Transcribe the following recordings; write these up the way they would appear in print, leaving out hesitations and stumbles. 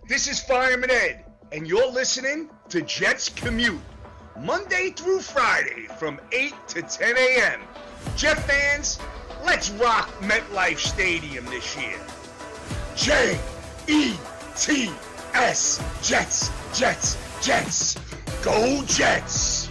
This is Fireman Ed, and you're listening to Jets Commute, Monday through Friday from 8 to 10 a.m. Jet fans, let's rock MetLife Stadium this year. J-E-T-S, Jets, Jets, Jets. Go Jets!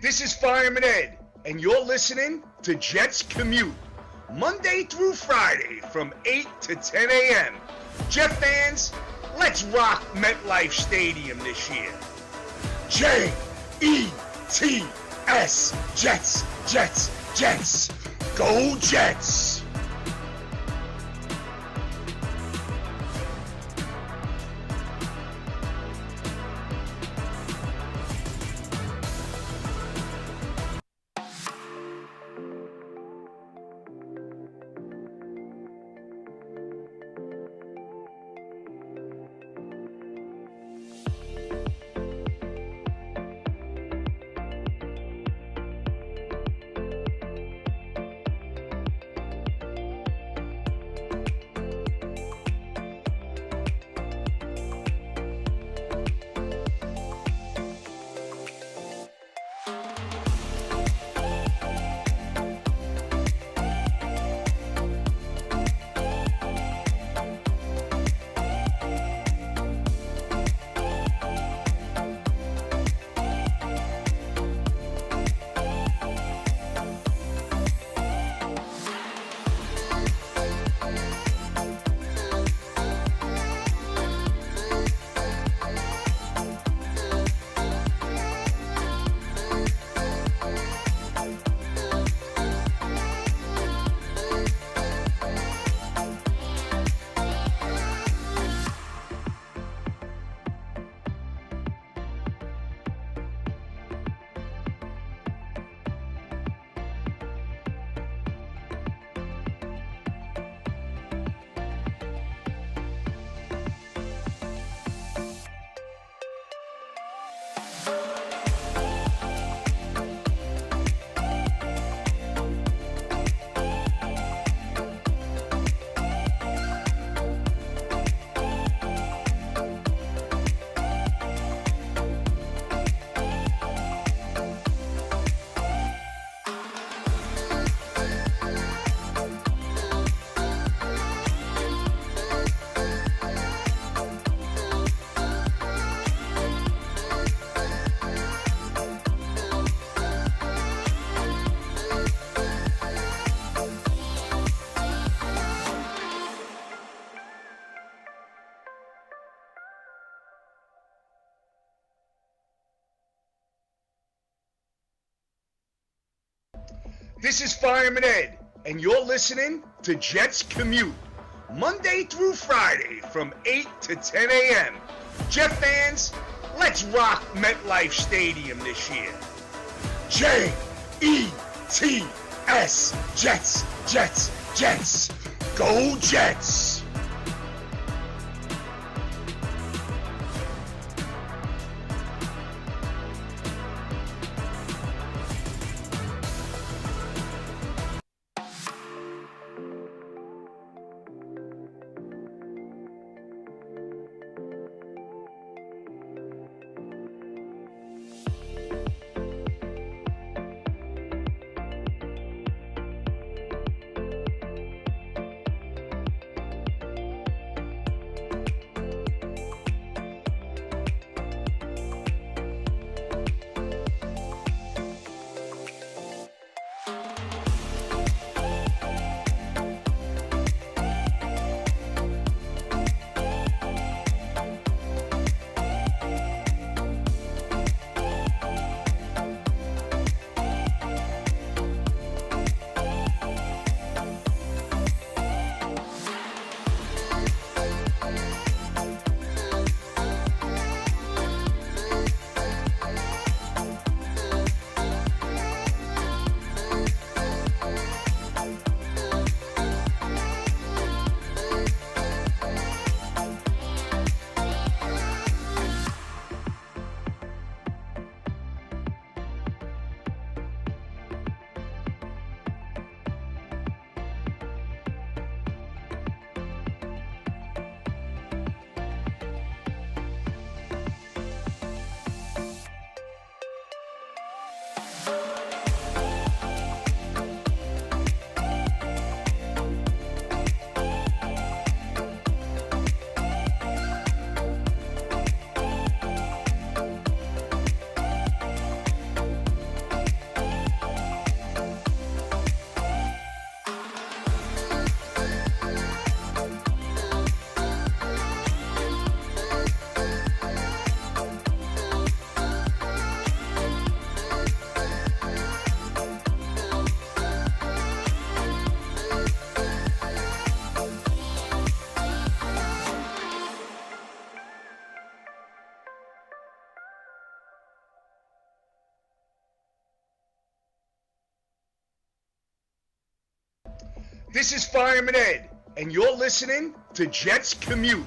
This is Fireman Ed, and you're listening to Jets Commute, Monday through Friday from 8 to 10 a.m. Jet fans, let's rock MetLife Stadium this year. J-E-T-S, Jets, Jets, Jets. Go Jets! This is Fireman Ed, and you're listening to Jets Commute, Monday through Friday from 8 to 10 a.m. Jet fans, let's rock MetLife Stadium this year. J-E-T-S, Jets, Jets, Jets. Go Jets! This is Fireman Ed, and you're listening to Jets Commute,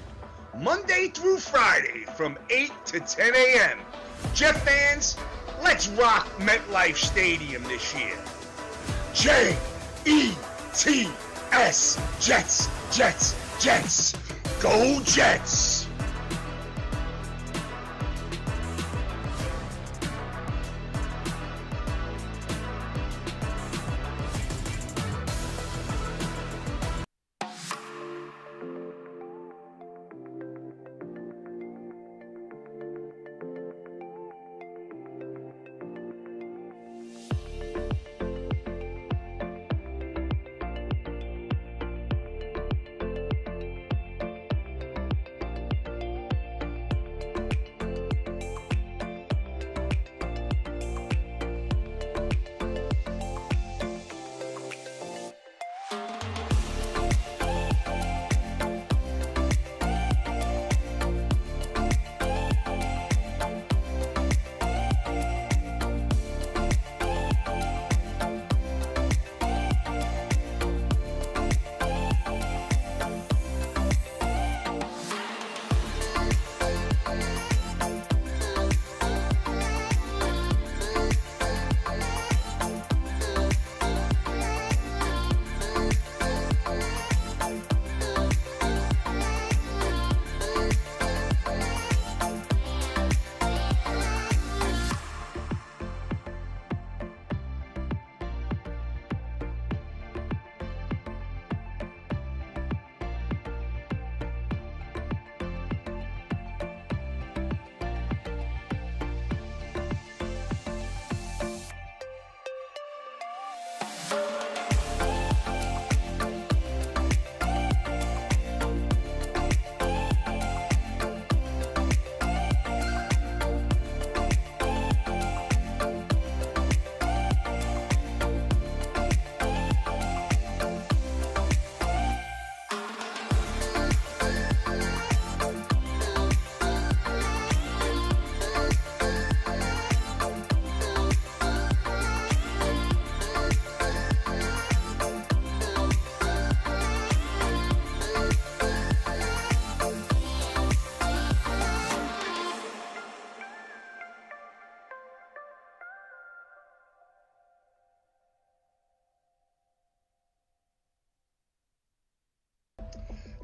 Monday through Friday from 8 to 10 a.m. Jet fans, let's rock MetLife Stadium this year. J-E-T-S, Jets, Jets, Jets. Go Jets!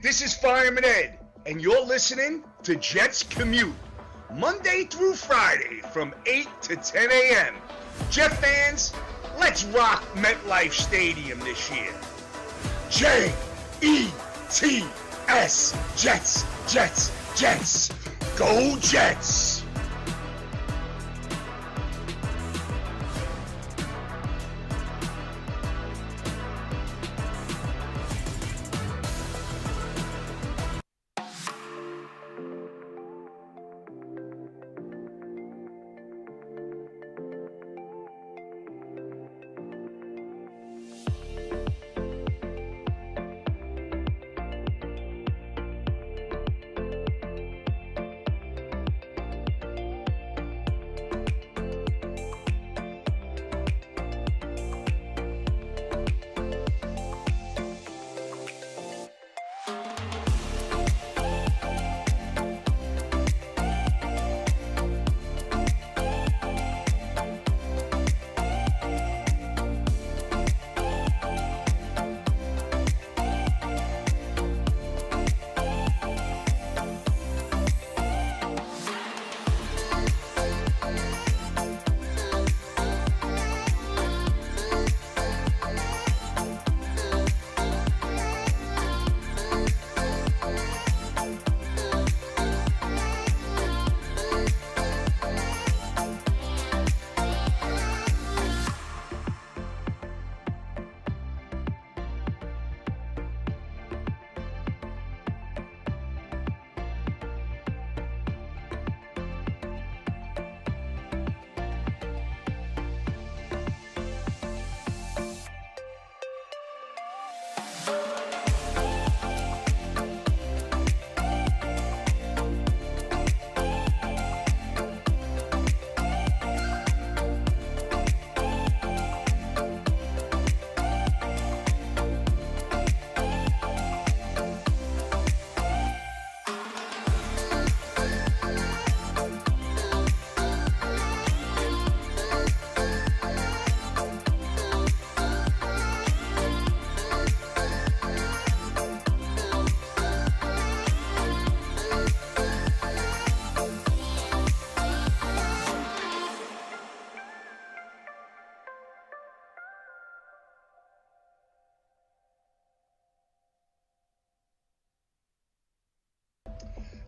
This is Fireman Ed, and you're listening to Jets Commute, Monday through Friday from 8 to 10 a.m. Jet fans, let's rock MetLife Stadium this year. J-E-T-S, Jets, Jets, Jets. Go Jets!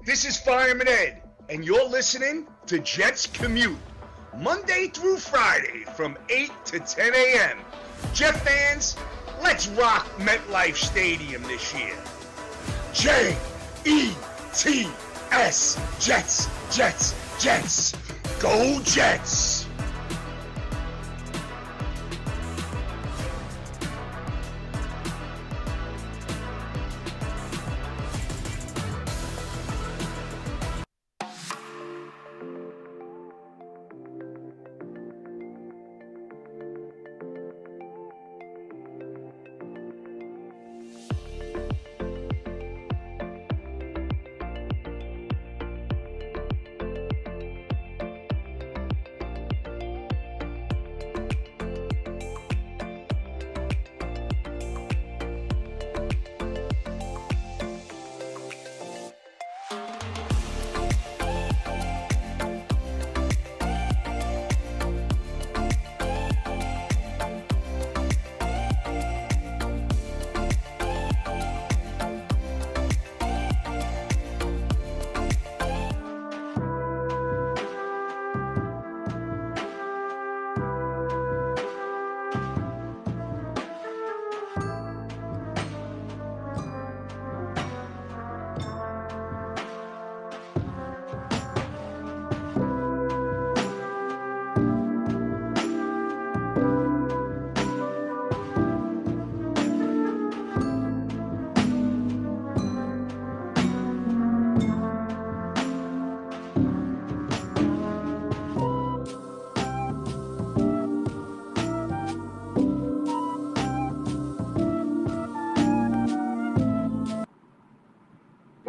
This is Fireman Ed, and you're listening to Jets Commute, Monday through Friday from 8 to 10 a.m. Jet fans, let's rock MetLife Stadium this year. J-E-T-S, Jets, Jets, Jets. Go Jets!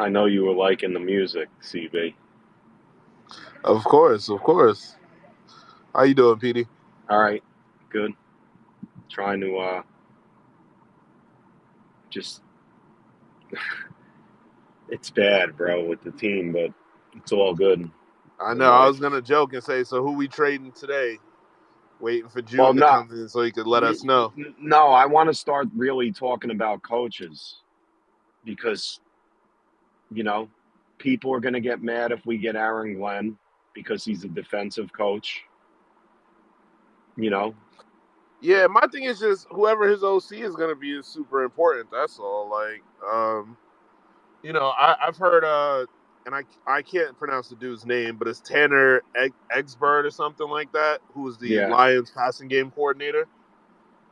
I know you were liking the music, CB. Of course, of course. How you doing, Petey? All right, good. Trying to just It's bad, bro, with the team, but it's all good. I In know. I life. was gonna joke and say, so who we trading today? Waiting for Well, June to no, come in so he could let us know. no. I want to start really talking about coaches because you know people are going to get mad if we get Aaron Glenn because he's a defensive coach. You know, Yeah, my thing is just whoever his OC is gonna be is super important. That's all. Like, I've heard and I can't pronounce the dude's name, but it's Tanner Exbird or something like that, who is the yeah, Lions passing game coordinator.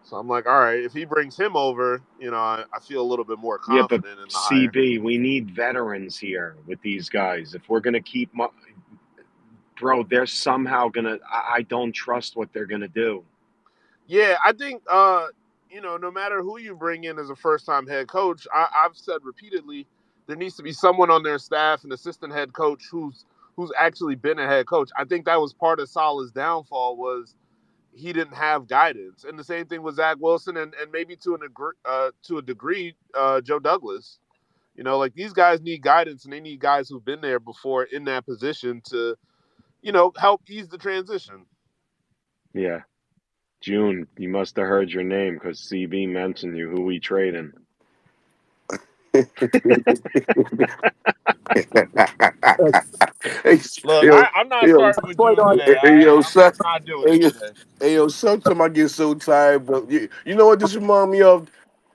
So I'm like, all right, if he brings him over, I feel a little bit more yeah. But confident in the hire. CB, we need veterans here with these guys. If we're going to keep, bro, they're somehow going to. I don't trust what they're going to do. Yeah, I think no matter who you bring in as a first-time head coach, I've said repeatedly there needs to be someone on their staff, an assistant head coach who's actually been a head coach. I think that was part of Saleh's downfall was he didn't have guidance, and the same thing with Zach Wilson and maybe to a degree, Joe Douglas. Like these guys need guidance, and they need guys who've been there before in that position to help ease the transition. Yeah, June, you must have heard your name because CB mentioned you. Who we trading? Hey, Look, yo, I'm not yo, starting with June today. hey, yo, son, I'm not doing hey, it yo, today. hey, yo, sometimes I get so tired, but you know what this remind me of?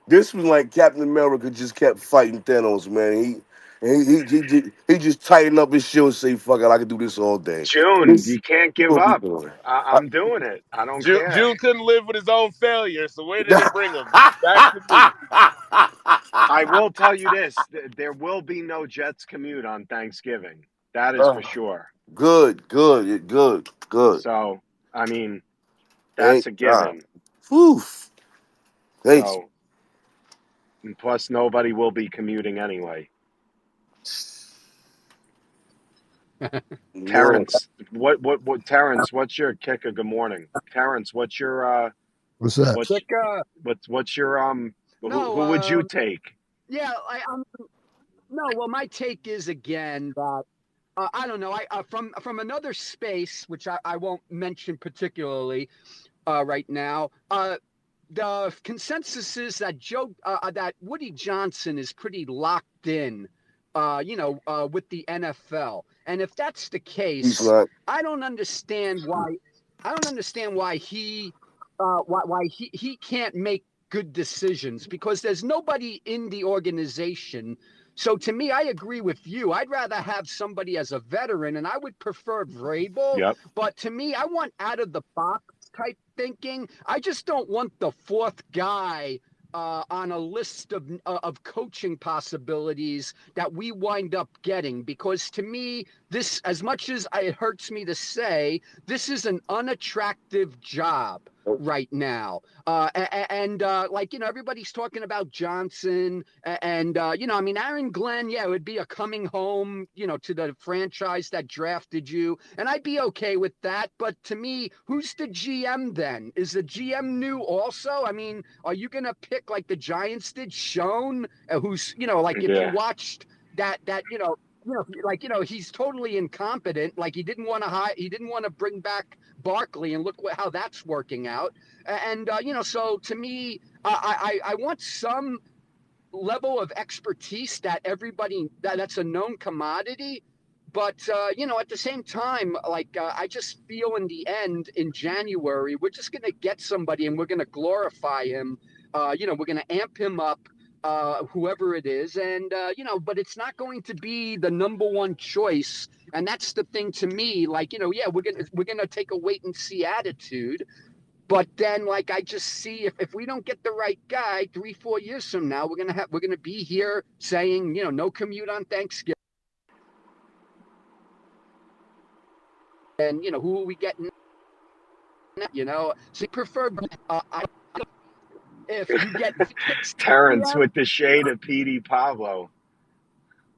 This was like Captain America just kept fighting Thanos, man. He just tightened up his shoe and say, "Fuck it, I can do this all day." June, This you can't give what we up. doing. I'm doing it. I don't care. June couldn't live with his own failure, so where did he bring him? Back to me. I will tell you this: there will be no Jets commute on Thanksgiving. That is for Oh, sure. good. So, I mean, that's Thank a God. given. Whew. Thanks. So, and plus, nobody will be commuting anyway. Yeah. Terrence, Terrence, what's your kicker? Good morning, Terrence. What's your What's that? what's Check. what's your No. who would you take? Yeah. No. Well, my take is again that I don't know. From another space, which I won't mention particularly right now. The consensus is that that Woody Johnson is pretty locked in. With the NFL, and if that's the He's case, not. I don't understand why. I don't understand why he can't make good decisions because there's nobody in the organization. So to me, I agree with you. I'd rather have somebody as a veteran, and I would prefer Vrabel. Yep. But to me, I want out of the box type thinking. I just don't want the fourth guy on a list of coaching possibilities that we wind up getting. Because to me, this, as much as it hurts me to say, this is an unattractive job right now. Everybody's talking about Johnson I mean, Aaron Glenn, yeah, it would be a coming home, to the franchise that drafted you. And I'd be okay with that. But to me, who's the GM then? Is the GM new also? I mean, are you going to pick like the Giants did, Schoen, who's, like if you Yeah. watched he's totally incompetent. Like he didn't want to bring back Barkley, and look how that's working out. So to me, I want some level of expertise that that's a known commodity. But at the same time, I just feel in the end, in January, we're just going to get somebody and we're going to glorify him. We're going to amp him up, whoever it is, and but it's not going to be the number one choice. And that's the thing to me. Yeah, we're gonna take a wait and see attitude. But then, I just see if we don't get the right guy 3-4 years from now, we're gonna be here saying, no commute on Thanksgiving. And who are we getting? So prefer. If you get Terrence with the shade of Petey Pablo.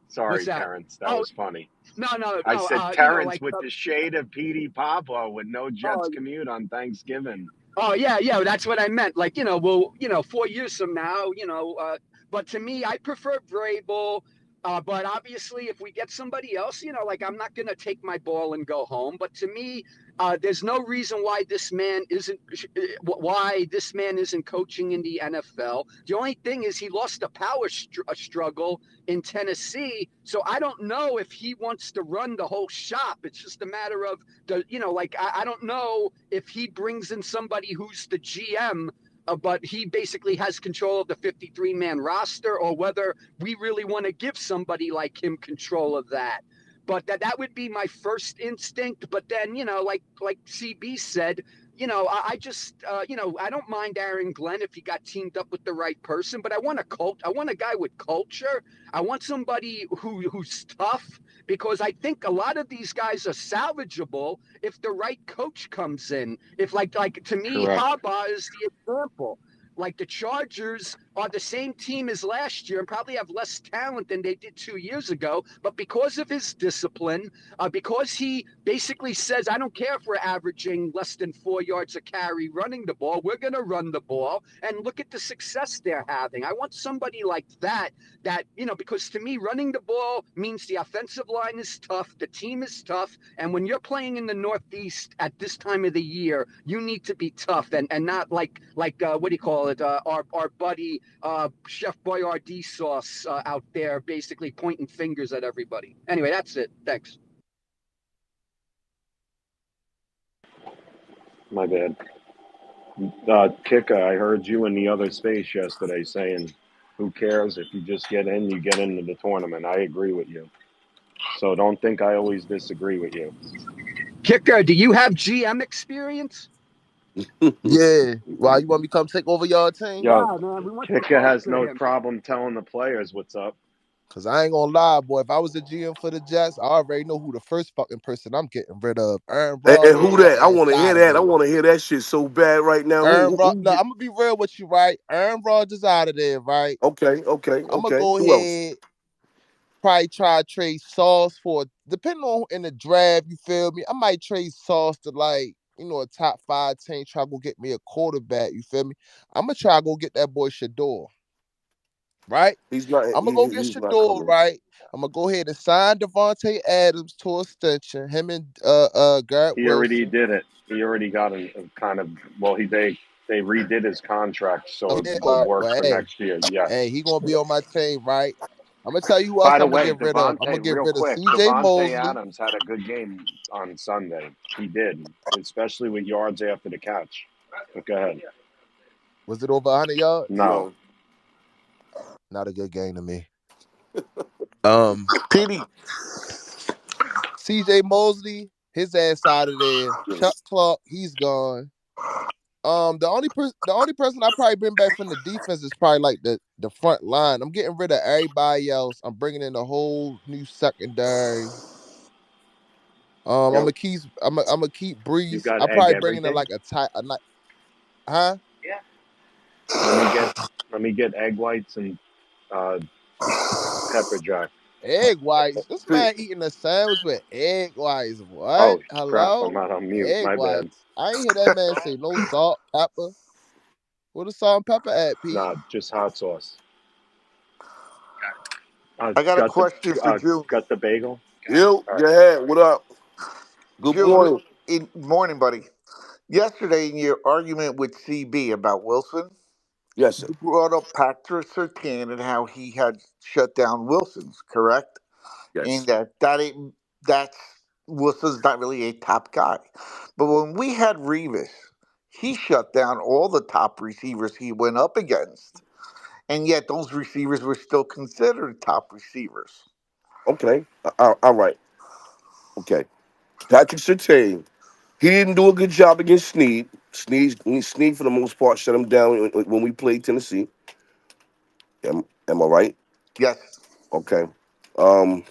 what's Sorry, that? Terrence, that Oh was funny. no, no, I no. said Terrence with the shade of Petey Pablo with no Jets Oh, commute on Thanksgiving. oh yeah, yeah. That's what I meant. 4 years from now, but to me, I prefer Vrabel. But obviously, if we get somebody else, like I'm not going to take my ball and go home. But to me, there's no reason why this man isn't coaching in the NFL. The only thing is he lost a power struggle in Tennessee, so I don't know if he wants to run the whole shop. It's just a matter of I don't know if he brings in somebody who's the GM, but he basically has control of the 53-man roster, or whether we really want to give somebody like him control of that. But that would be my first instinct. But then, like CB said, I just, I don't mind Aaron Glenn if he got teamed up with the right person, but I want a guy with culture. I want somebody who's tough, because I think a lot of these guys are salvageable if the right coach comes in. If like to me, Correct. Harbaugh is the example. Like the Chargers are the same team as last year and probably have less talent than they did 2 years ago. But because of his discipline, because he basically says, I don't care if we're averaging less than 4 yards a carry running the ball, we're going to run the ball. And look at the success they're having. I want somebody like that, because to me, running the ball means the offensive line is tough, the team is tough. And when you're playing in the Northeast at this time of the year, you need to be tough and not like what do you call it? Our buddy, Chef Boyardee sauce out there, basically pointing fingers at everybody. Anyway, that's it. Thanks. My bad. Kika, I heard you in the other space yesterday saying, who cares if you just get in, you get into the tournament. I agree with you. So don't think I always disagree with you. Kicker, do you have GM experience? Yeah. Why you want me to come take over your team? Yo, Yeah, man, we want to Kika vote has for no him. problem telling the players what's up. Cause I ain't gonna lie, boy. If I was a GM for the Jets, I already know who the first fucking person I'm getting rid of. Aaron And Rodgers, who his that? I ass want to hear out of that. I there. want to hear that shit so bad right now. No, I'm gonna be real with you, right? Aaron Rodgers out of there, right? Okay, okay, I'm gonna okay. go Who else? ahead, probably try to trade Sauce for, depending on in the draft. You feel me? I might trade Sauce to a top 5 team. Try to go get me a quarterback. You feel me? I'm gonna try to go get that boy Shador. Right? He's not. I'm gonna go get He's not Shador, coming. right? I'm gonna go ahead and sign Devontae Adams to extension. Him and Garrett He already Wilson. did it. He already got a kind of, well, they redid his contract so it Yeah, will work well, for hey, next year. Yes. he gonna be on my team, right? I'm gonna tell you who else By the I'm gonna way, get rid of. I'm Devontae, gonna get real rid of quick, C.J. Devontae Mosley. Adams had a good game on Sunday. He did, especially with yards after the catch. But go ahead. Was it over 100 yards? No. No. Not a good game to me. PD. C.J. Mosley, his ass out of there. Chuck Clark, he's gone. The only person I probably bring back from the defense is probably like the front line. I'm getting rid of everybody else. I'm bringing in a whole new secondary. Yep. I'm gonna keep You Breeze. got I egg probably bringing in everything. like a tight a night, huh? Let me get egg whites and uh, pepper jack. Egg whites. This man eating a sandwich with egg whites. What? Oh crap! I'm Hello? not on mute. Egg My bad. whites. I ain't hear that man say no salt, pepper. Where the salt and pepper at, Pete? Nah, just hot sauce. I got a Got the question for June. got the bagel. Yo, All right. go ahead. What up? Good June, morning. morning, buddy. Yesterday, in your argument with CB about Wilson, Yes, sir. you brought up Patrick Surtain and how he had shut down Wilson's, correct? And Yes. that ain't that's Wilson's not really a top guy. But when we had Revis, he shut down all the top receivers he went up against, and yet those receivers were still considered top receivers. Okay. All right. Okay. Patrick Surtain. He didn't do a good job against Snead. Snead for the most part, shut him down when we played Tennessee. Am I right? Yes. Okay. Um,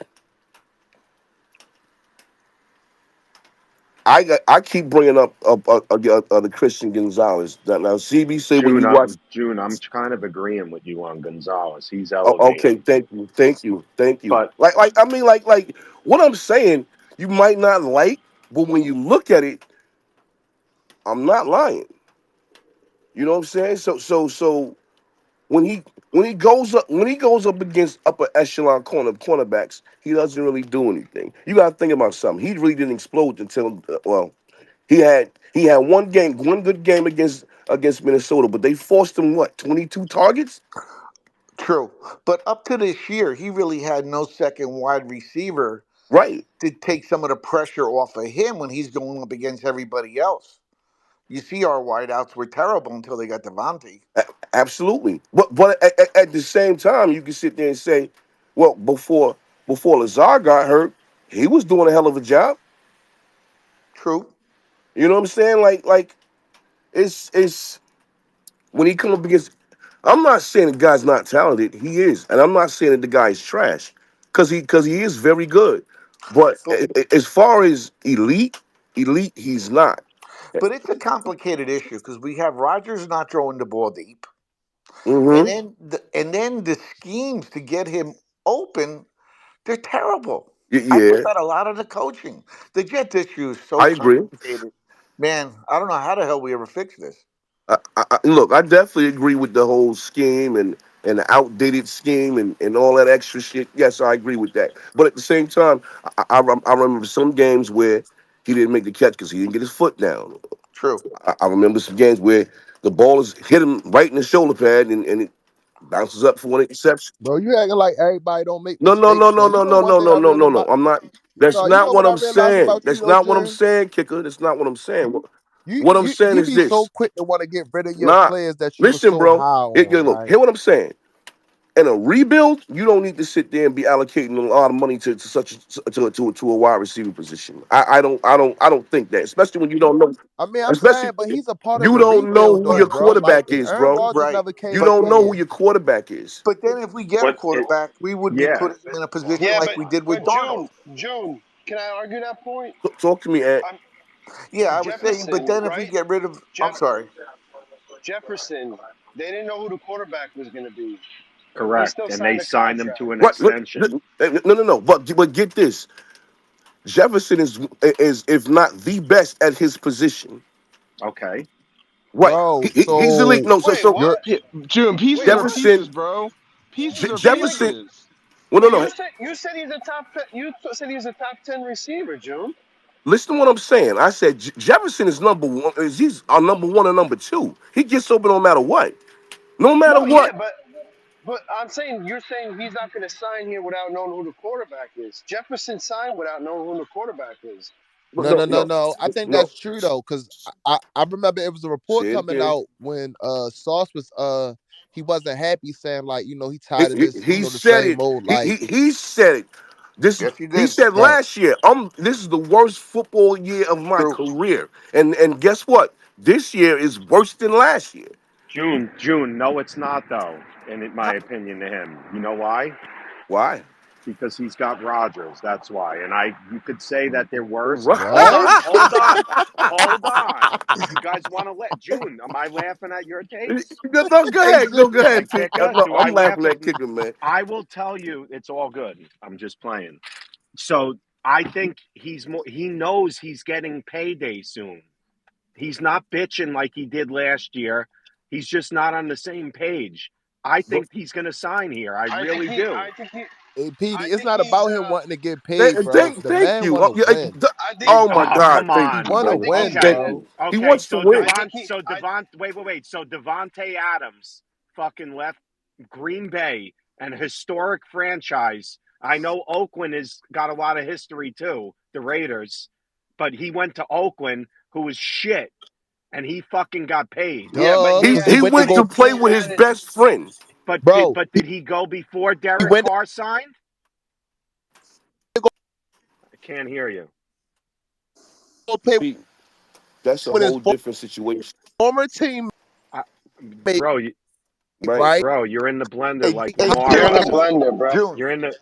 I keep bringing up the Christian Gonzalez. Now CB said when you watch. June. I'm kind of agreeing with you on Gonzalez. He's Oh, okay, elevating, thank you. but I mean, like what I'm saying, you might not like, but when you look at it, I'm not lying. You know what I'm saying? So when he goes up against upper echelon cornerbacks, he doesn't really do anything. You got to think about something. He really didn't explode until well, he had one good game against Minnesota, but they forced him what 22 targets, True. But up to this year, he really had no second wide receiver right? to take some of the pressure off of him when he's going up against everybody else. You see, our wideouts were terrible until they got Devontae. Absolutely. But at the same time, you can sit there and say, well, before Lazar got hurt, he was doing a hell of a job. True. You know what I'm saying? Like it's when he come up against. I'm not saying the guy's not talented. He is, and I'm not saying that the guy is trash, because he is very good. But But, as far as elite, he's not. but it's a complicated issue because we have Rodgers not throwing the ball deep, and Hmm. then the schemes to get him open, they're terrible. I put Yeah, that a lot of the coaching. The Jets issue is so I agree. complicated. Man, I don't know how the hell we ever fix this. Look, I definitely agree with the whole scheme and the outdated scheme and all that extra shit. Yes, I agree with that. But at the same time, I remember some games where he didn't make the catch because he didn't get his foot down. True. I remember some games where the ball is hit him right in the shoulder pad and it bounces up for an interception. Bro, you acting like everybody don't make No, no, no, mistakes, no, man. You no, know no, one no, thing no, I no, realized no, no. about I'm not. That's you not know what what I I'm realized saying. about you That's though, not what I'm Jim? saying, kicker. That's not what I'm saying. You What I'm you saying you is be so this. quick to want to get rid of your Nah, players that you were listen, so bro. high on, Look, right? hear what I'm saying. In a rebuild, you don't need to sit there and be allocating a lot of money to such to a wide receiver position. I don't think that, especially when you don't know, I mean, I'm saying, especially but he's a part of you the don't know rebuild who though, your But bro. Like quarterback is, Aaron bro. Rodgers right. never You came But don't know then who in. your quarterback is. but then if we get a But it, quarterback, we would be yeah, putting him in a position Yeah, like we did with but Darnold. June, can I argue that point? Talk to me, Ed. I'm Yeah, I was saying, but Jefferson, then if we right? get rid of I'm Jeff sorry. Jefferson. They didn't know who the quarterback was going to be. They correct. still And they signed a signed him contract. to an Right? extension. No. But get this. Jefferson is if not the best at his position. Okay. Right. Bro, He's elite. so No. So Wait, so you're what? June, Wait, pieces are what? pieces, Jefferson. bro. Pieces are June, wait, Jefferson. pieces. Well, no, wait. no. You said he's a you said he's a top 10 receiver, June. Listen to what I'm saying. I said Jefferson is number one. He's our number one and number two. He gets open no matter what. No matter No, yeah, what. but I'm saying you're saying he's not going to sign here without knowing who the quarterback is. Jefferson signed without knowing who the quarterback is. But no, no, no, no, no, no. I think no. that's true though, because I remember it was a report Say it coming again. out when Sauce was he wasn't happy, saying like he He, tired of he, this he the said same it. old He, like he he said it. Yes, you He did. said right. last year. This is the worst football year of my True. career. And guess what? This year is worse than last year. June. No, it's not though. In my opinion, to him, you know why? Why? Because he's got Rodgers. That's why. And you could say that they're worse. Hold What? on, hold on, hold on. You guys want to let June? Am I laughing at your takes? No, go Hey, ahead. No, go And ahead, T. kicker? No, Do I I'm laugh laughing at? at kicker, man. I will tell you, it's all good. I'm just playing. So I think he's more. He knows he's getting payday soon. He's not bitching like he did last year. He's just not on the same page. I But think he's going to sign here. I I think really he do. I think he hey, Petey, I it's think not he's about him wanting to get thank, paid, bro. thank, The thank man you. want to win. I think Oh my Oh, God, come thank He you, on. want to I bro. think win, he's Okay. Thank bro. you. He Okay. wants to So win. I think Devont, he so I Devont, wait. So Devontae Adams fucking left Green Bay, an historic franchise. I know Oakland has got a lot of history too, the Raiders, but he went to Oakland, who was shit, and he fucking got paid. Yeah, but Duh, He because he yeah, he went to went he to go, play he with his had his best friend. bro. Did he go before He Derek went to Carr signed? go I can't hear you. play That's a with his whole different situation, former teammate, I, bro, you, right? right? bro, you're in the blender Hey, like hey, Lamar you're in a June. was. blender, bro. June. You're in the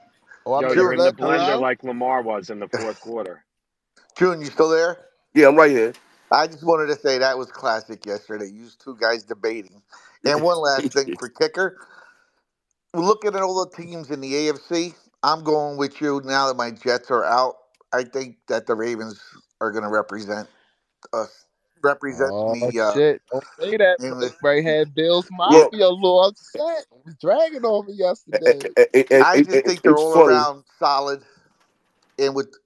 Oh, I'm Yo, in the you're June. in the blender blender now. like Lamar was in the fourth quarter. June, you still there? Yeah, I'm right here. I just wanted to say that was classic yesterday. You two guys debating. And one last thing for kicker. Looking at all the teams in the AFC, I'm going with you now that my Jets are out. I think that the Ravens are going to represent us. representing Oh the shit! Don't say that. in the, Right had Bills Look, Mafia a little upset. Was dragging on me yesterday. I just think they're it's all funny. around solid.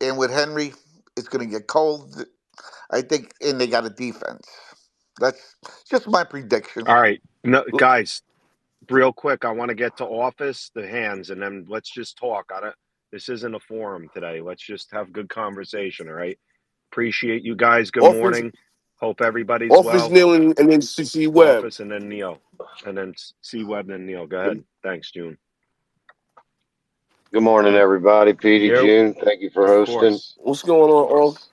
And with Henry, it's going to get cold. I think, and they got a defense. That's just my prediction. All right, no, guys, real quick. I want to get to office, the hands, and then let's just talk. I don't. This isn't a forum today. Let's just have good conversation. All right. Appreciate you guys. Good Office, morning. Hope everybody's office, well. Neil, and then CC Webb. Office and then Neil, and then C Web and Neil. Go ahead. Thanks, June. Good morning, everybody. Petey, You, June, thank you for of hosting. course, What's going of on, Earl? course.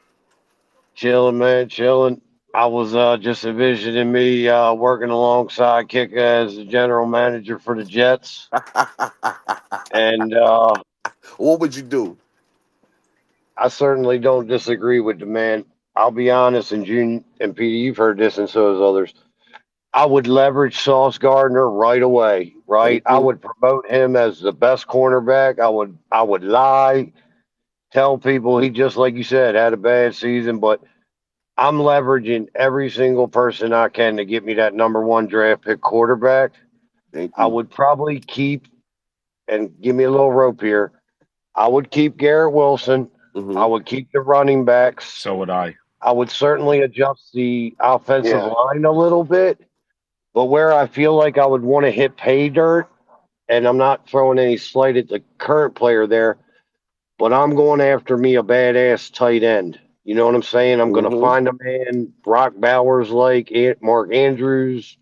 Chilling, man, chilling. I was just envisioning me working alongside Kika as the general manager for the Jets. And What would you do? I certainly don't disagree with the man. I'll be honest, and June and Petey, you've heard this, and so has others. I would leverage Sauce Gardner right away, right? I Mm-hmm. would promote him as the best cornerback. I would lie, tell people he, just like you said, had a bad season, but I'm leveraging every single person I can to get me that number one draft pick quarterback. Thank I you. would probably keep, and give me a little rope here, I would keep Garrett Wilson. I Mm-hmm. would keep the running backs. So would I. I would certainly adjust the offensive Yeah. line a little bit, but where I feel like I would want to hit pay dirt, and I'm not throwing any slight at the current player there, but I'm going after me a badass tight end. You know what I'm saying? I'm going to Mm-hmm. find a man, Brock Bowers like, Mark Andrews,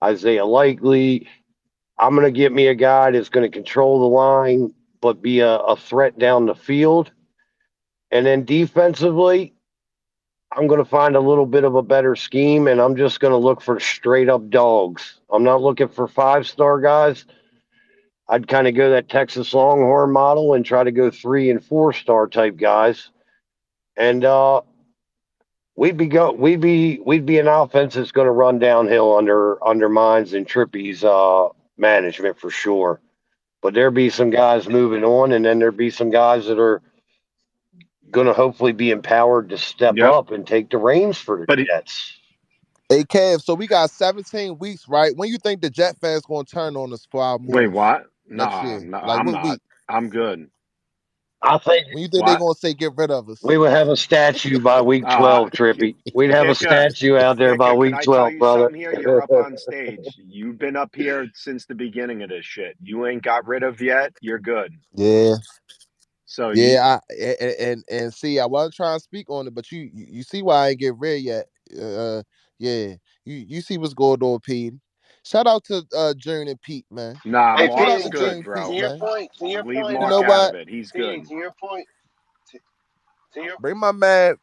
Isaiah Likely. I'm going to get me a guy that's going to control the line, but be a threat down the field. And then defensively, I'm going to find a little bit of a better scheme, and I'm just going to look for straight up dogs. I'm not looking for 5-star guys. I'd kind of go that Texas Longhorn model and try to go 3 and 4-star type guys. And we'd be an offense that's going to run downhill under Mines and Trippy's management for sure. But there'd be some guys moving on, and then there'd be some guys that are going to hopefully be empowered to step Yep. up and take the reins for the But Jets. Hey, Kev, so we got 17 weeks, right? When you think the Jet fans gonna turn on us for our wait, move what? next Nah, year? nah, Like I'm what not. week? I'm good. I think When you think they What? gonna say get rid of us? we would have a statue by week Uh, 12, Trippy. We'd have a Kika, statue out there by Kika, can week I tell 12, you brother. something here? You're up on stage. You've been up here since the beginning of this shit. You ain't got rid of yet. You're good. Yeah, So you, yeah. And see, I wasn't trying to speak on it, but you see why I ain't get rid yet. Yeah. You see what's going on, Pete. Shout out to Jern and Pete, man. nah, Hey, Shout out Mark's to Petey, Jern good, and to Pete, bro. your man. point, Leave You Mark know out of what? it. He's Petey, good. to your point, to your Bring my man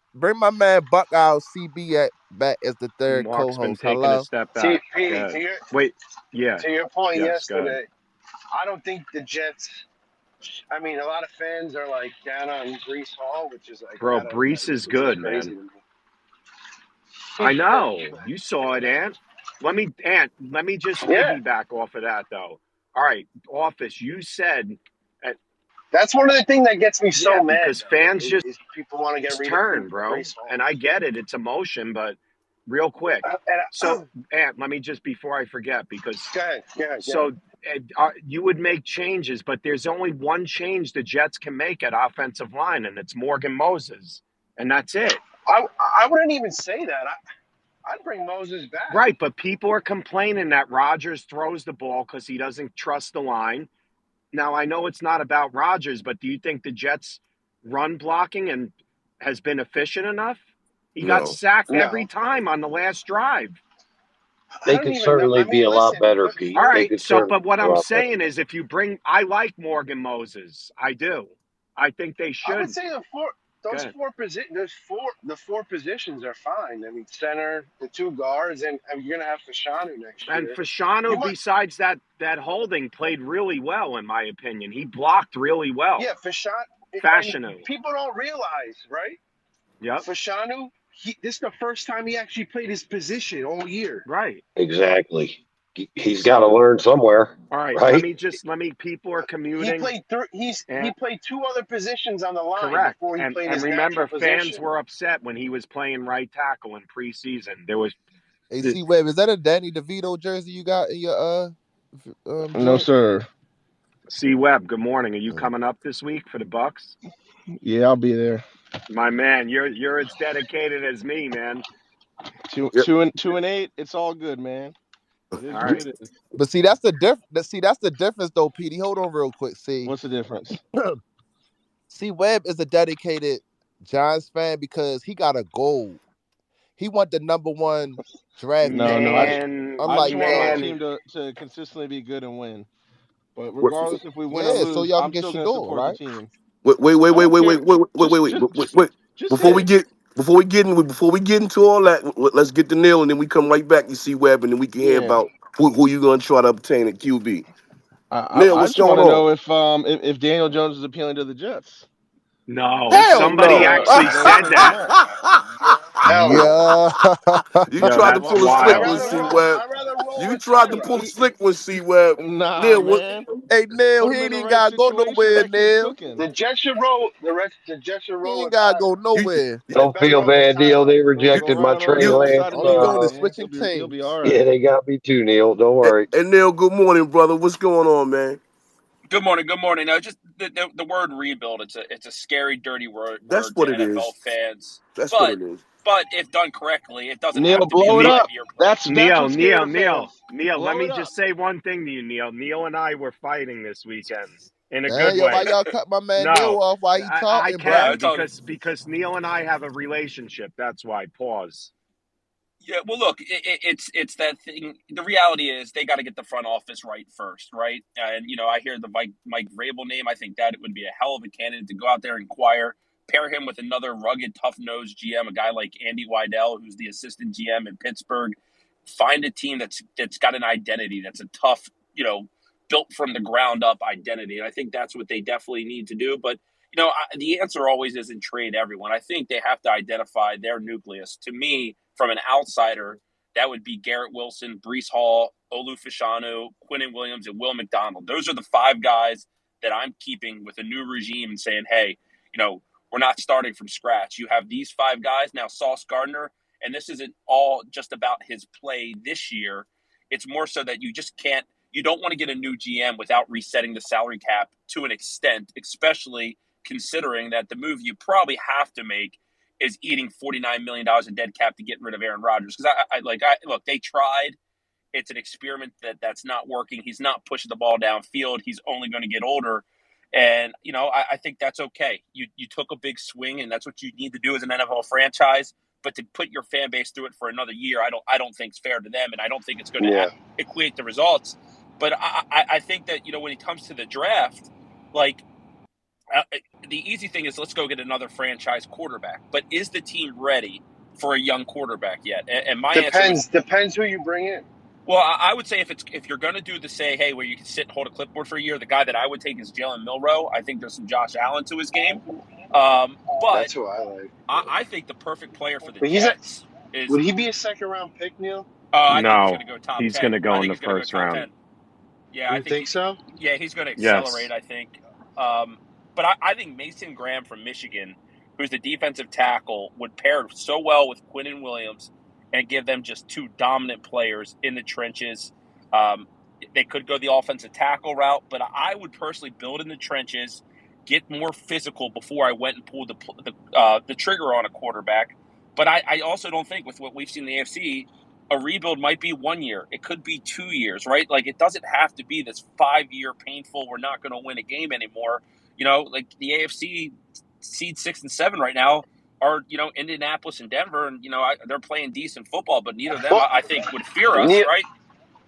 Buckeye CB back as the third Mark's been co-host. taking a Hello. step T, back. Go Petey, ahead. Wait, yeah, to your point yes, go ahead. yesterday, I don't think the Jets. I mean, a lot of fans are like down on Brees Hall, which is like Bro, that, Brees is which is good, crazy man. to I know. me. You saw it, Ant. Let me just Yeah, piggyback off of that, though. All right, Office, you said, uh, that's one of the things that gets me yeah, so mad because though. fans just Is people want to get rid of turn, bro. Brees Hall. And I get it. It's emotion, but real quick. So, Ant, let me just, before I forget, because go ahead, go ahead, go ahead. so you would make changes, but there's only one change the Jets can make at offensive line, and it's Morgan Moses. And that's it. I wouldn't even say that. I'd bring Moses back. Right, but people are complaining that Rodgers throws the ball because he doesn't trust the line. Now, I know it's not about Rodgers, but do you think the Jets' run blocking and has been efficient enough? He got No. sacked every No, time on the last drive. I They don't could even know. certainly I be mean, a lot listen, better, but Pete. All They right, could so certainly but what be a I'm lot better. saying is if you bring I like Morgan Moses. I do. I think they I would should. say those Good. the four positions are fine. I mean, center, the two guards, and you're gonna have Fashanu next And year. You Fashanu, might, besides that holding, played really well, in my opinion. He blocked really well. yeah, Fashan, and Fashanu. people don't realize, right? Yep. Fashanu, this is the first time he actually played his position all year. Right. Exactly. He's got to learn somewhere, All right, right? people are He commuting. played he And, played two other positions on the line correct. before he played And his natural remember, fans position. were upset when he was playing right tackle in preseason. There was Hey, C Web, is that a Danny DeVito jersey you got in your No, joint? sir. C Webb. Good morning. Are you coming up this week for the Bucks? Yeah, I'll be there. My man, you're as dedicated as me, man. Two, Yep. 2-8. It's all good, man. It is All what right. it is. But see, that's the that's the difference though, Petey. Hold on real quick. See, What's the difference? C Webb is a dedicated Giants fan because he got a goal. He want the #1 draft pick, No, right? I just Unlike want my Man. team to consistently be good and win. But Wait, regardless if we win or yeah, so lose, y'all can I'm get still gonna Shador, support the right? team. wait, wait, wait, I wait, don't wait, care. wait, wait, wait, Just wait, just wait, wait, just wait. just Before we hit. get before we get into all that, let's get the nail, and then we come right back to see Webb, and then we can hear Yeah. about who you gonna try to obtain at QB. I I, Neil, I what's just want going to on? know if Daniel Jones is appealing to the Jets. No, If Hell so, somebody no. if actually so, if said so, why that. not? Hell no. Yeah. You Yo, tried to that's pull a I'd slick wild. one, rather C roll. Webb. I'd rather roll You with tried to pull a Tyrod. slick one, C Webb. Nah, Neil, what? man. Hey Neil, Put he him in ain't the even right gotta go situation. nowhere, That kid's Neil. cooking. The Jets should roll. The Jets should He roll ain't with gotta go Tyrod. You, nowhere. They Don't better feel roll with bad, Neil. Tyrod. They Go rejected my run on the Trey you, other Lance. side of All he Nico, doing is man. switching He'll be teams. all Yeah, right. they got me too, Neil. Don't and, worry. and Neil, good morning, brother. What's going on, man? Good morning. Good morning. No, just the word rebuild. It's a scary, dirty That's word to what it NFL is. fans. That's what But it is. but if done correctly, it doesn't Neil, have to be a blow it Ne- up. 5 year plan. That's Neil, what scared Neil, the Neil, fans. Neil. Let Blow me it up. just say one thing to you, Neil. Neil and I were fighting this weekend in a Damn, good yo, why way. y'all cut my man Neil No, off while he I talking, bruh? can It's all good. because Neil and I have a relationship. That's why. Pause. Yeah, well, look, it's that thing. The reality is they got to get the front office right first, right? And I hear the Mike Vrabel name. I think that it would be a hell of a candidate to go out there and inquire. Pair him with another rugged, tough nosed GM, a guy like Andy Weidel, who's the assistant GM in Pittsburgh. Find a team that's got an identity, that's a tough, built from the ground up identity, and I think that's what they definitely need to do. But the answer always isn't trade everyone. I think they have to identify their nucleus. To me, from an outsider, that would be Garrett Wilson, Brees Hall, Olu Fashanu, Quinnen Williams, and Will McDonald. Those are the five guys that I'm keeping with a new regime and saying, hey, we're not starting from scratch. You have these five guys. Now, Sauce Gardner, and this isn't all just about his play this year. It's more so that you don't want to get a new GM without resetting the salary cap to an extent, especially considering that the move you probably have to make is eating $49 million in dead cap to get rid of Aaron Rodgers. Because look, they tried. It's an experiment that's not working. He's not pushing the ball downfield. He's only going to get older. And, I think that's okay. You took a big swing, and that's what you need to do as an NFL franchise. But to put your fan base through it for another year, I don't think it's fair to them, and I don't think it's going to Yeah. equate the results. But I think that, when it comes to the draft, like, the easy thing is let's go get another franchise quarterback. But is the team ready for a young quarterback yet? And my answer would, Depends who you bring in. well, I would say if you're going to do the say, hey, where you can sit and hold a clipboard for a year, the guy that I would take is Jalen Milroe. I think there's some Josh Allen to his game. But That's who I like. I think the perfect player for the But Jets is, would he be a second round pick, Neil? I think he's going No, to go top he's going 10. to go I in think the he's going to go first top round. 10. Yeah, I You think think so? he's going to accelerate, Yes. I think. But I think Mason Graham from Michigan, who's the defensive tackle, would pair so well with Quinnen Williams and give them just two dominant players in the trenches. They could go the offensive tackle route, but I would personally build in the trenches, get more physical before I went and pulled the trigger on a quarterback. But I also don't think with what we've seen in the AFC, a rebuild might be 1 year. It could be 2 years, right? Like it doesn't have to be this 5 year painful, we're not going to win a game anymore. Like the AFC seed 6 and 7 right now are, Indianapolis and Denver. And, they're playing decent football, but neither of them, Well, I think, would fear us, Neil, right?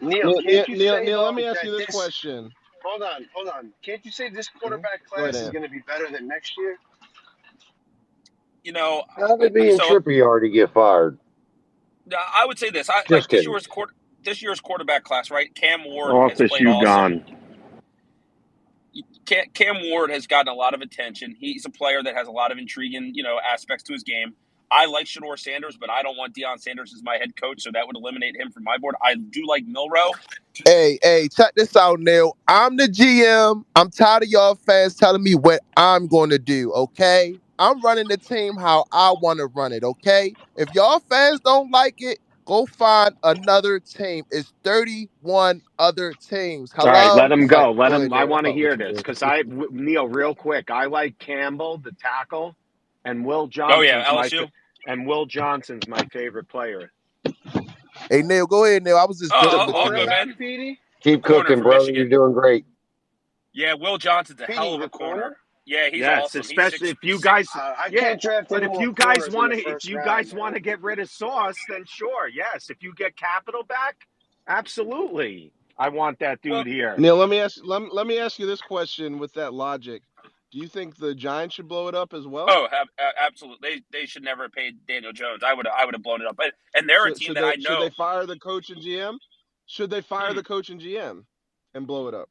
Neil, Neil, can't you say Neil, let though me ask that you this this? question. Hold on. Can't you say this Mhm. quarterback Go ahead, class is Ant. going to be better than next year? You know, How did me and so Trippy already get fired? I would say this. I Just like kidding. this year's quarterback class, right? Cam Ward has Office, played you awesome. gone. Cam Ward has gotten a lot of attention. He's a player that has a lot of intriguing, aspects to his game. I like Shador Sanders, but I don't want Deion Sanders as my head coach, so that would eliminate him from my board. I do like Milrow. Hey, check this out, Neil. I'm the GM. I'm tired of y'all fans telling me what I'm going to do, okay? I'm running the team how I want to run it, okay? If y'all fans don't like it, go find another team. It's 31 other teams. All right, let Hello? him It's like, go. Let go him. ahead, I Neil. want to Fuck with hear you, this man. because Neil, real quick. I like Campbell, the tackle, and Oh yeah, LSU. Will Johnson's my favorite player. Hey, Neil, go ahead, Neil. I was just The Oh, joking with all you, good, Neil. cornerback, man. Petey? Keep Corner cooking, from brother. You're Michigan. doing great. Yeah, Will Johnson's a hell Petey, of a the corner. corner? Yeah, he's Yes, awesome. He's especially six if you six. guys. I Yeah, can't draft but any if more you guys corners in want the to, if first you round, guys want man. to get rid of Sauce, then sure, yes. If you get capital back, absolutely. I want that Well, dude here. Neil, let me ask you this question with that logic. Do you think the Giants should blow it up as well? oh, absolutely. They should never have paid Daniel Jones. I would have blown it up. And they're a Should team should that I they should know. they fire the coach and GM? Should they fire Hmm, the coach and GM and blow it up?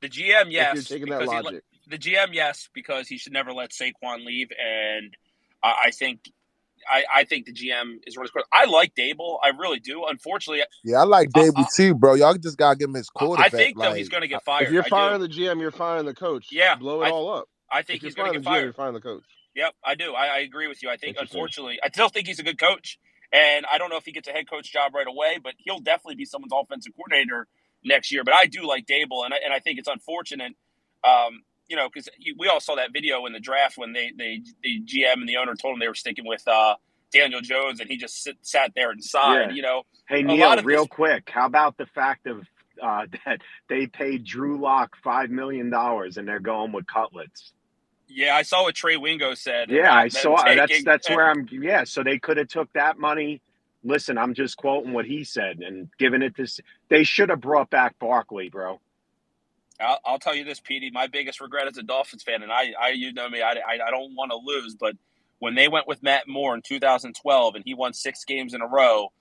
the GM, If you're yes, taking that because logic. the GM, yes, because he should never let Saquon leave. And I think I think the GM is really correct. I like Dable. I really do. Unfortunately, Yeah, I like I, Dable I, too, bro. Y'all just got to give him his I quarterback. think though he's going to get If fired. you're I do. firing the GM, you're firing the coach. Yeah, Blow it all up. I think If you're he's going to firing get the GM, fired. you're firing the coach. Yep, I do. I agree with you. I think, Interesting. unfortunately, I still think he's a good coach, and I don't know if he gets a head coach job right away, but he'll definitely be someone's offensive coordinator next year. But I do like Dable, and I think it's unfortunate, because we all saw that video in the draft when the GM and the owner told him they were sticking with Daniel Jones, and he just sat there and sighed. Yeah. Hey A Neil, lot of real this. quick. How about the fact of that they paid Drew Lock $5 million and they're going with Cutlets? Yeah, I saw what Trey Wingo said Yeah, about I them saw. taking. That's where I'm. Yeah, so they could have took that money. Listen, I'm just quoting what he said and giving it to. They should have brought back Barkley, bro. I'll tell you this, Petey. My biggest regret as a Dolphins fan, and you know me, I don't want to lose, but when they went with Matt Moore in 2012 and he won 6 games in a row,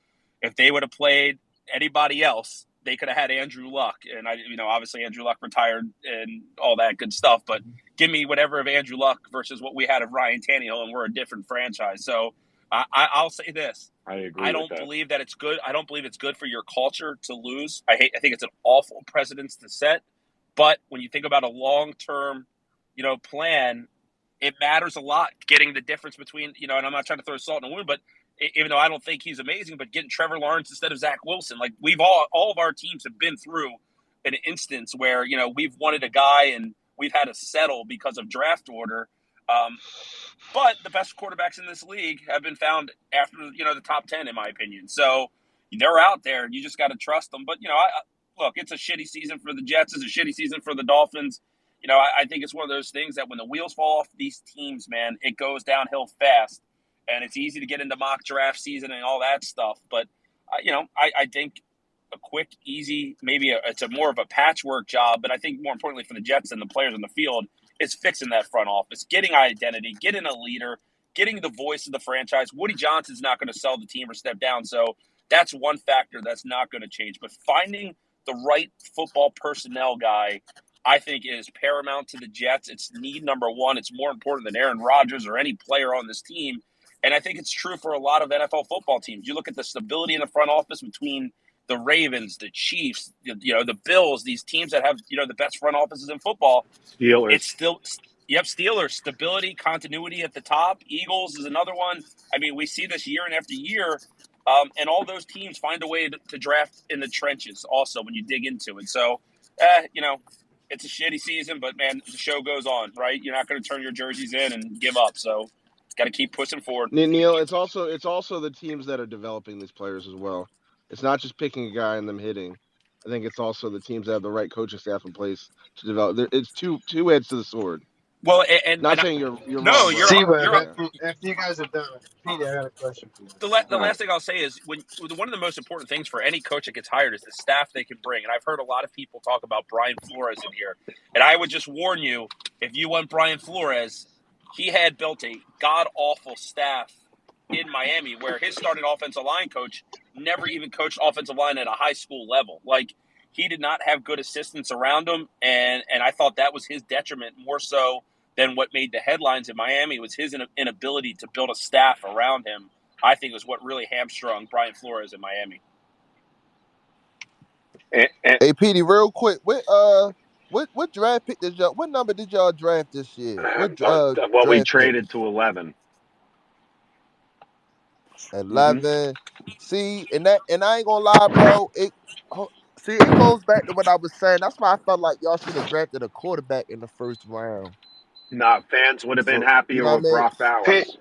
if they would have played anybody else, they could have had Andrew Luck. And obviously Andrew Luck retired and all that good stuff. But give me whatever of Andrew Luck versus what we had of Ryan Tannehill, and we're a different franchise. So I'll say this. I agree I with don't that. believe that it's good. I don't believe it's good for your culture to lose. I think it's an awful precedence to set. But when you think about a long-term, plan, it matters a lot. Getting the difference between, and I'm not trying to throw salt in the wound, but even though I don't think he's amazing, but getting Trevor Lawrence instead of Zach Wilson, like we've all of our teams have been through an instance where we've wanted a guy and we've had to settle because of draft order. But the best quarterbacks in this league have been found after the top 10, in my opinion. So they're out there. You just got to trust them. But look, it's a shitty season for the Jets. It's a shitty season for the Dolphins. I think it's one of those things that when the wheels fall off these teams, man, it goes downhill fast, and it's easy to get into mock draft season and all that stuff. But I think a quick, easy, it's a more of a patchwork job. But I think more importantly for the Jets and the players on the field is fixing that front office, getting identity, getting a leader, getting the voice of the franchise. Woody Johnson's not going to sell the team or step down, so that's one factor that's not going to change. But finding the right football personnel guy, I think, is paramount to the Jets. It's need number one. It's more important than Aaron Rodgers or any player on this team. And I think it's true for a lot of NFL football teams. You look at the stability in the front office between the Ravens, the Chiefs, the Bills, these teams that have, the best front offices in football. Steelers. It's still, Steelers, stability, continuity at the top. Eagles is another one. I mean, we see this year and after year. And all those teams find a way to draft in the trenches also when you dig into it. So, it's a shitty season, but, man, the show goes on, right? You're not going to turn your jerseys in and give up. So, got to keep pushing forward. Neil, it's also the teams that are developing these players as well. It's not just picking a guy and them hitting. I think it's also the teams that have the right coaching staff in place to develop. It's two edges to the sword. Well, and Not saying you're no, wrong, bro. C-Web, you're Yeah. after you guys are done, Petey, I got a question for you. the All right. last thing I'll say is one of the most important things for any coach that gets hired is the staff they can bring. And I've heard a lot of people talk about Brian Flores in here. And I would just warn you, if you want Brian Flores, he had built a god-awful staff in Miami where his starting offensive line coach never even coached offensive line at a high school level. Like, he did not have good assistants around him, and I thought that was his detriment more so than what made the headlines in Miami was his inability to build a staff around him. I think was what really hamstrung Brian Flores in Miami. Hey, Petey, real quick, what draft pick did y'all? What number did y'all draft this year? What Well, we draft pick? traded to 11. 11. See, and I ain't gonna lie, bro. See, it goes back to what I was saying. That's why I felt like y'all should have drafted a quarterback in the first round. Nah, fans would have been So you happier know what I with mean? Brock Bowers.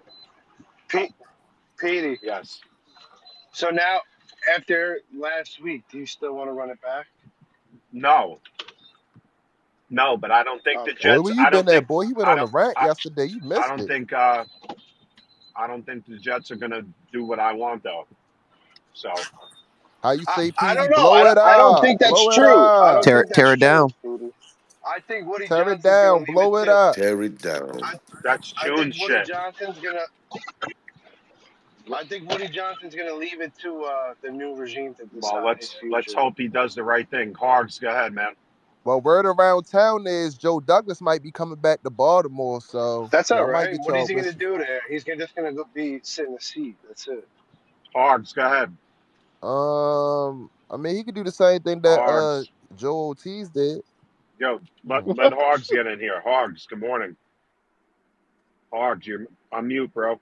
Petey. Yes. So now, after last week, do you still want to run it back? No, but I don't think the Okay. Boy, Jets. where you I been don't at, think. boy? You went I on a don't. rant yesterday. You I missed don't it. think. I don't think the Jets are gonna do what I want though. So How you say, I Petey? don't know. Blow it I don't up. think that's Blow it true. I don't up. think Tear that's it true, down. Petey. I think Woody Tear it Johnson's gonna down. leave it Blow it to. up. Tear it down. that's I June think Woody shit. Johnson's gonna. I think Woody Johnson's gonna leave it to the new regime to Well, decide his let's future. hope he does the right thing. Hargs, go ahead, man. Well, word around town is Joe Douglas might be coming back to Baltimore, so That's all y'all might right. get What y'all is he gonna wishes. do there? He's just gonna be sit in the seat. That's it. Hargs, go ahead. I mean, he could do the same thing that Hargs, Joe Ortiz did. yo, let Mhm. Hargs get in here. Hargs, good morning. Hargs, you're on mute, bro.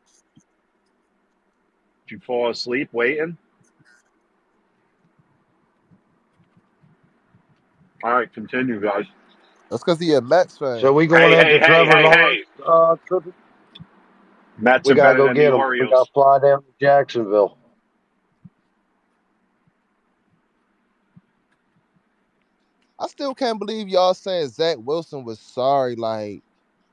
Did you fall asleep waiting? All right, continue, guys. That's because he a Mets So fan. we going Hey, hey, after hey, Trevor hey, Lawrence, hey. Cookie? Mets We are gotta better go than the get him. We gotta Orioles. fly down to Jacksonville. I still can't believe y'all saying Zach Wilson was sorry. Like,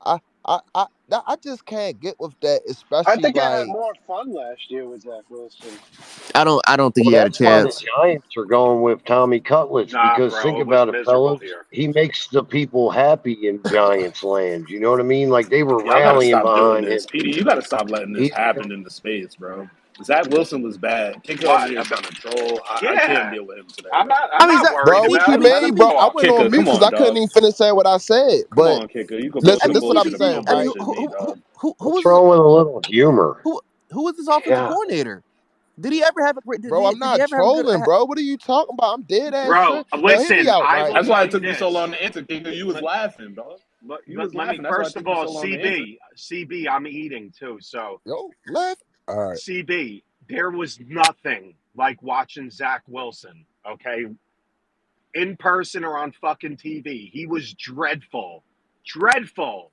I just can't get with that, I especially think I had like, more fun last year with Zach Wilson. I don't think Well, he had a that's why the chance. Giants are going with Tommy Cutlets Nah, because think bro, it was about it, miserable fellas. here. He makes the people happy in Giants land. You know what I mean? Like they were Y'all got to rallying stop doing behind him. this, Petey. You got to stop letting this He's happen in the space, bro. Zach Wilson was bad. Kicker over What? here trying to troll. I can't Yeah, deal with him today, I'm bro. not. I'm I mean, not Zach, worried bro, see, what about you I it. mean, Let I mean, him mean, bro? I talk. went on Kicker, mute come because on, I couldn't dog. even finish saying what I said. Come But on, Kicker. You can listen, I this is bullshit what I'm mean, if you saying, want I to mean, right? bullshit me, dog. who what's was wrong with a little humor? who was his offensive Yeah. coordinator? Did he ever have a great? Bro, I'm Did he not ever have a good? trolling, bro. What are you talking about? I'm dead ass Bro, serious. Now, hear me listen, out, I right? will That's why tell it you took me so long this. to answer, Kicker. You was Let, laughing, dog. You was let me, laughing. That's why it first took of me all, so long to answer. CB, I'm eating too. So, Yo, left. All right. CB, there was nothing like watching Zach Wilson, okay? In person or on fucking TV. He was dreadful. Dreadful.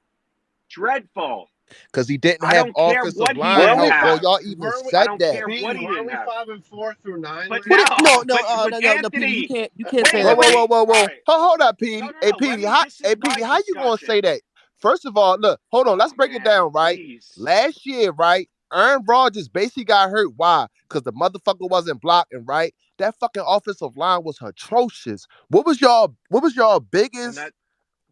Dreadful. Because he didn't I have don't care offensive what he line Weren't didn't we help, bro. have. five? Y'all even Weren't we? I said don't that. care what Petey, he weren't didn't we have. 5-4 through 9 But What? last year? No, no, no, but no, Petey. Anthony, You can't say wait, Whoa, that, whoa, bro. whoa, wait. whoa, All whoa. right. Hold up, No, Petey. no, Hey, no. Petey, how, This is hey, my Petey, how you gonna discussion. say that? First of all, look, hold on. Let's Oh break it man, down, right? please. Last year, right? Aaron Rodgers basically got hurt. Why? Because the motherfucker wasn't blocking, right? That fucking offensive line was atrocious. What was y'all And biggest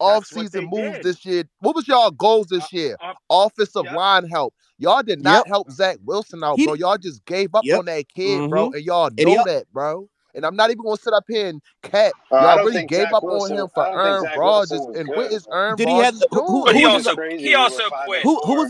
that's what they off-season moves did. this year? What was y'all goals Uh, this year? uh, Offensive yep. line help. Y'all did not Yep. help Zach Wilson out, bro. He. Y'all just gave up Yep. on that kid, bro. Mm-hmm. And y'all And he. know that, bro. And I'm not even gonna sit up here and cat. I Y'all don't really think gave Zach up on Wilson. him I for don't think Aaron Zach Wilson Rodgers. was And what good. is Aaron Did he have Rodgers But who doing? he was It's his also crazy. We were 5-4.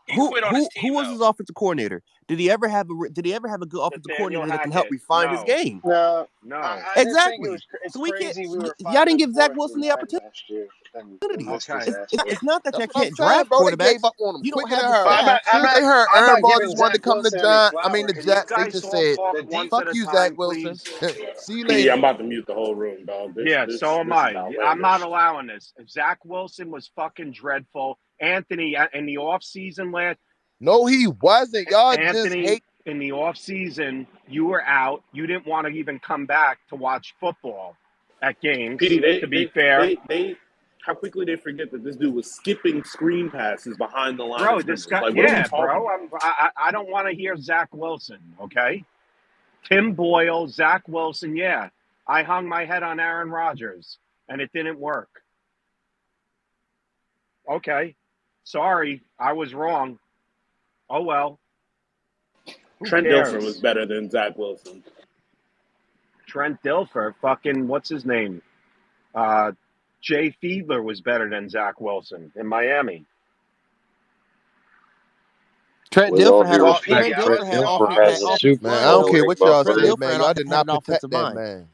he quit on his team who was though. his offensive coordinator? Did he ever have a good offensive Nathaniel coordinator that can help Hackett. refine his No, game? No, no. I just think Exactly. it's So we can't. crazy. We were Y'all five didn't and give Zach four through Wilson the 9 opportunity. last year, and this Okay. disaster. It's not that That's y'all what I'm can't saying, draft bro. They gave quarterbacks. up on him You don't quicker than have the But her. staff. Soon as they heard I'm Aaron not giving Rodgers wanted to Zach come to Wilson any John, I mean the flowers. Can you Jets, they guys just all said, talk The once "Fuck at a you, Zach time, Wilson. please? See you PD, later." I'm about to mute the whole room, dog. Yeah, so am This is I. I'm not outlandish. allowing this. Zach Wilson was fucking dreadful. Anthony in the offseason last No, he wasn't. Y'all just Anthony hate. in the offseason, you were out. You didn't want to even come back to watch football at games, PD, to be fair. they how quickly they forget that this dude was skipping screen passes behind the line of Bro, this scrimmage. guy, Like, what are we yeah, talking bro. about? I don't want to hear Zach Wilson, okay? Tim Boyle, Zach Wilson, yeah. I hung my head on Aaron Rodgers, and it didn't work. Okay. Sorry, I was wrong. Oh, well. Who Trent Dilfer was cares? better than Zach Wilson. Trent Dilfer, fucking, what's his name? Jay Fiedler was better than Zach Wilson in Miami. Trent With all Dilfer due had Well, all. respect, Petey, Trent I Trent Dilfer was had no, Dilfer offense. I Had has was a offensive Super Man, I line. don't Bowl care ring, what my y'all Trent friend. say, Dilfer man. had Y'all did had not an protect offensive that line. man.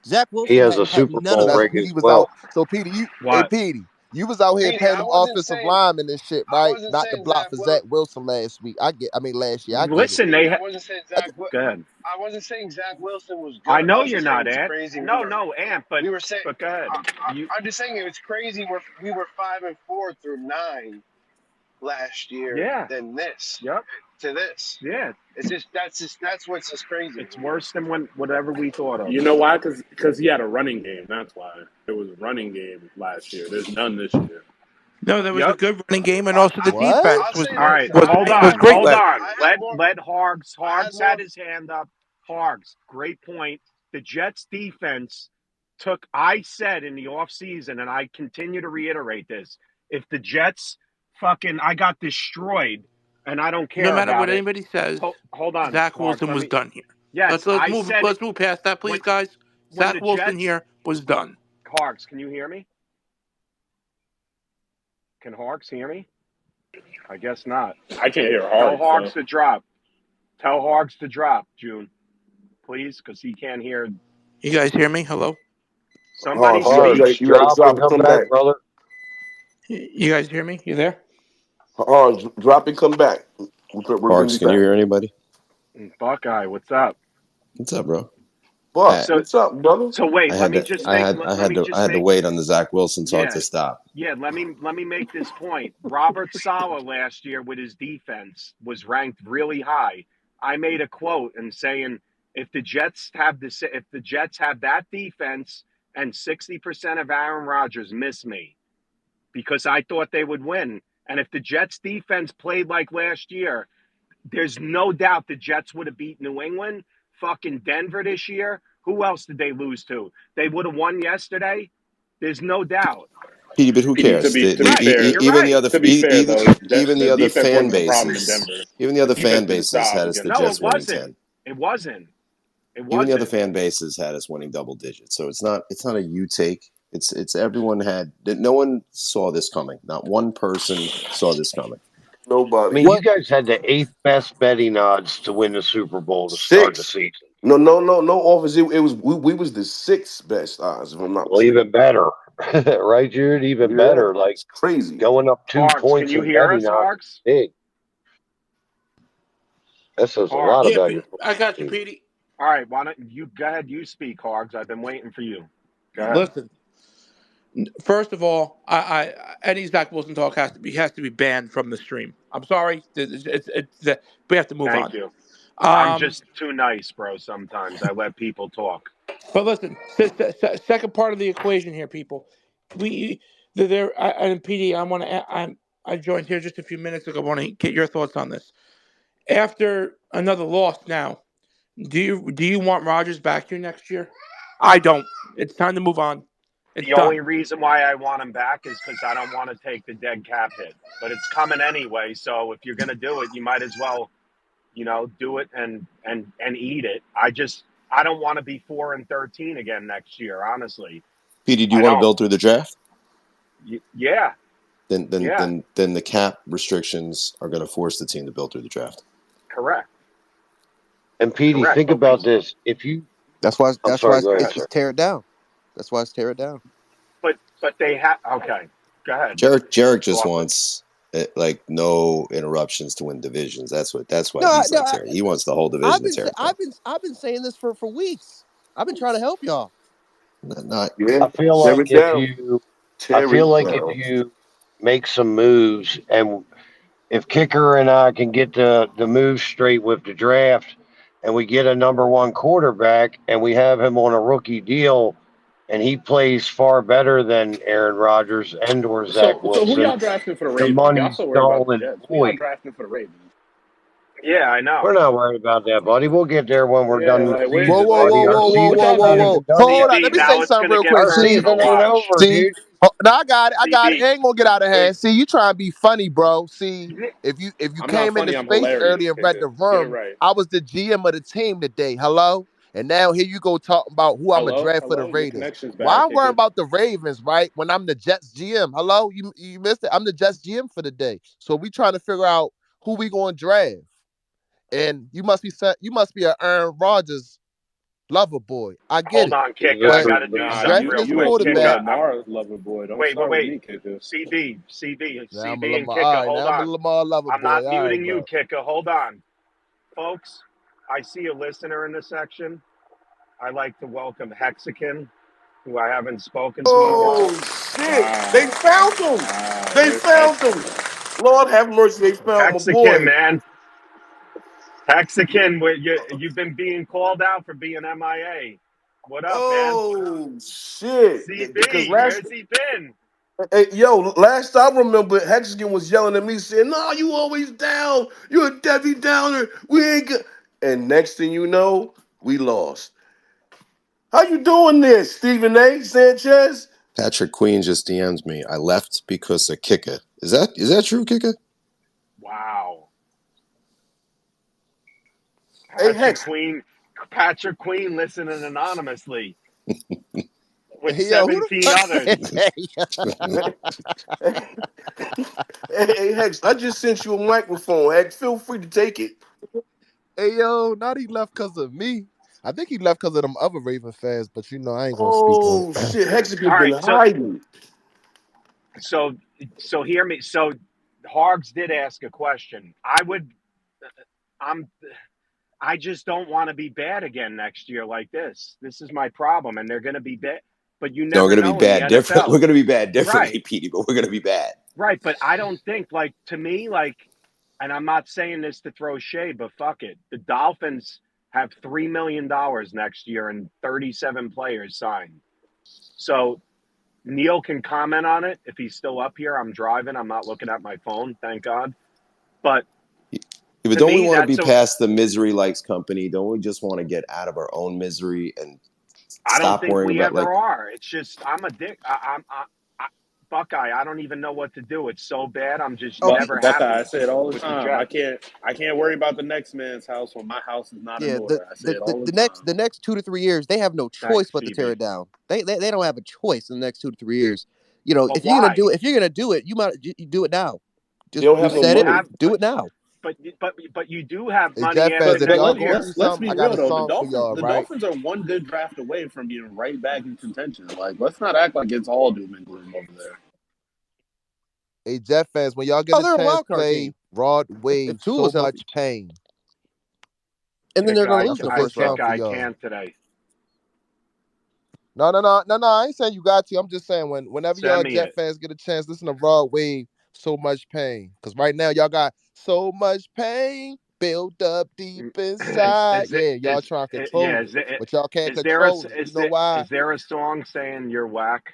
Zach He Wilson has a had Super none of Bowl So that's that. ring Petey as was out. well. So Petey, hey What? Petey, you was out here Petey, paying I them wasn't offensive saying linemen and shit, I right? wasn't Not the saying block Zach for Will Zach Wilson last week. I mean last year. I get it. Listen, Petey, they. I wasn't saying I, Go ahead. I wasn't saying Zach Wilson was I good. I know was you're just saying not, it's Ant. crazy. No, no, Ant. We were saying But go ahead. You I'm just saying it was crazy. We were 5-4 through 9 last year. yeah. Than this Yep. to this. Yeah. It's that's what's just crazy It's to me. worse than whatever we thought of. You know why? Because he had a running game. That's why. There was a running game last year. There's none this year. No, there was a Yep. good running game, and I, also the what? I'll defense say All right. this. Hold was on. great Hold last. on. I had Let more. let Hargs. I had Hargs more. had his hand up. Hargs. Great point. The Jets defense took. I said in the offseason, and I continue to reiterate this. If the Jets I got destroyed, and I don't No care matter what about it. anybody says, Hold on, Zach Hargs. Wilson Let was me. done here. Yes, Let's I move. said Let's move past that, when please, guys. when Zach the Wilson Jets. here was done. Hargs, can you hear me? Can Harks hear me? I guess not. I can't hear Tell hard. Harks So to drop. Tell Harks to drop, June, please, because he can't hear. You guys hear me? Hello. Somebody Harsh, speak. Hards, you got to drop drop and and come come back, back. brother. You guys hear me? You there? Harsh, drop and come back. We'll bring Parks, you can you back. hear anybody? Buckeye, what's up? What's up, bro? Buck, I So, what's up, brother? so wait. I Let had me to just I make. had I Let had me to I just had to make. wait on the Zach Wilson talk Yeah, to stop. yeah. Let me make this point. Robert Sala last year with his defense was ranked really high. I made a quote and saying if the Jets have that defense and 60% of Aaron Rodgers miss me because I thought they would win. And if the Jets defense played like last year, there's no doubt the Jets would have beat New England, fucking Denver this year. Who else did they lose to? They would have won yesterday. There's no doubt. Petey, but who Petey, to cares? be to be Right. fair, You're Even the right. other to be fair though, even the the other defense fan wasn't the problem in bases, Denver. even the The other fan defense did its bases job had us the against No, it Jets Denver. winning wasn't. 10. It wasn't. It Even the other wasn't. fan bases had us winning double digits. So it's not a you take. It's everyone had no one saw this coming. Not one person saw this coming. I Nobody. mean, you What? guys had the eighth best betting odds to win the Super Bowl to start the Six. season. No, office. It was we was the sixth best odds, if I'm not Well, mistaken. even better, right, Jared? Even Yeah, better. Like it's crazy. going up two Harks, can points you in hear betting us, odds is Harks? big. That says a lot Harks. Yeah, about your I football got you, team. Petey. All right, why don't you go ahead? You speak, Harks. I've been waiting for you. Go ahead. Listen. First of all, any Zach Wilson talk has to be banned from the stream. I'm sorry. We have to move Thank on. you. I'm just too nice, bro. Sometimes I let people talk. But listen, second part of the equation here, people. We and PD. I joined here just a few minutes ago. I want to get your thoughts on this. After another loss, now, do you want Rodgers back here next year? I don't. It's time to move on. It's The only done. reason why I want him back is because I don't want to take the dead cap hit. But it's coming anyway. So if you're gonna do it, you might as well, do it and eat it. I don't want to be 4-13 again next year. Honestly, Petey, do you I want to don't. build through the draft? Yeah, Then then yeah, then then the cap restrictions are going to force the team to build through the draft. correct, And Petey, correct. think But about this. If you, That's why. I'm That's why sorry, go ahead, it's sir. tear it down. That's why it's tear it down. but they have. Okay, go ahead. Jarek just Lawson. wants like no interruptions to win divisions. That's why No, he's no. like tearing. He wants the whole division to tear apart. I've been saying this for weeks. I've been trying to help y'all. Not Yeah, I feel tear like it down. I Tear feel it like if down. you make some moves, and if Kicker and I can get the moves straight with the draft, and we get a number one quarterback, and we have him on a rookie deal, and he plays far better than Aaron Rodgers and or Zach So who Wilson, y'all drafting for the the Ravens? Y'all money's so worried about null the and Jets. Who y'all void. drafting for the Ravens? Yeah, I know. We're not worried about that, buddy. We'll get there when we're Yeah, done the like Whoa, season, whoa, like whoa, buddy. Our whoa, whoa, what whoa, season's y'all whoa, not doing? whoa. even done Hold yet. on. Let CB, me say now it's something gonna real get quick. Our See, personal. season ain't Watch. over, see. dude. Now I got it. CB, Ain't gonna get out of hand. See, you trying to be funny, bro. See, yeah, if you I'm not came into funny. I'm space hilarious, early and read kicker. the Get it room, right. I was the GM of the team today. Hello. And now here you go talking about who I'm a Hello, draft for the hello. Your Raiders. connection's Why bad, I'm worrying kicker. about the Ravens, right? When I'm the Jets GM. Hello, you missed it. I'm the Jets GM for the day. So we trying to figure out who we going to draft? And you must be an Aaron Rodgers lover boy. I get Hold it, on, Is Kicker. that I but true? got to do Nah, something drafting you real this you quick, a you a Kicker. quarterback. Lamar lover boy. Don't Wait, wait, start with wait. me, kicker. Now I'm a CB and Lamar. Kicker. All right, Hold now I'm a on. Lamar lover I'm boy. not All right, muting you, bro. Kicker. Hold on. Folks, I see a listener in the section. I like to welcome Hexakin, who I haven't spoken to in a while. Oh shit! They Wow, found him. wow. They Hex, found him. Lord have mercy. They found my Hexakin, boy. man. Hexakin, you've been being called out for being MIA. What up, man? Oh shit! Because CB, last where's he been? last I remember, Hexagon was yelling at me saying, "No, you always down. You're a Debbie Downer. We ain't good." And next thing you know, we lost. How you doing there, Stephen A. Sanchez? Patrick Queen just DMs me. I left because of Kicker. Is that true, Kicker? Wow. Hey Patrick Hex. Queen, Patrick Queen listening anonymously with Hey, yo, who the 17 fuck? others. Hey Hex, I just sent you a microphone. Hex, feel free to take it. Hey, yo, not he left because of me. I think he left because of them other Raven fans, but I ain't gonna speak on Oh it. shit, Hexagon All been right, hiding. so hear me. So Hargs did ask a question. I'm I just don't want to be bad again next year like this. This is my problem, and they're going to be bad. But you No, we're never gonna be know in the bad different. We're NFL, gonna be bad differently, right? Petey, but we're gonna be bad. Right, but I don't think to me and I'm not saying this to throw shade, but fuck it. The Dolphins have $3 million next year and 37 players signed. So Neil can comment on it if he's still up here. I'm driving. I'm not looking at my phone, thank God. But Yeah, but to don't we me, want to be past the misery likes company? Don't we just want to get out of our own misery and I don't stop think worrying we about ever are. It's just I'm a dick. Buckeye. I don't even know what to do. It's so bad. I'm just Oh, never Buckeye, I happy say it all the with the time. Jets. I can't worry about the next man's house when my house is not in yeah. order. I say it all the The time. next 2 to 3 years, they have no choice Thanks, but to tear CB. it down. They don't have a choice in the next 2 to 3 years. You know, But why? if you're gonna do it, you do it now. They Just don't you have no But said you it. money. have, Do it now. but you do have Hey, money Jet after fans, if But y'all next gonna year. do let's something, be I got real a though. song for y'all, The right? Dolphins are one good draft away from being right back in contention. Like, let's not act like it's all doom and gloom over there. Hey, Jet fans, when y'all get Oh, a they're a chance, wild card play team Rod if Wave, So Tua's Much healthy, Pain. and then they're Kicker, gonna I, lose That's in a the I good first song round. kicker, for I y'all. can't today. No. I ain't saying you got to. I'm just saying whenever Send y'all me Jet it. fans get a chance, listen to Rod Wave, So Much Pain. Because right now y'all got so much pain built up deep inside. Is it Yeah, y'all is trying to yeah? control it, but y'all can't Is there a control it. You know why? is there a song saying you're whack?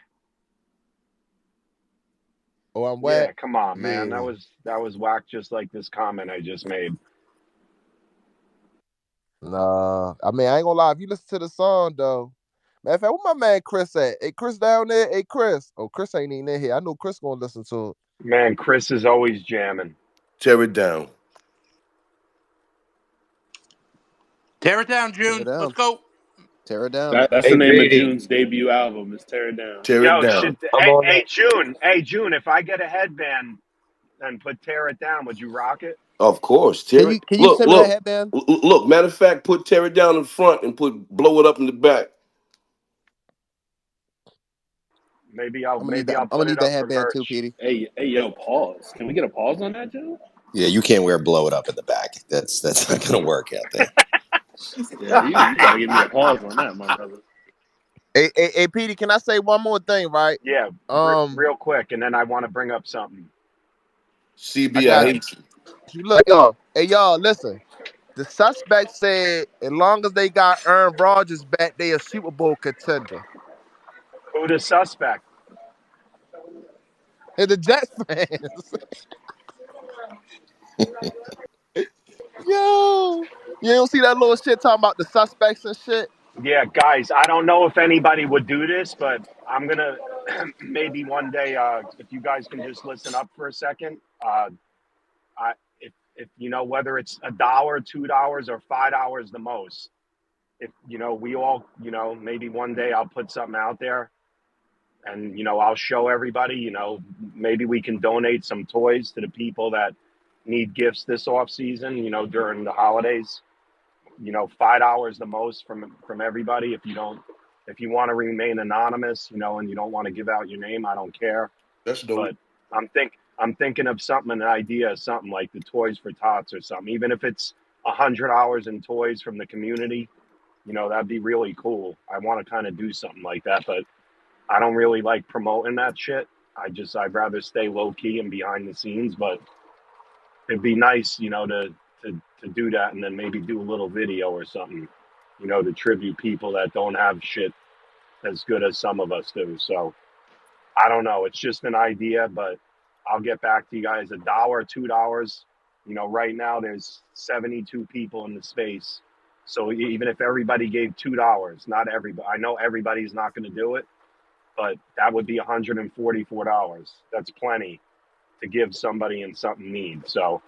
Oh, I'm whack. Yeah, come on, man. Yeah. That was whack. Just like this comment I just made. Nah. I mean, I ain't gonna lie. If you listen to the song though, matter of fact, where my man Chris at? Hey, Chris down there. Hey, Chris. Oh, Chris ain't even in here. I know Chris gonna listen to it. Man, Chris is always jamming. Tear it down. Tear it down, Tear it June. Let's down. go. Tear it down. That's the Hey, name of Petey, June's debut album. Is Tear It Down. Tear it Yo, down. I'm on that. Hey June, if I get a headband and put "Tear It Down," would you rock it? Of course. Tear it. Can you Look, send me that look, headband? look. Matter of fact, put tear it down in front and put blow it up in the back. Maybe I'll I'm gonna put it need that up for headband too, merch. Petey. Yo, pause. Can we get a pause on that, June? Yeah, you can't wear blow it up in the back. That's not gonna work out there. Yeah, you got to give me a pause on that, my brother. Hey, Petey, can I say one more thing, right? Yeah, Um, real quick, and then I want to bring up something. I CB, I got hate you. you. Look, y'all. Hey, y'all, listen. The suspect said, as long as they got Aaron Rodgers back, they a Super Bowl contender. Who the suspect? And the Jets fans, yo, you don't see that little shit talking about the suspects and shit. Yeah, guys, I don't know if anybody would do this, but I'm gonna maybe one day. If you guys can just listen up for a second. If you know whether it's $1, $2, or $5 the most. If we all maybe one day I'll put something out there, and I'll show everybody. Maybe we can donate some toys to the people that need gifts this off season, during the holidays. $5 the most from everybody. If you want to remain anonymous, and you don't want to give out your name, I don't care. That's dope. But I'm thinking of an idea, something like the Toys for Tots or something. Even if it's $100 in toys from the community, that'd be really cool. I want to kind of do something like that, but I don't really like promoting that shit. I'd rather stay low key and behind the scenes, but it'd be nice, to do that and then maybe do a little video or something, to tribute people that don't have shit as good as some of us do. So I don't know. It's just an idea, but I'll get back to you guys. $1, $2. Right now there's 72 people in the space. So even if everybody gave $2, not everybody, I know everybody's not going to do it, but that would be $144. That's plenty to give somebody in something need. So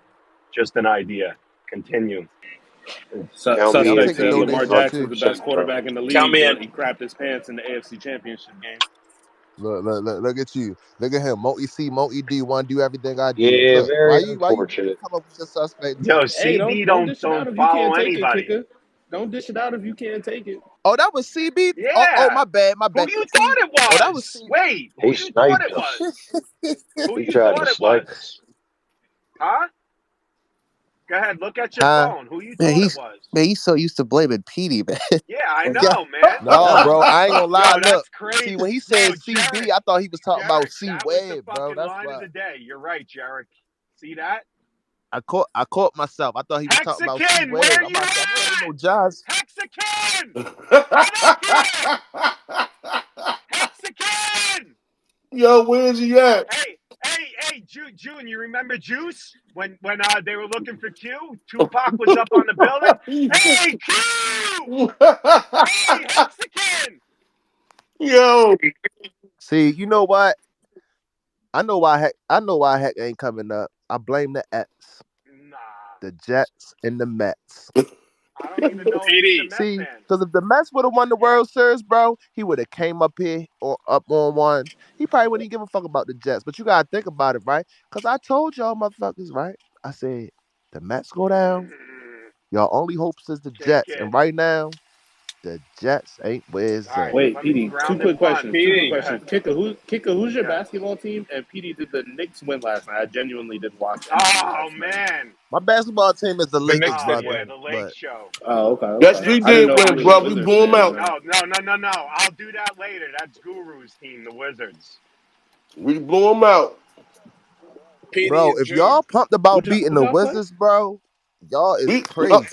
just an idea. Continue. Count me Suspect in. taking said Lamar donations Jackson's too. the best 100%. quarterback in the Count league, me but in. he crapped his pants in the AFC Championship game. Look at you. Look at him. Multi C, Multi D, want to do everything I do. Yeah, Look, why very you unfortunate. come up with your suspect Yo, name? Hey, CB don't don't dish it out don't if you follow can't take it, anybody. kicker. Don't dish it out if you can't take it. Oh, that was CB. Oh, Yeah. my bad. My Who bad. you See, thought it oh, that was was? CB. Wait, He who you thought sniped it us. was? Who He you tried to thought it snipe was? us. Huh? Go ahead, look at your Huh? phone. Who you Man, thought it was? he's so used to blaming Petey, man. Yeah, I Yeah. know, man. No, bro. I ain't gonna lie. Yo, Look, that's crazy. see, when he Yo, said Jarek, CB, I thought he was talking about Jarek, C that was the Web, bro. fucking That's line of why the day. You're right, Jarek. See that? I caught myself. I thought he was talking about C Hexakin, Web. where I'm you about to say, I know that ain't at? no Josh. Hexakin! Come up here! Hexakin! Yo, where's he at? Hey, June, you remember Juice? When they were looking for Q? Tupac was up on the building. Hey, Q! Hey, Hexakin! Yo, See, you know what? I know why heck ain't coming up. I blame the X, Nah, the Jets, and the Mets. I don't even know if he's a PD. Met See, fan. because if the Mets would have won the World Series, bro, he would have came up here or up on one. He probably wouldn't even give a fuck about the Jets. But you gotta think about it, right? Because I told y'all motherfuckers, right? I said the Mets go down. Y'all only hopes is the Kick Jets, and it. right now the Jets ain't where it's All right, at. Wait, let me PD. Two ground and quick questions. pound. Two quick PD. Go questions. ahead. Kicker, who's your Yeah. basketball team? And PD, did the Knicks win last night? I genuinely didn't watch anything Oh last night. man. My basketball team is the The Lakers, Knicks Oh did brother. yeah, win. the Lake But Show. Oh, yes, okay. They're we I didn't did know if win, you was a bro. We Wizards blew him fan or out. not. No. I'll do that later. That's Guru's team, the Wizards. We blew him out. PD bro, is if June. y'all pumped about beating Who'd the y'all play? Wizards, bro, y'all is We crazy.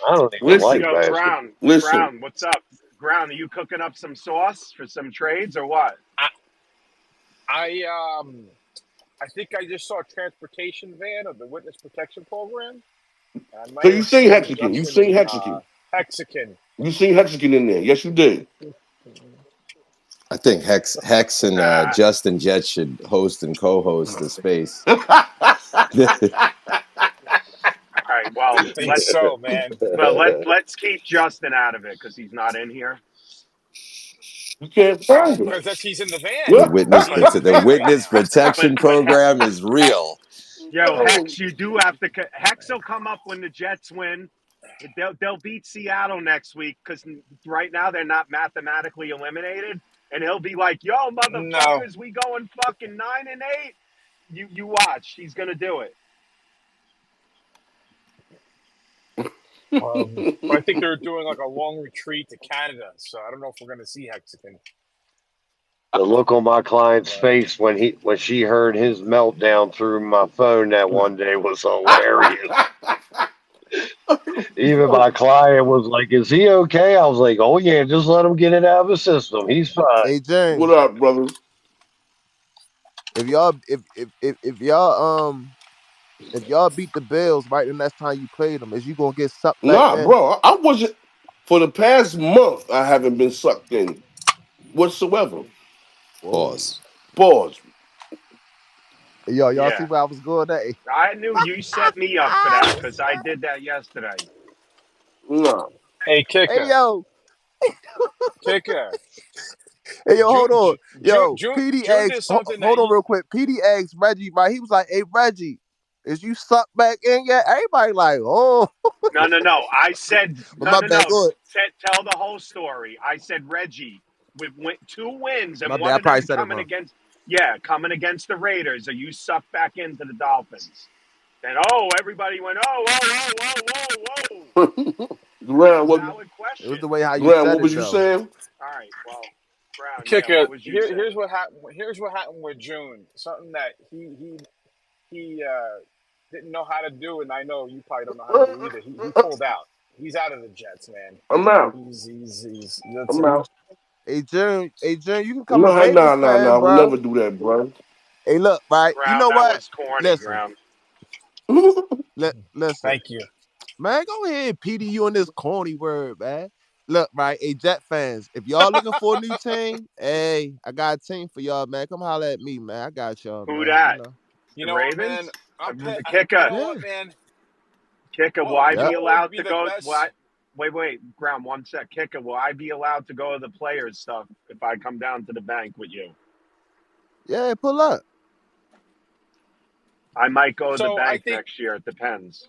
I don't even like listen, Yo, basketball. listen. Ground, what's up? Ground, are you cooking up some sauce for some trades or what? I, I think I just saw a transportation van of the Witness Protection Program. I So might you have seen seen Hexagon. You Justin seen and Hexagon. Hexican. You seen Hexagon in there. Yes, you did. I think Hex and Justin Jett should host and co-host the space. All right, I think so, man. let's keep Justin out of it because he's not in here. You can't find him. Because that's he's in the van. The witness But the Right witness now. protection but program is real. yo, Hex, you do have to. Hex will come up when the Jets win. They'll beat Seattle next week because right now they're not mathematically eliminated, and he'll be like, "Yo, No. motherfuckers, we going fucking 9-8." You watch, he's gonna do it. I think they're doing like a long retreat to Canada, so I don't know if we're going to see Hexican. The look on my client's But face when she heard his meltdown through my phone that one day was hilarious. Even my client was like, "Is he okay?" I was like, "Oh yeah, just let him get it out of his system. He's fine." Hey What James, up, brother? if y'all if y'all beat the Bills right the next time you played them, is you gonna get sucked back Nah, in? bro. I wasn't for the past month. I haven't been sucked in whatsoever. Whoa. Pause. Pause. Y'all see Yeah, where I was going at? I knew you set me up for that because I did that yesterday. Nah. hey, Hey kicker, yo, kicker. hey yo, hold on. Yo, June PD June asked did something that hold on you. real quick. PD asked Reggie, right? He was like, "Hey Reggie, Is you suck back in yet? Everybody like, oh, No. I said but my bad. no. Go ahead. Tell the whole story. I said Reggie with 2 wins My and bad. one I of probably them said it coming wrong. against the Raiders, or you suck back into the Dolphins. Then everybody went, whoa. It's Graham, a what valid It was question. the way how you Graham, said what it was you though. saying? All right, well, Brown, yeah, Kicker, what was you saying? here's what happened. Here's what happened with June. Something that he didn't know how to do, and I know you probably don't know how to do either. He pulled out. He's out of the Jets, man. I'm out. He's that's I'm it. out. Hey June, you can come a No, Ravens fan, nah. We'll bro. never do that, bro. Hey, look, right? You Brown, know that what? was corny, Listen, Brown. listen, Thank you. man. Go ahead, PD. You on this corny word, man. Look, right? Hey, Jet fans, if y'all looking for a new team, hey, I got a team for y'all, man. Come holler at me, man. I got y'all, Who man. You that? know, You The know what, man? Ravens? You Kicker, know yeah, what, man? will I be yep. What would allowed be to the go? best? What? Wait, Brown, one sec. Kicker, will I be allowed to go to the players stuff if I come down to the bank with you? Yeah, pull up. I might go to the So I bank think next year. It depends.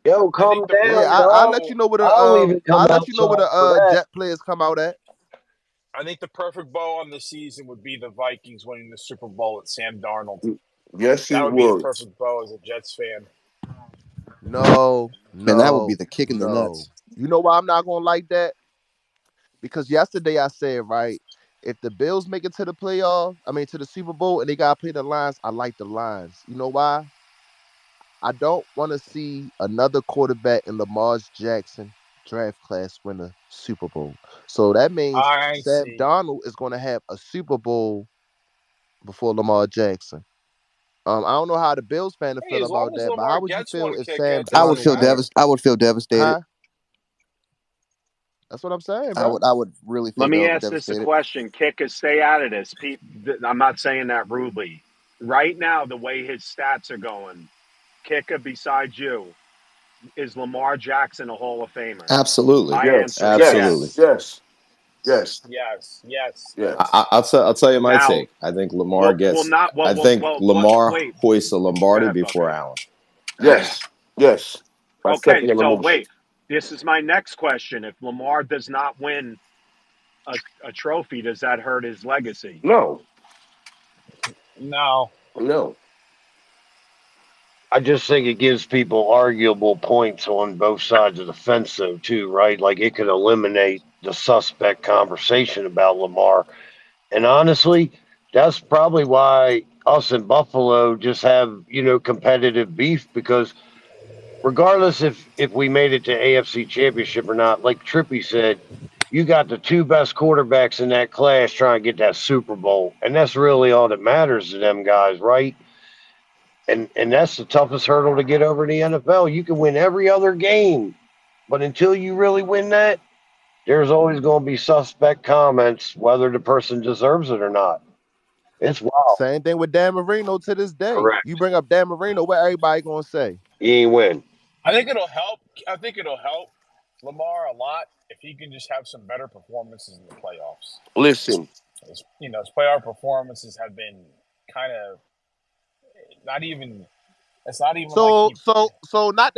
Yo, I calm think the Yeah, down, perfect I'll let dog. you know where I'll even come I'll let you know where outside for the that. Jet players come out at. I think the perfect bow on the season would be the Vikings winning the Super Bowl with Sam Darnold. Yes, That it would be the was. perfect bow as a Jets fan. No, Man, that would be no, the kick in the no. nuts. You know why I'm not gonna like that? Because yesterday I said, right, if the Bills make it to the playoff, I mean to the Super Bowl, and they gotta play the Lions, I like the Lions. You know why? I don't want to see another quarterback in Lamar's Jackson draft class win a Super Bowl. So that means I Sam see. Donald is going to have a Super Bowl before Lamar Jackson. I don't know how the Bills fan to Hey, feel as long about as that, but Lamar how would you gets feel one if kick, Sam it doesn't Donald went? matter. I would feel devastated. Huh? That's what I'm saying, I bro. would really feel Let me ask this a devastated. question. Kicker, stay out of this. I'm not saying that rudely. Right now, the way his stats are going, Kicker, besides you, is Lamar Jackson a Hall of Famer? Absolutely, My Yes, answer is absolutely. yes, yes. yes, yes, Yes. yes, I'll tell you my Now, take. I think Lamar well, gets. not I think what? Lamar Wait, hoists a go Lombardi ahead, before Buffy. Allen. yes. My Okay, second so emotion. wait. This is my next question. If Lamar does not win a trophy, does that hurt his legacy? No, No. no. I just think it gives people arguable points on both sides of the fence, though, too, right? Like it could eliminate the suspect conversation about Lamar. And honestly, that's probably why us in Buffalo just have, competitive beef because regardless if we made it to AFC Championship or not, like Trippy said, you got the two best quarterbacks in that class trying to get that Super Bowl. And that's really all that matters to them guys, right? And that's the toughest hurdle to get over in the NFL. You can win every other game, but until you really win that, there's always going to be suspect comments whether the person deserves it or not. It's wild. Same thing with Dan Marino to this day. Correct. You bring up Dan Marino, what everybody gonna say? You ain't win. I think it'll help. I think it'll help Lamar a lot if he can just have some better performances in the playoffs. Listen, His playoff performances have been kind of not even. It's not even like So he. not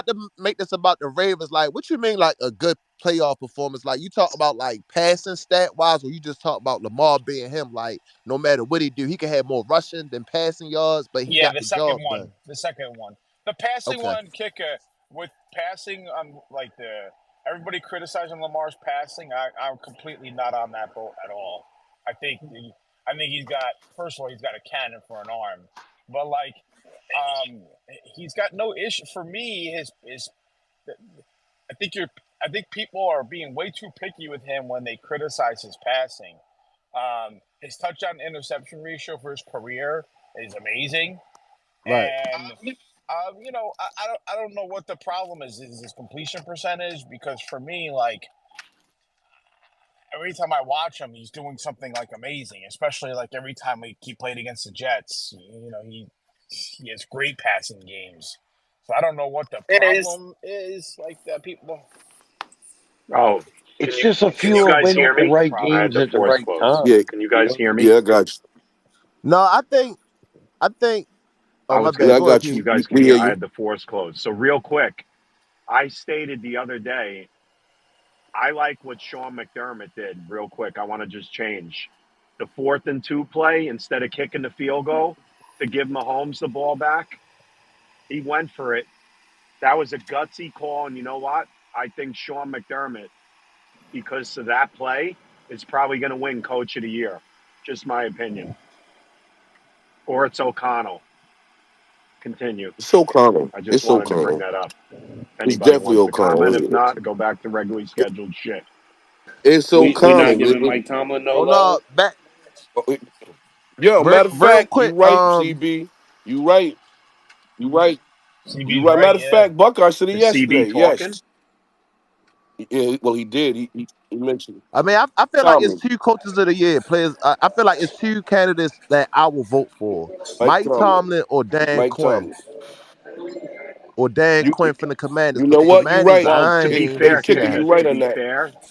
to make this about the Ravens. Like, what you mean like a good playoff performance? Like you talk about like passing stat wise, or you just talk about Lamar being him. Like no matter what he do, he can have more rushing than passing yards, but he Yeah, got the the second job one. done. The second one. The passing Okay, one, kicker with passing on like the everybody criticizing Lamar's passing. I'm completely not on that boat at all. I think he's got first of all he's got a cannon for an arm, but like he's got no issue for me. His I think you're I think people are being way too picky with him when they criticize his passing. His touchdown interception ratio for his career is amazing. right. And I don't know what the problem is his completion percentage because for me, like every time I watch him, he's doing something like amazing. Especially like every time he played against the Jets, he has great passing games. So I don't know what the problem is. Like that people. Oh, It's just a can you few of guys winning hear What the is me? the right I problem? had games the at the force right closed. time. yeah, Can you guys hear me? yeah, I got you. No, I think Oh, I my was Yeah, bad. gonna I Go ahead, got if Petey. you you. guys can We hear. hear I you. had the force closed. So real quick, I stated the other day I like what Sean McDermott did. Real quick, I want to just change the 4th and 2 play instead of kicking the field goal to give Mahomes the ball back. He went for it. That was a gutsy call, and you know what? I think Sean McDermott, because of that play, is probably going to win Coach of the Year. Just my opinion. Or it's O'Connell. Continue. It's O'Connell. I just It's wanted to bring O'Connell. that up. If It's anybody definitely wants to comment, if O'Connell. not, go back to regularly scheduled shit. It's We not O'Connell. giving Mike Tomlin no Oh no, love. back Yo, matter of real fact, you quick. right, CB. You right. You right. You CB's right. right. Matter of Yeah. fact, Buckeye said it Is CB yesterday. talking? Yes. Yeah, well, he did. He mentioned it. I mean, I feel like it's Tomlin. two coaches of the year players. I feel like it's two candidates that I will vote for: Mike Mike Tomlin. Tomlin or Dan Mike Quinn. Tomlin. Or Dan You Quinn from the Commanders, you because know the what? You Commanders, right. Well, I to be ain't Hey, fair, facing Kicker, that. you right on that.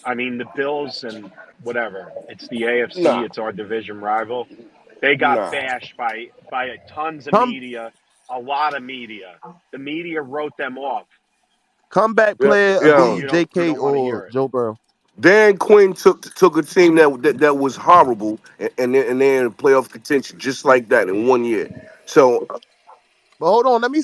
I mean the Bills and whatever. It's the AFC. Nah. It's our division rival. They got Nah. bashed by tons of Come media, a lot of media. The media wrote them off. comeback Yeah. player of the Yeah. You JK don't want to or hear it. Joe Burrow. Dan Quinn took a team that was horrible and they're in playoff contention just like that in 1 year. So But hold on, let me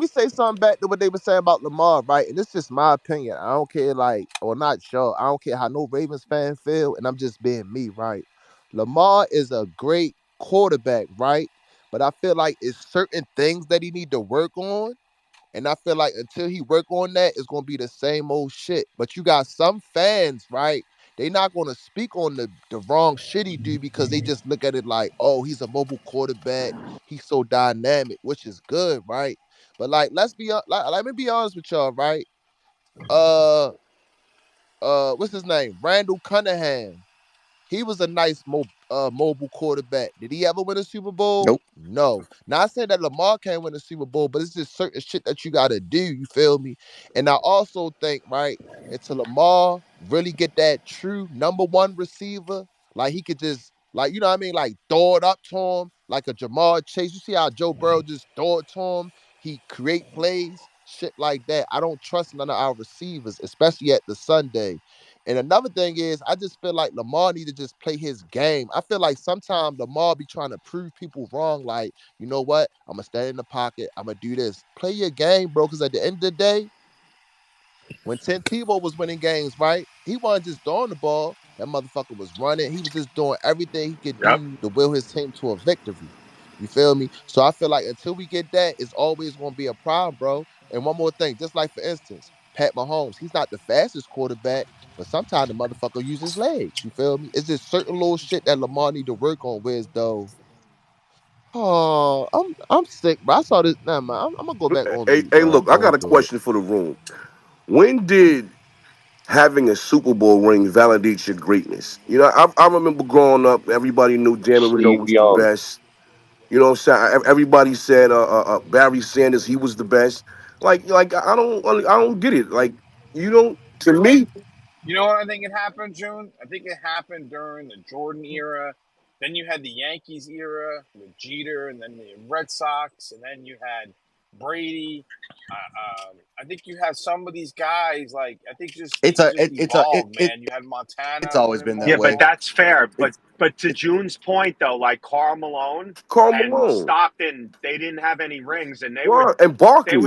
say something back to what they were saying about Lamar, right? And this is just my opinion. I don't care, like, or not sure. I don't care how no Ravens fan feel, and I'm just being me, right? Lamar is a great quarterback, right? But I feel like it's certain things that he need to work on. And I feel like until he work on that, it's gonna be the same old shit. But you got some fans, right? They not gonna speak on the wrong shit he do because they just look at it like, oh, he's a mobile quarterback. He's so dynamic, which is good, right? But like, let me be honest with y'all, right? Uh, what's his name? Randall Cunningham. He was a nice mobile quarterback. Did he ever win a Super Bowl? Nope. No. Not saying that Lamar can't win a Super Bowl, but it's just certain shit that you gotta do. You feel me? And I also think, right, until Lamar really get that true number one receiver, like he could just, like, you know what I mean, like throw it up to him like a Jamar Chase. You see how Joe Burrow just throw it to him? He create plays, shit like that. I don't trust none of our receivers, especially at the Sunday. And another thing is, I just feel like Lamar need to just play his game. I feel like sometimes Lamar be trying to prove people wrong. Like, you know what? I'm gonna stand in the pocket. I'm gonna do this. Play your game, bro. Because at the end of the day, when Tim Tebow was winning games, right? He wasn't just throwing the ball. That motherfucker was running. He was just doing everything he could Yep. do to will his team to a victory. You feel me? So I feel like until we get that, it's always going to be a problem, bro. And one more thing, just like for instance, Pat Mahomes, he's not the fastest quarterback, but sometimes the motherfucker uses his legs. You feel me? It's just certain little shit that Lamar need to work on. Whereas though, oh, I'm sick, bro. I saw this. Nah, man, I'm gonna go back on mute, hey, man. look, I'm I going got a through it. question for the room. When did having a Super Bowl ring validate your greatness? You know, I remember growing up, everybody knew Dan Marino Steve was the Young. best. You know what I'm saying? Everybody said Barry Sanders, he was the best. Like I don't get it. Like you don't. To me, You know what I think it happened, June? I think it happened during the Jordan era. Then you had the Yankees era with Jeter, and then the Red Sox, and then you had Brady. I think you had some of these guys. Like I think just It's it a just it, it's a it, evolved, it man. You had it's Montana always winning been that Yeah, but way. more. that's fair. But It's but to June's point though, like Carl Malone Karl and Malone, Stockton, they didn't have any rings, and well, and Barkley,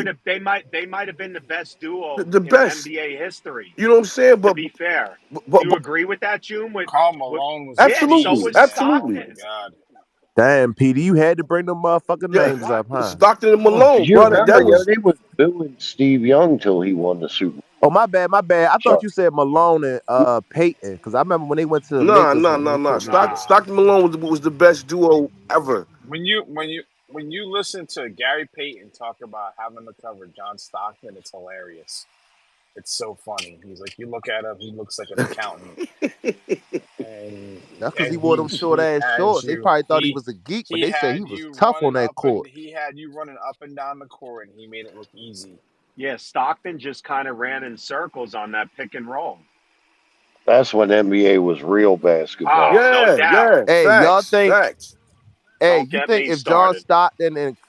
they might have been the best duo the in best. NBA history. You know what I'm saying? To be fair, do you But agree with that, June? Carl With Malone was a yeah, so absolutely, beast, was man. Oh absolutely. my Stockton. god. Damn, Petey, you had to bring them motherfucking Yeah, names up, huh? Stockton and Oh, Malone, you brother. remember, That yo, was they was booing Steve Young till he won the Super Bowl. Oh, my bad, my bad. I thought So you said Malone and Peyton, because I remember when they went to the nah, Lakers nah, when nah, they nah. put them together. Nah. Stockton Malone was the best duo ever. When you listen to Gary Payton talk about having to cover John Stockton, it's hilarious. It's so funny. He's like, you look at him, he looks like an accountant, and That's because he and wore them short ass shorts. They probably thought he was a geek, but he they said he had was you tough on running that up and court. he had you running up and down the court, and he made it look easy. Yeah, Stockton just kind of ran in circles on that pick and roll. that's when NBA was real Oh, basketball. no Yeah, doubt. yeah. Hey, y'all Facts, think? facts. Hey, Don't you get think me if John started. Stockton and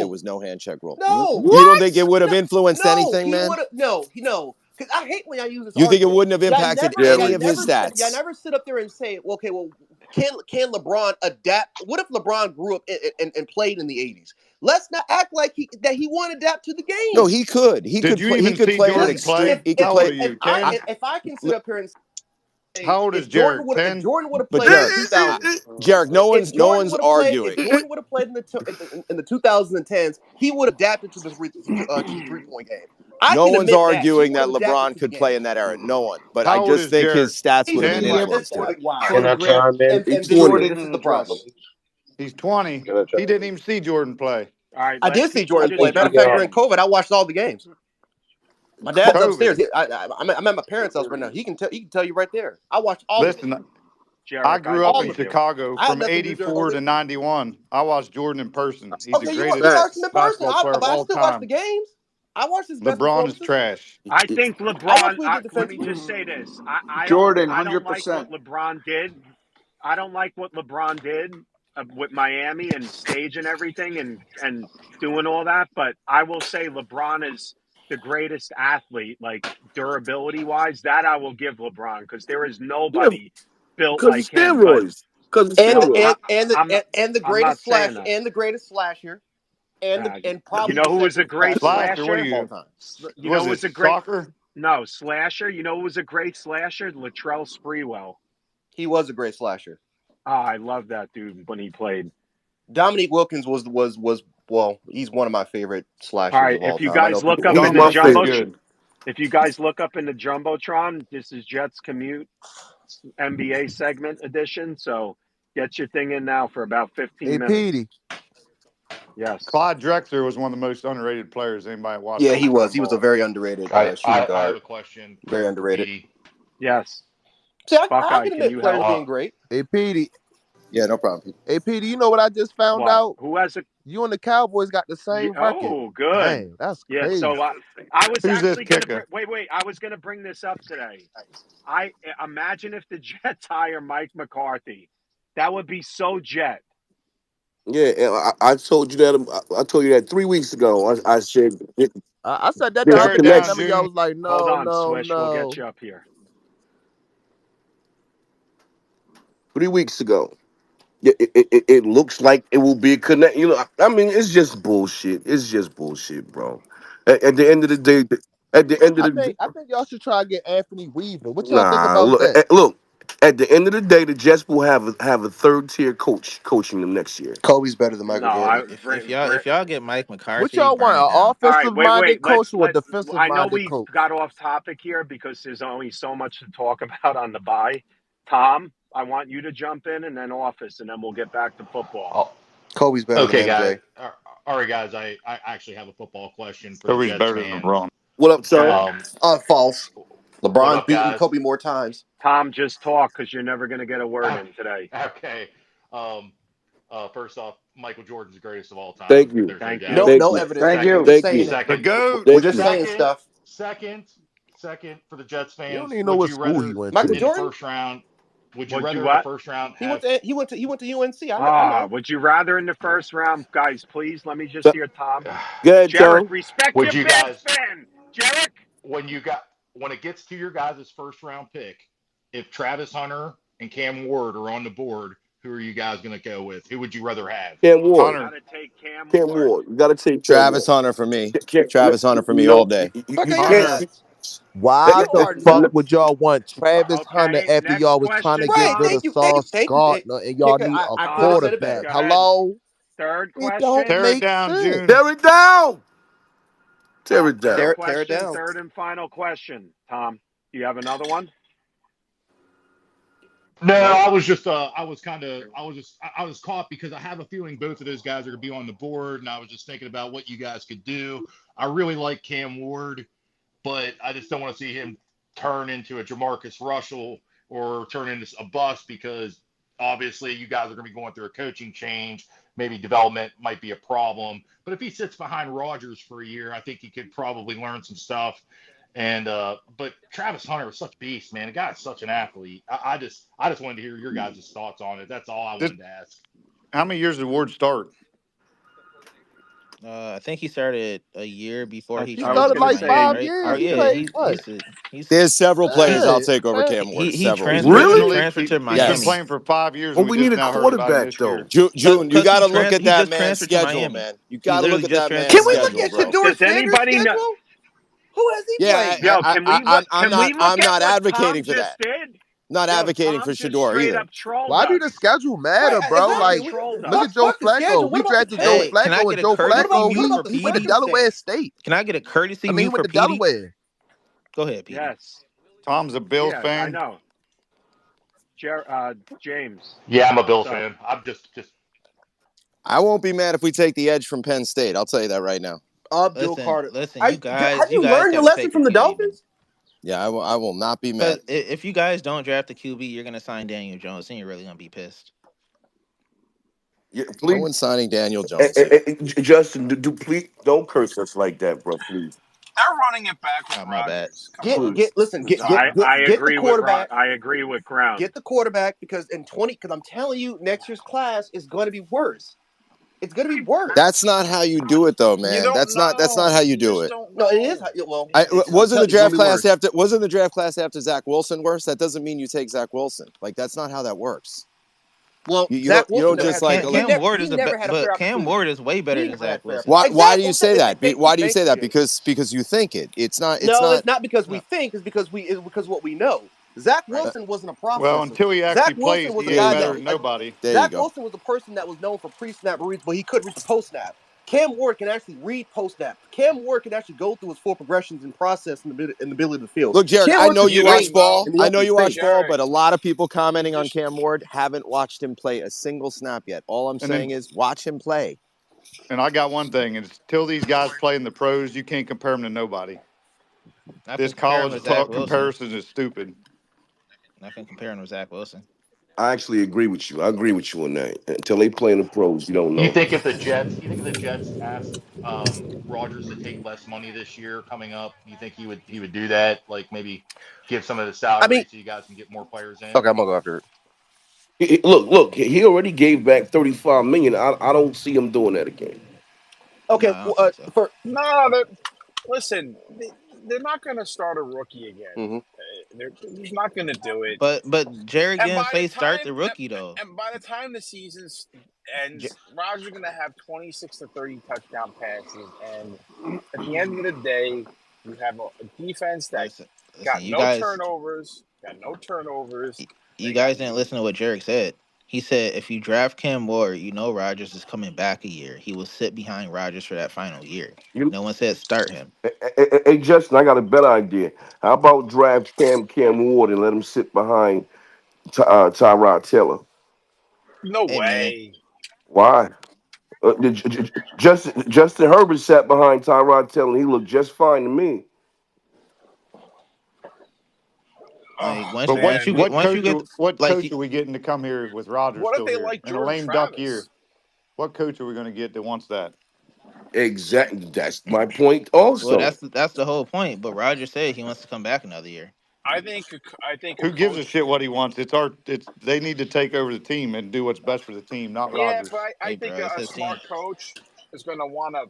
No. was no hand check rule. No. You don't think it would have influenced No, anything, he man? would have. No, Because I hate when y'all use this You think it argument. wouldn't have impacted any of his Y'all stats? never sit up there and say, well, okay, well, can LeBron adapt? What if LeBron grew up and played in the 80s? Let's not act like he won't adapt to the game. No, he could. He Did could you play. He even could see play at an Jordan extreme. play? He could How old play. are you? 10? If I can sit up here and say, How old is Jared? 10? Jordan would have But played in Jarek, the 2000s, Jarek, if no Jordan one's would have played, arguing. in the 2010s, he would have adapted to the 3-point game. I No can one's admit that he arguing would that have adapted LeBron to the could play game. in that era. No one. But I How old just is think his Jared? stats would have been 10? inconsistent. Wow. Can I chime in? And He's 20. this is the problem. He's 20. Can I He chime didn't in? even see Jordan play. All right, I let did see people I Jordan just play. think Matter jump of fact, he during in. COVID, I watched all the games. My dad's upstairs. COVID. I'm at my parents' house right now. He can tell you right there. I watched all the games. Listen, I Jarek, I grew up in believe you. Chicago I had from nothing to do during 84 COVID. to 91. I watched Jordan in person. He's the Okay, you greatest watched him in person, basketball player but of I all still watched the time. games. I watched his best LeBron is performances. trash. I think I LeBron. watched what he did Let me defensively. just say this. I Jordan, don't like what 100%. LeBron did. I don't like what LeBron did with Miami and stage and everything and doing all that. But I will say LeBron is the greatest athlete, like durability wise. That I will give LeBron because there is Yeah, nobody built because of like him. But steroids. Because of And no, steroids. the I'm not greatest saying slash that. and the greatest slasher and You probably know the who was a second great fastest Slasher, what are slasher? of all you? time. You know Was who it was a great soccer? no slasher? You know who was a great slasher? Latrell Sprewell. He was a great slasher. I love that dude when he played. Dominique Wilkins was well, he's one of my favorite All slashers right, of all if you time. I know guys look people up hate He's in him the my for that. Wilkins is jumbo, favorite. good. if you guys look up in the jumbotron, this is Jets Commute NBA segment edition. So get your thing in now for about 15 Hey, minutes. Petey. Yes. Clyde Drexler was one of the most underrated players anybody watched Yeah, all he was. time He was a ball. very underrated shooting I have guard. a question Very for underrated. Petey. Yes. See, I Buckeye, can can admit you players help? being great. Hey, Petey. Yeah, no problem. Hey, Petey, you know what I just found What? out? Who has a You and the Cowboys got the same record. oh, good. Dang, that's Yeah, crazy. so I was Who's this actually going to kicker? wait. I was going to bring this up today. I imagine if the Jets hire Mike McCarthy, that would be so Jet. Yeah, and I told you that. I told you that 3 weeks ago. I said I said that the there's a Tear other it day, and down, some of connection. y'all June. was like, Hold no, on, no, Swish. We'll get no. you up here. 3 weeks ago. It looks like it will be a connect. I mean, it's just bullshit. It's just bullshit, bro. At the end of the day, at the end of the I think y'all should try to get Anthony Weaver. What y'all think nah, about look, that? look. At the end of the day, the Jets will have a third tier coach coaching them next year. Kobe's better than No, Michael I Jordan. bring. If y'all get Mike What McCarthy, y'all want? burn it An down. All right, offensive wait. minded coach or a Let's. defensive I know minded we coach? got off topic here because there's only so much to talk about on the bye. Tom, I want you to jump in and then office, and then we'll get back to football. Oh, Kobe's better than okay, guys. MJ. All right, guys. I actually have a football question for the Kobe's Jets better than fans. LeBron. What up, Tom? Good. Um, False. what LeBron's up, beaten guys? Kobe more times. Tom, just talk because you're never going to get a word in today. Okay. Um, first off, Michael Jordan's the greatest of all time. Thank you, There's no Thank doubt. you. No, thank no you, evidence. Thank We're Second, you. just thank you, saying it. The Second, GOAT. We're thank just you. saying second, stuff. second, second for the Jets You don't fans. even know Would what you school he rather went Michael to. in the Jordan. first round? Would you would you rather in the what? first round He went have? to UNC. I Ah, know. would you rather in the first round, guys? Please let me just hear Tom. Go ahead, Jarek, Tom. respect Would your you Bills guys fan. Jarek. when it gets to your guys' first round pick, if Travis Hunter and Cam Ward are on the board, who are you guys going to go with? Who would you rather have? Cam Ward. Hunter. Gotta take Cam Cam Ward. Ward. You got to take Cam Travis Ward. Hunter for me. Can't, Travis Hunter for me all no, day. Okay, you you're can't. Hunter. nuts. Why You the are fuck nuts. would y'all want Travis Hunter Okay, after next y'all was trying to question, get Right. rid Tom. of Thank you. Sauce Gardner and y'all Kicker, need a I could have Tom, said it quarterback? better. go ahead. Hello? Third It don't question. Tear it make down, sense. June. Tear it down. Tear it Third down. Tear it question. down. Third and final question. Tom, do you have another one? No, Nope. I was just I was caught because I have a feeling both of those guys are going to be on the board, and I was just thinking about what you guys could do. I really like Cam Ward, but I just don't want to see him turn into a Jamarcus Russell or turn into a bust because obviously you guys are going to be going through a coaching change. Maybe development might be a problem. But if he sits behind Rodgers for a year, I think he could probably learn some stuff. And but Travis Hunter was such a beast, man. The guy's such an athlete. I just wanted to hear your guys' thoughts on it. That's all I Did, wanted to ask. how many years did Ward start? I think he started a year before he He I was started transferred to gonna like say, 5 Miami, right? years. Or He yeah, played what? he's There's several players I'll Hey, take over hey. Cam Ward. he Several. transferred he Really? transferred to He's been Miami. Yes. playing for 5 years, But and we we just need a now heard about him quarterback this year. though. June, you Because got to look at he that just man's transferred to schedule, Miami. man. You He got to look literally at just that transferred man's to Can we look Miami. schedule, at bro. Shador does Sanders' anybody know? schedule? Who has he Yeah, played? Yo, can we look? I'm Can not. we look I'm at not what Tom advocating for just that. did? Not Yo, advocating for Tom just Shador straight either. up trolled Why do the us. schedule Right, matter, bro? exactly. Like, look Fuck, at Joe fuck the schedule. Flacco. What We about the drafted Joe Hey, film? can I Flacco, and get a Joe What courtesy about Flacco, what mute he about for the he went to Petey? circumstance? Delaware State. Can I get a courtesy I mean, he mute went for to Petey? Delaware. Go ahead, Petey. Yes, Tom's a Bills yes, I fan. know. James. Yeah, I'm a Bills What's up? fan. I'm just I won't be mad if we take the edge from Penn State. I'll tell you that right now. Abdul Listen, Carter. listen, Have you you guys learned your got to lesson take your from the QB, man. Dolphins? Yeah, I will not be Because mad. if you guys don't draft the QB, you're gonna sign Daniel Jones, and you're really gonna be pissed. Yeah, No please. one's signing Daniel Jones. Justin, please don't curse us like that, bro. Please. They're running it back with Oh, my bad. Rodgers. Come on. Please. Get the quarterback. I agree with Crown. Get the quarterback because in 20, because I'm telling you, next year's class is going to be worse. It's going to be worse. That's not how you do it, though, You man. don't That's not know. how you You do just it. don't No, it is. know. Well, Wasn't the it's going draft to be class worse. after Zach Wilson worse? That doesn't mean you take Zach Wilson. Like that's not how that works. Well, You Zach don't Wilson never just had. like Cam Ward He is never had a fair but Cam opportunity. Ward is way better He than never had Zach a fair Wilson. opportunity. why do you Exactly. say that? Why do you Thank say you, that? James. Because you think it. It's not. No, it's not because we No. think. It's because what we know. Zach Wilson wasn't a Well, processor. until he actually Zach plays, Wilson was he a There ain't you guy better that go. than nobody. There you Zach go. Wilson was a person that was known for pre-snap reads, but he couldn't read the post-snap. Cam Ward can actually read post-snap. Cam Ward can actually go through his full progressions and process in the middle of the field. Look, Jared, Cam I Ward know could be you You great watch don't know. ball. in the I know open you watch space. ball, Jared, but a lot of people you commenting on just Cam Ward haven't watched him play a single snap yet. All I'm And then, saying is watch him play. and I got one thing: is till these guys play in the pros, you can't compare them to nobody. I can This compare him college with Zach Wilson. comparison is stupid. I can compare him with Zach Wilson. I actually agree with you. I agree with you on that. Until they play in the pros, you don't know. you think if the Jets asked Rogers to take less money this year coming up, you think he would do that? Like maybe give some of the I salary mean, so you guys can get more players in? okay, I'm gonna go after it. Look. He already gave back 35 million. I don't see him doing that again. No, Okay, I don't think so. no. Listen, they're not going to start a rookie again. Mm-hmm. They're just not going to do it. But Jared And didn't by the say start time the rookie though. and by the time the season J- ends, Rodgers is going to have 26 to 30 touchdown passes, and at the end of the day, you have a defense that listen, got you no guys, turnovers. you They got guys didn't listen to what Jarek said. He said if you draft Cam Ward, you know Rodgers is coming back a year. He will sit behind Rodgers for that final year. You, No one said start him. hey, Justin, I got a better idea. How about draft Cam Ward and let him sit behind Tyrod Taylor? no Hey man, way. Why? Justin Herbert sat behind Tyrod Taylor and he looked just fine to me. Oh like But once man, you get what like coach are we getting to come here with Rodgers what if still they here like in a Jordan lame duck year? Travis? What coach are we going to get that wants that? Exactly. That's my point. well Also, that's the whole point. But Rodgers said he wants to come back another year. I think a Who gives a coach. shit what he wants? It's they need to take over the team and do what's best for the team, not Yeah, but Rodgers. I Hey think bro, it's a his team. smart coach is going to want to,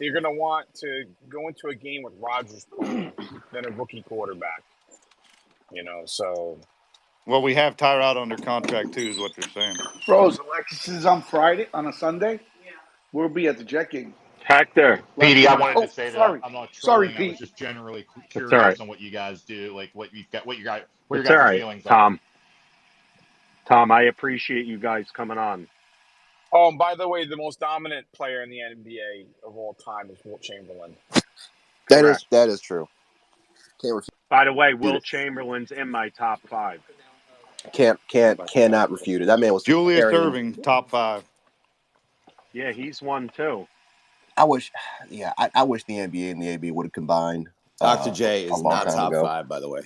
they're going to want to go into a game with Rodgers playing than a rookie quarterback. So Well, we have Tyrod under contract too, is what they're saying. Bros, Alexis is on Friday, on a Sunday. We'll be at the Jet game. Hector, PD, I Lexington. wanted to Oh, say that sorry. I'm not Sorry, trolling. I was Pete. just generally it's all right. curious on what you guys do, like what you've got, what your It's all guys' right, feelings are. Tom. Tom, I appreciate you guys coming on. oh, and by the way, the most dominant player in the NBA of all time is Wilt Chamberlain. Correct. That is true. Can't refute By the way, Will it. Chamberlain's in my top 5. Cannot refute it. That man was Julius carrying. Irving, top 5. Yeah, he's one too. I wish, I wish the NBA and the AB would have combined Dr. J a is long not time top ago. 5, by the way.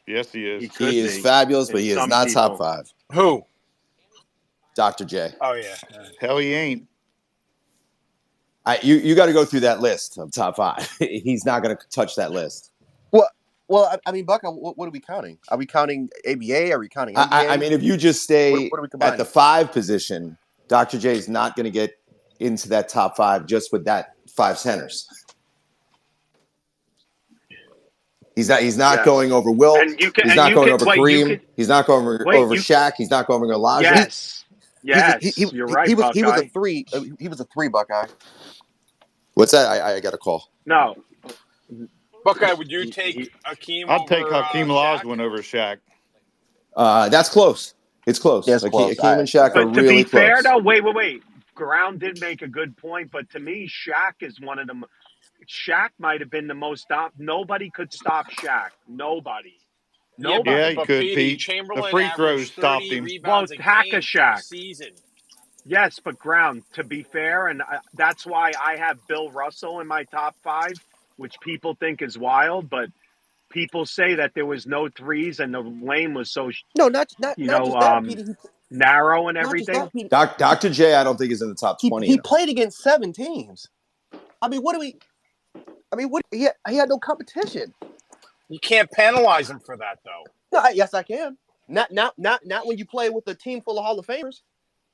Yes, he He is. could He is be fabulous, but in he is some not top people. 5. Who? Dr. J. Oh yeah. Hell, he ain't. You got to go through that list of top 5. He's not going to touch that list. Well, I mean, Buck, what are we counting? Are we counting ABA? Are we counting NBA? I mean, if you just stay What are we at the combining? 5 position, Dr. J is not going to get into that top 5 just with that 5 centers. He's not Yes. going over Wilt. And you can He's and not you going can over wait. You Kareem. can He's not going over you. Shaq. He's not going over Elijah. Yes. He's Yes. You're right, he was a Buckeye. 3. He was a 3 Buckeye. What's that? I got a call. No. Buckeye, would you He, take he, Akeem I'd take over Hakeem Shaq? Olajuwon over Shaq. That's close. It's close. That's Like close. Akeem and Shaq are but to be really fair, close. though, wait. Ground did make a good point, but to me, Shaq is one of them. Shaq might have been the most stop. Nobody could stop Shaq. Nobody. Yeah, Yeah, Nobody. he but could, Petey, Pete. The Chamberlain free throws averaged stopped 30 him. Well, rebounds a hack a game for the Shaq. season. Yes, but ground, to be fair, and that's why I have Bill Russell in my top 5, which people think is wild, but people say that there was no threes and the lane was so, No, not just that, Petey. narrow and Not just everything. that, Petey. Dr. J, I don't think is in the top 20. He played against 7 teams. I mean, what? He had no competition. You can't penalize him for that, though. No, yes, I can. Not when you play with a team full of Hall of Famers.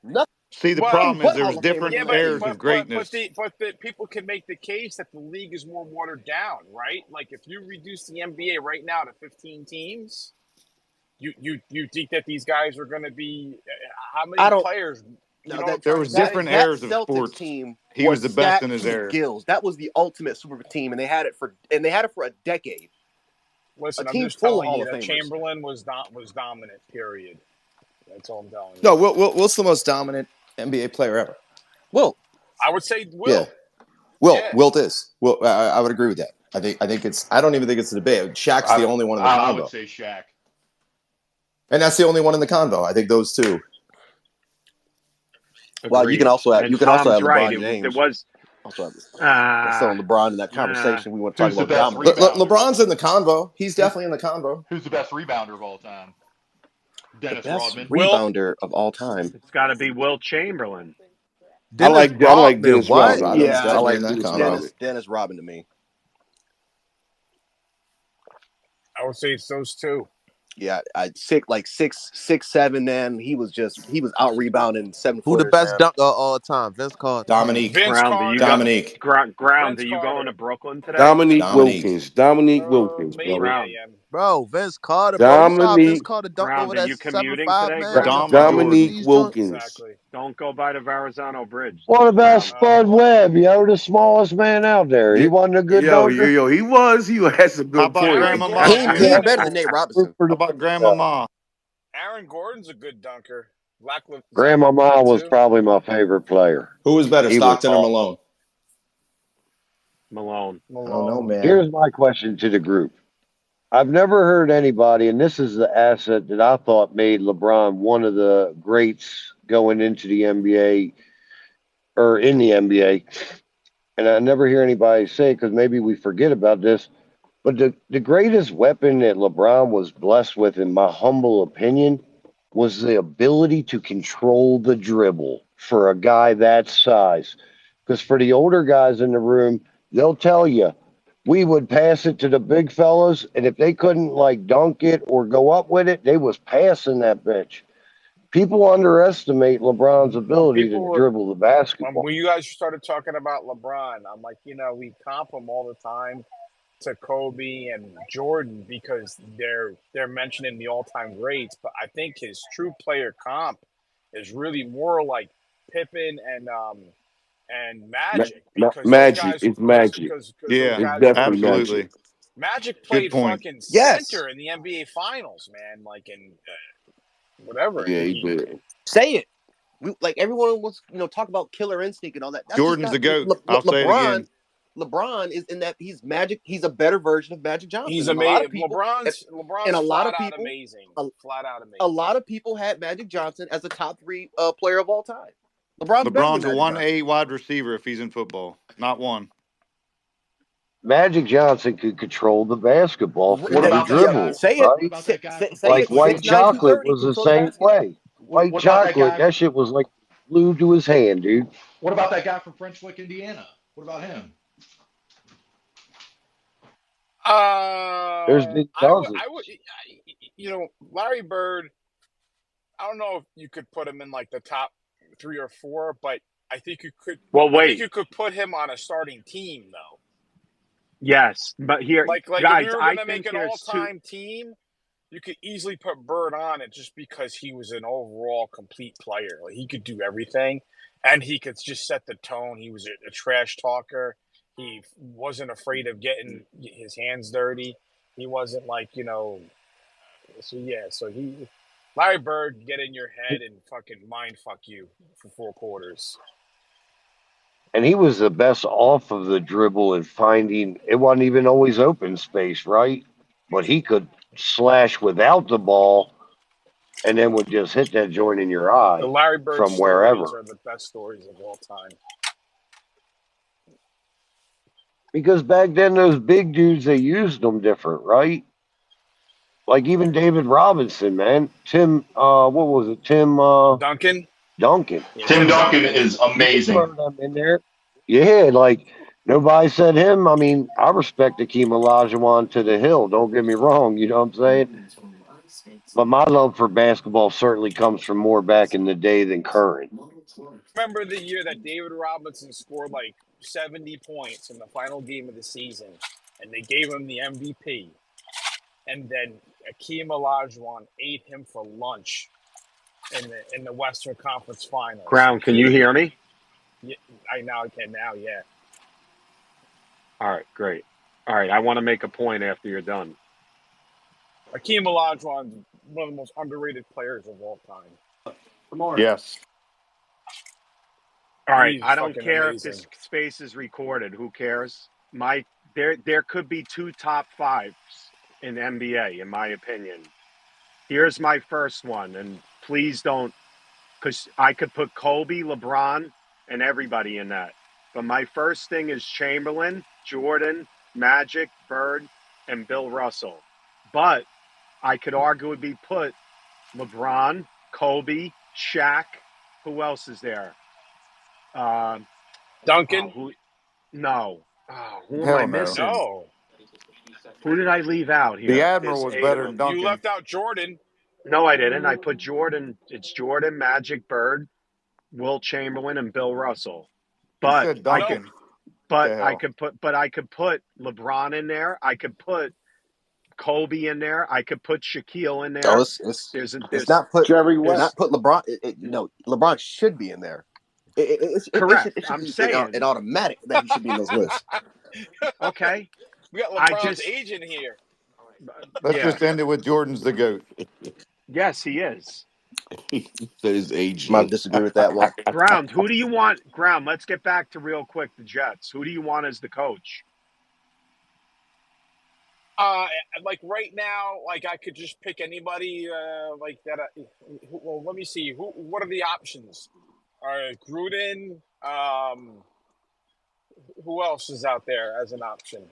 Nothing See, the Well, problem is but there's Hall of Famers different on yeah, that eras team. of greatness. but the people can make the case that the league is more watered down, right? Like if you reduce the NBA right now to 15 teams, you think that these guys are going to be how many I don't. players? You No, know what I'm that There trying to was that say? different that eras of Celtics sports. team He was was the best in stacked his to the era. gills. That was the ultimate super team, and they had it for a decade. A Listen, I'm team just full of telling Hall you of that Famers. Chamberlain was dominant. Period. That's all I'm telling you. No, Wilt's the most dominant NBA player ever. Well, I would say Yeah. Wilt. Yeah. Wilt is. Well, I would agree with that. I think it's. I don't even think it's a debate. Shaq's the only one in the I would convo, say Shaq. and that's the only one in the convo. I think those two. well, you can Agreed. also have And Tom's right. LeBron There James. was, Also have uh, throwing LeBron in that uh, conversation. We want to talk Who's the about best dominance. rebounder? LeBron's in the convo. He's Who- definitely in the convo. Who's the best rebounder of all time? The Dennis best Rodman. Wilt. rebounder of all time. it's got to be Wilt Chamberlain. I like Dennis Dennis Rodman. Rodman's Yeah, definitely in that convo. Dennis Rodman to me. I would say it's those two. Yeah, six, 7. Then he was out rebounding 7 Who the footers, best man. dunker of all time? Vince Carter. Dominique. Vince Ground, do you Carter. got Dominique. ground? Vince Are you going Carter. to Brooklyn today? Dominique Dominique. Wilkins. Dominique Wilkins, Maybe brother. I Ground, am. Bro, Vince Carter, bro. You saw Vince Dominique Carter dunk over ground. Are that you commuting 7'5" today, man in the ground? Dom or fucking Jordan? Dominique overseas joint? Wilkins. Exactly. Don't go by the Verrazano Bridge, What about ground. Spud Webb? The smallest man out there. He wasn't a good dunker. He was. He had some How good about points. Aaron Grandmama? He Aaron ain't better than Aaron Nate Robinson. Super How about Grandmama? Aaron Gordon's a good dunker. Is that Grandmama was too? probably my favorite player. Who was better, He was Stockton or awesome. Malone? Malone. I don't know, Malone. man. Here's my question to the group. I've never heard anybody, and this is the asset that I thought made LeBron one of the greats going into the NBA or in the NBA. And I never hear anybody say it because maybe we forget about this. But the greatest weapon that LeBron was blessed with, in my humble opinion, was the ability to control the dribble for a guy that size. Because for the older guys in the room, they'll tell you, we would pass it to the big fellas, and if they couldn't like dunk it or go up with it, they was passing that bitch. People underestimate LeBron's When ability to people were dribble the basketball. when you guys started talking about LeBron, I'm like, we comp him all the time to Kobe and Jordan because they're mentioning the all-time greats, but I think his true player comp is really more like Pippen and Magic because those Magic. guys It's magic. because those Yeah, It's guys were definitely actually magic. absolutely. Magic Good played point. fucking Yes. center in the NBA Finals, man. Like in whatever. Yeah, he He did. Say it. Everyone was talk about killer instinct and all that. That's just Jordan's not the GOAT. I'll say it again. LeBron is in that he's magic. He's a better version of Magic Johnson. he's And a lot amazing. of people, and LeBron's a lot flat of out people, amazing. a, Flat out amazing. a lot of people had Magic Johnson as a top 3 player of all time. LeBron's better than LeBron's a Magic Johnson. 1A wide receiver if he's in football, not one. Magic Johnson could control the basketball What for the about that guy? dribble, Say it. right? What about that guy from Say Like it. French Lick, white 6'9", Indiana? chocolate 230 was the control the same basket. way. White What about that chocolate, guy? that shit was like glued to his hand, dude. What about that guy from French Lick, Indiana? What about him? There's been I would, dozens. Larry Bird. I don't know if you could put him in like the top 3 or 4, but I think you could. Well, I think wait. you could put him on a starting team though. Yes, but here, Like if we guys, were I gonna make think an there's two. all-time team, you could easily put Bird on it just because he was an overall complete player. Like he could do everything, and he could just set the tone. He was a trash talker. He wasn't afraid of getting his hands dirty. He wasn't like So yeah, so Larry Bird, get in your head and fucking mind fuck you for 4 quarters. And he was the best off of the dribble and finding it wasn't even always open space, right? But he could slash without the ball and then would just hit that joint in your The eye Larry Bird from stories wherever. are the best stories of all time. Because back then those big dudes they used them different, right? Like even David Robinson, man. Tim what was it? Tim Duncan? Duncan. Yeah, Tim Tim Duncan Duncan. is You could amazing. throw them in there. Yeah, like nobody said him. I mean, I respect Akeem Olajuwon to the hill. Don't get me wrong. You know what I'm saying? But my love for basketball certainly comes from more back in the day than current. Remember the year that David Robinson scored like 70 points in the final game of the season, and they gave him the MVP, and then Akeem Olajuwon ate him for lunch in the Western Conference Finals. Ground, can you hear me? Yeah, I now can now, yeah. All right, great. All right, I want to make a point after you're done. Akeem Olajuwon, one of the most underrated players of all time. Yes. All right, He's I don't fucking care if amazing. this space is recorded. Who cares? There could be two top fives in NBA, in my opinion. Here's my first one, and please don't, because I could put Kobe, LeBron, and everybody in that. But my first thing is Chamberlain, Jordan, Magic, Bird, and Bill Russell. But I could arguably put LeBron, Kobe, Shaq. Who else is there? Duncan? No. Oh, who am I Hell no. missing? No. Who did I leave out The here? Admiral There's was 8 of better than them. You Duncan. left out Jordan. No, I didn't. I put Jordan. It's Jordan, Magic, Bird, Will Chamberlain, and Bill Russell. He But said I No. could, Duncan. but The I hell. could put LeBron in there. I could put Kobe in there. I could put Shaquille in Oh, there. it's not put Jerry it's West. not put LeBron. LeBron should be in there. Correct. It should I'm be an saying, automatic that he should be in those lists. okay. We got I LeBron's just, agent here. Let's yeah, just end it with Jordan's the GOAT. yes, he is. That is Might agent. disagree with that one. Ground. Who do you want? Ground. Let's get back to real quick the Jets. Who do you want as the coach? Like right now, like I could just pick anybody like that. Well, let me see. What are the options? Gruden. Who else is out there as an option?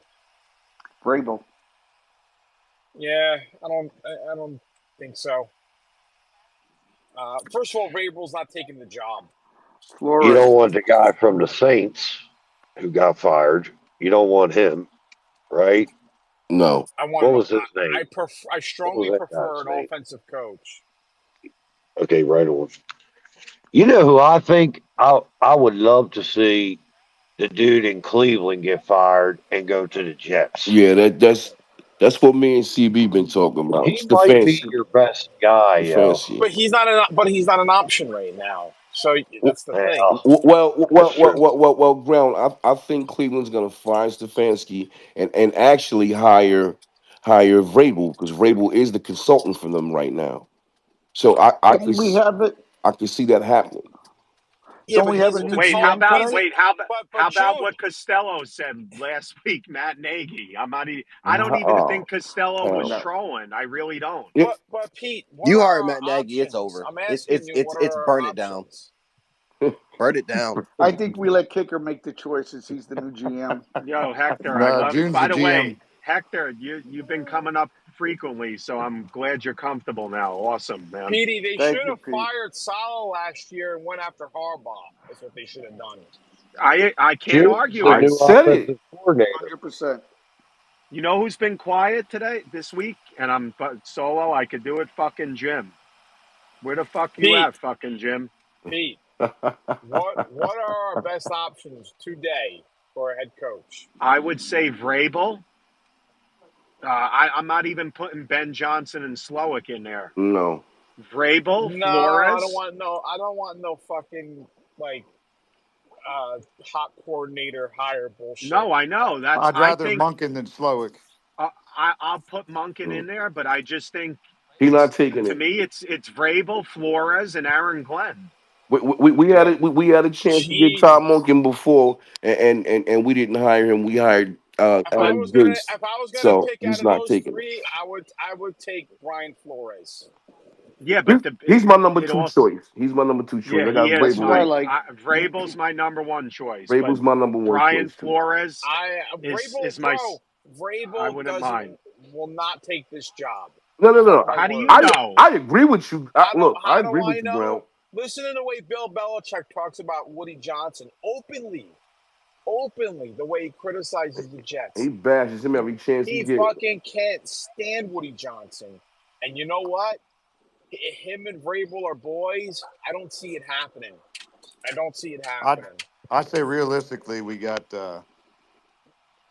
Vrabel. Yeah, I don't think so. First of all, Vrabel's not taking the job. You Flores. don't want the guy from the Saints who got fired. You don't want him, right? No. I want What an. was his name? I What was strongly that prefer guy's an name? offensive coach. Okay, right on. You know who I think I would love to see the dude in Cleveland get fired and go to the Jets. Yeah, that's what me and CB been talking about. He might be your best guy, yo. Stefanski. But he's not an option right now. So W- that's the thing. Well, that's true. Ground. I think Cleveland's gonna fire Stefanski and actually hire Vrabel because Vrabel is the consultant for them right now. So Don't we have it? I could see that happening. Yeah, Don't but we have he's a a new Wait, consult. how GM about He's a, today? how but about Joe. what Costello said last week, Matt Nagy? I don't even Oh, think Costello was hell. No. trolling. I really don't. Yeah, But Pete, what You are hire our Matt Nagy, it's options? over. I'm asking you, what It's are burn our it down. options? Burn it down. I think we let Kicker make the choices. He's the new GM. Yo, Hector, I No, love. June's By the the way, GM. Hector, you've been coming up frequently, so I'm glad you're comfortable now. Awesome, man. Petey, they Thank should you, have Pete. fired Salah last year and went after Harbaugh. That's what they should have done. I can't June's argue the I it. new said it. offensive coordinator. 100%. You know who's been quiet this week? And I'm solo. I could do it. Fucking Jim. Where the fuck you Pete, at, fucking Jim? Pete, What are our best options today for a head coach? I would say Vrabel. I'm not even putting Ben Johnson and Slowick in there. No. Vrabel, No, I don't Flores. want no. I don't want no fucking like hot coordinator hire bullshit. No, I know. I'd I rather think Munkin than Slowick. I'll put Munkin in Mm. there, but I just think He's not taking to it. me it's Vrabel, Flores, and Aaron Glenn. We had Yeah. we had a chance to get Tom Jesus. Monken before, and we didn't hire him. We hired Alex Goods, If I was gonna so pick out he's of not those taking it. three, I would take Brian Flores. Yeah, but He's my number it two also choice. He's my number two choice. yeah I he got is That's who I Vrabel. like. Vrabel's my number one choice, but Vrabel's my number one Brian choice too. Flores Vrabel, is my bro. I Vrabel wouldn't mind. will not take this job. No, no, Mark no. my How do you words. know? I agree with you. Look, I How do agree I with you, Brown. know? Listen to the way Bill Belichick talks about Woody Johnson openly, the way he criticizes the He Jets. bashes him every chance he He gets. fucking can't stand Woody Johnson. And you know what? Him and Vrabel are boys. I don't see it happening. I say realistically, we got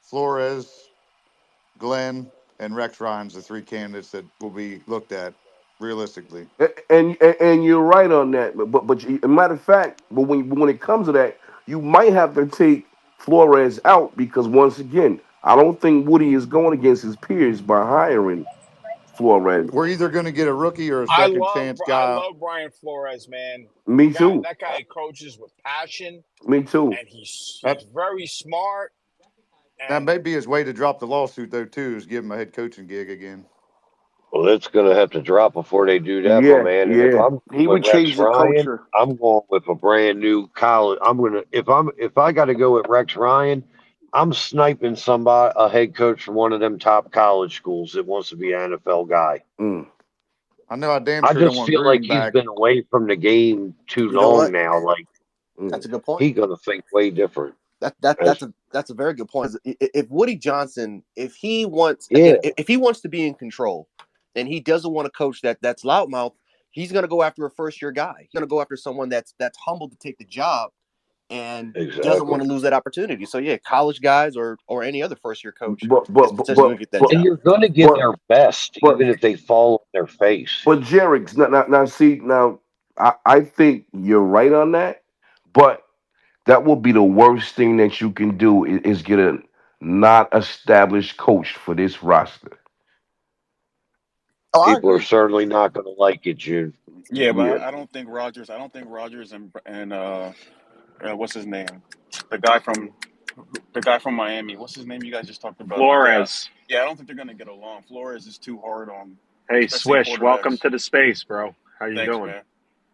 Flores, Glenn, and Rex Ryan's the three candidates that will be looked at realistically. And you're right on that. But matter of fact, but when it comes to that, you might have to take Flores out because once again, I don't think Woody is going against his peers by hiring Flores. We're either going to get a rookie or a I second love chance I guy. love Brian Flores, man. Me too. That guy coaches with passion, Me too. and he's That very smart. that And may be his way to drop the lawsuit, though. Too, is give him a head coaching gig again. Well, it's going to have to drop before they do that, my Yeah, man. And if yeah. I'm He with would Rex change the Ryan, culture. I'm going with a brand new college. I'm gonna if I got to go with Rex Ryan, I'm sniping somebody a head coach from one of them top college schools that wants to be an NFL guy. Mm. I know I damn I sure don't just want feel like Gruden he's back. been away from the game too You know long what? now. Like Mm. That's a good point. he's gonna think way different. That's As, a very good point. If Woody Johnson, if he wants yeah, again, if he wants to be in control, and he doesn't want a coach that's loudmouth, he's going to go after a first year guy. He's going to go after someone that's humble to take the job and doesn't want exactly. to lose that opportunity. So yeah, college guys or any other first year coach But is but but potentially going but to get that but And job. you're gonna get but their best, but, even if they fall on their face. but Jerix, now see now, I think you're right on that, but that will be the worst thing that you can do is get a not established coach for this roster. Oh, I People are agree. certainly not gonna like it, June. Yeah, but Yeah. I don't think Rogers. I don't think Rogers and what's his name, the guy from Miami. What's his name? You guys just talked about the draft. Flores. Yeah, I don't think they're gonna get along. Flores is too hard on, Hey, especially Swish, welcome quarterbacks. to the space, bro. How you Thanks, doing? man.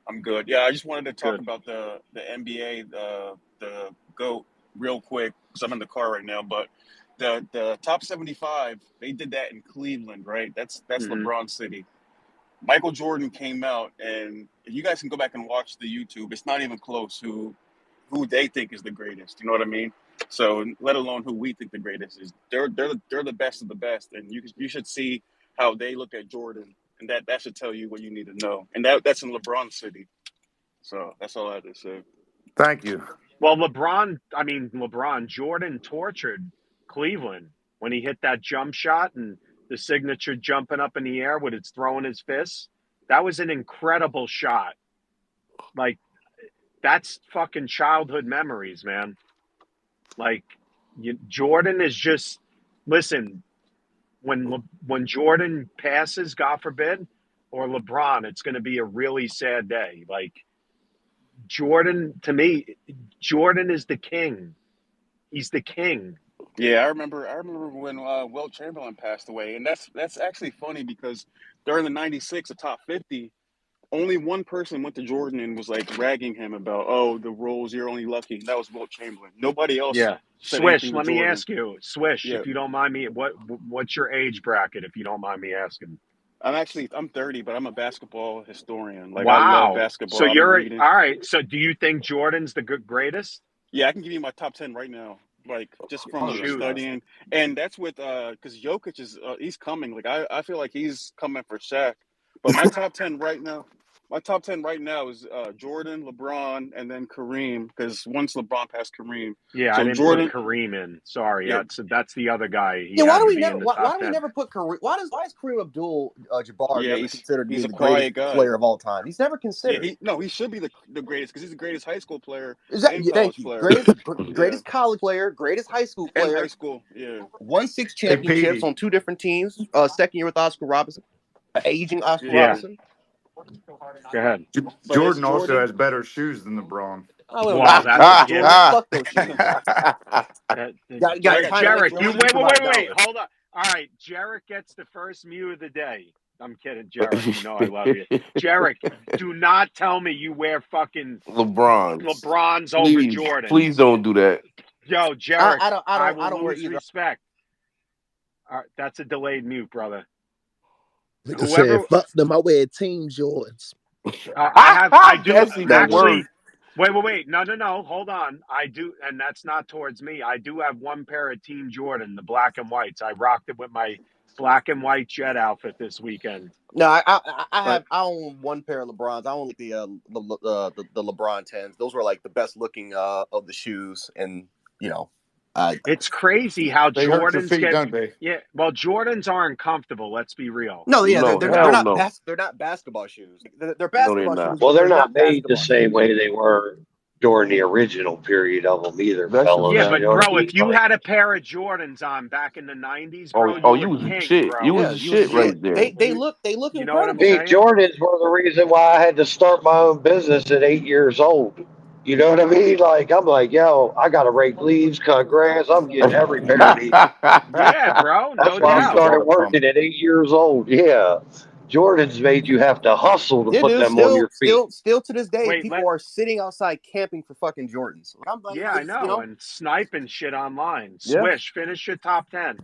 I'm good. Yeah, I just wanted to talk Good. about the NBA, the GOAT, real quick because I'm in the car right now. But the top 75, they did that in Cleveland, right? That's Hmm. LeBron City. Michael Jordan came out, and if you guys can go back and watch the YouTube, it's not even close who they think is the greatest. You know what I mean? So, let alone who we think the greatest is. They're the best of the best, and you should see how they look at Jordan, and that should tell you what you need to know. And that's in LeBron City. So that's all I had to say. Thank you. Well, Jordan tortured Cleveland when he hit that jump shot and the signature jumping up in the air with its throwing his fists. That was an incredible shot. Like, that's fucking childhood memories, man. Like, Jordan is just, listen, when Jordan passes, God forbid, or LeBron, it's going to be a really sad day. Like, Jordan, to me, Jordan is the king. He's the king. Yeah, I remember. I remember when Wilt Chamberlain passed away, and that's actually funny because during the '96, the top 50, only one person went to Jordan and was like ragging him about, oh, the rules, you're only lucky. And that was Wilt Chamberlain. Nobody else Yeah. said Swish, anything to let me Jordan. ask you, Swish, Yeah, if you don't mind me, what's your age bracket, if you don't mind me asking? I'm 30, but I'm a basketball historian. Like I love Wow. So basketball. I've been you're reading. all right. So do you think Jordan's the greatest? Yeah, I can give you my top 10 right now. Like just from Shoot. studying, and that's with because Jokic is he's coming. Like I feel like he's coming for Shaq. But my top 10 right now. My top 10 right now is Jordan, LeBron, and then Kareem. Because once LeBron passed Kareem, Yeah, I so didn't put Jordan, Kareem in. Sorry, yeah, that's the other guy. He Yeah, why had do to we be never in the why top do we 10. never put Kareem? Why is Kareem Abdul-Jabbar yeah, never considered to be he's a the greatest quiet guy. player of all time? He's never Yeah, considered. he should be the greatest because he's the greatest high school player Is that and yeah, thank college you. player. Greatest Yeah, greatest college player, greatest high school and high player, school. Yeah, won 6 Hey, championships Petey. on 2 different teams. Second year with Oscar Robinson, aging Oscar yeah. Yeah, Robinson. go ahead. But it's Jordan also Jordan. has better shoes than LeBron. Oh, we don't give Well, a that's a Jordan. given. Fuck those shoes. Got Like tied up Jarek, making you Jordan. wait. $55. Hold on. All right, Jarek gets the first mew of the day. I'm kidding, Jarek. You know I love you. Jarek, do not tell me you wear fucking LeBron's. LeBrons over Please Jordans. don't do that. Yo, Jarek, I I will don't wear lose either. respect. All right, that's a delayed mute, brother. Nigga said, Whoever fuck them. I wear Team Jordans. I do That's even That actually. worse. Wait. No. Hold on. I do, and that's not towards me. I do have one pair of Team Jordan, the black and whites. I rocked it with my black and white jet outfit this weekend. No, I But own one pair of LeBrons. I own like the LeBron 10s. Those were like the best looking of the shoes, and you know, I it's crazy how They hurt your Jordans feet, get. don't they? Yeah, well, Jordans aren't comfortable. Let's be real. no, yeah, No, they're hell not no. they're not basketball shoes. They're No, they're basketball shoes, not. Well, but they're they're not not made the basketball same shoes. way they were during the original period of them either, That's a Yeah, fellas. You fact. but know what I bro, mean? if you Like, had a pair of Jordans on back in the '90s, Oh, bro, you you were was a king, shit. You bro. was Yeah, a you was shit shit. right there. They look You know what I'm incredible. see, saying? Jordans were the reason why I had to start my own business at 8 years old. You know what I mean? Like, I'm like, yo, I got to rake leaves, cut grass. I'm getting every pair of these. Yeah, bro, That's no why I Use the doubt. started water pump. working at 8 years old. Yeah. Jordans made you have to hustle to Yeah, put dude. them on your feet. Still to this day, Wait, people are sitting outside camping for fucking Jordans. I'm like, yeah, I you know, know, and sniping shit online. yeah. Swish, finish your top 10.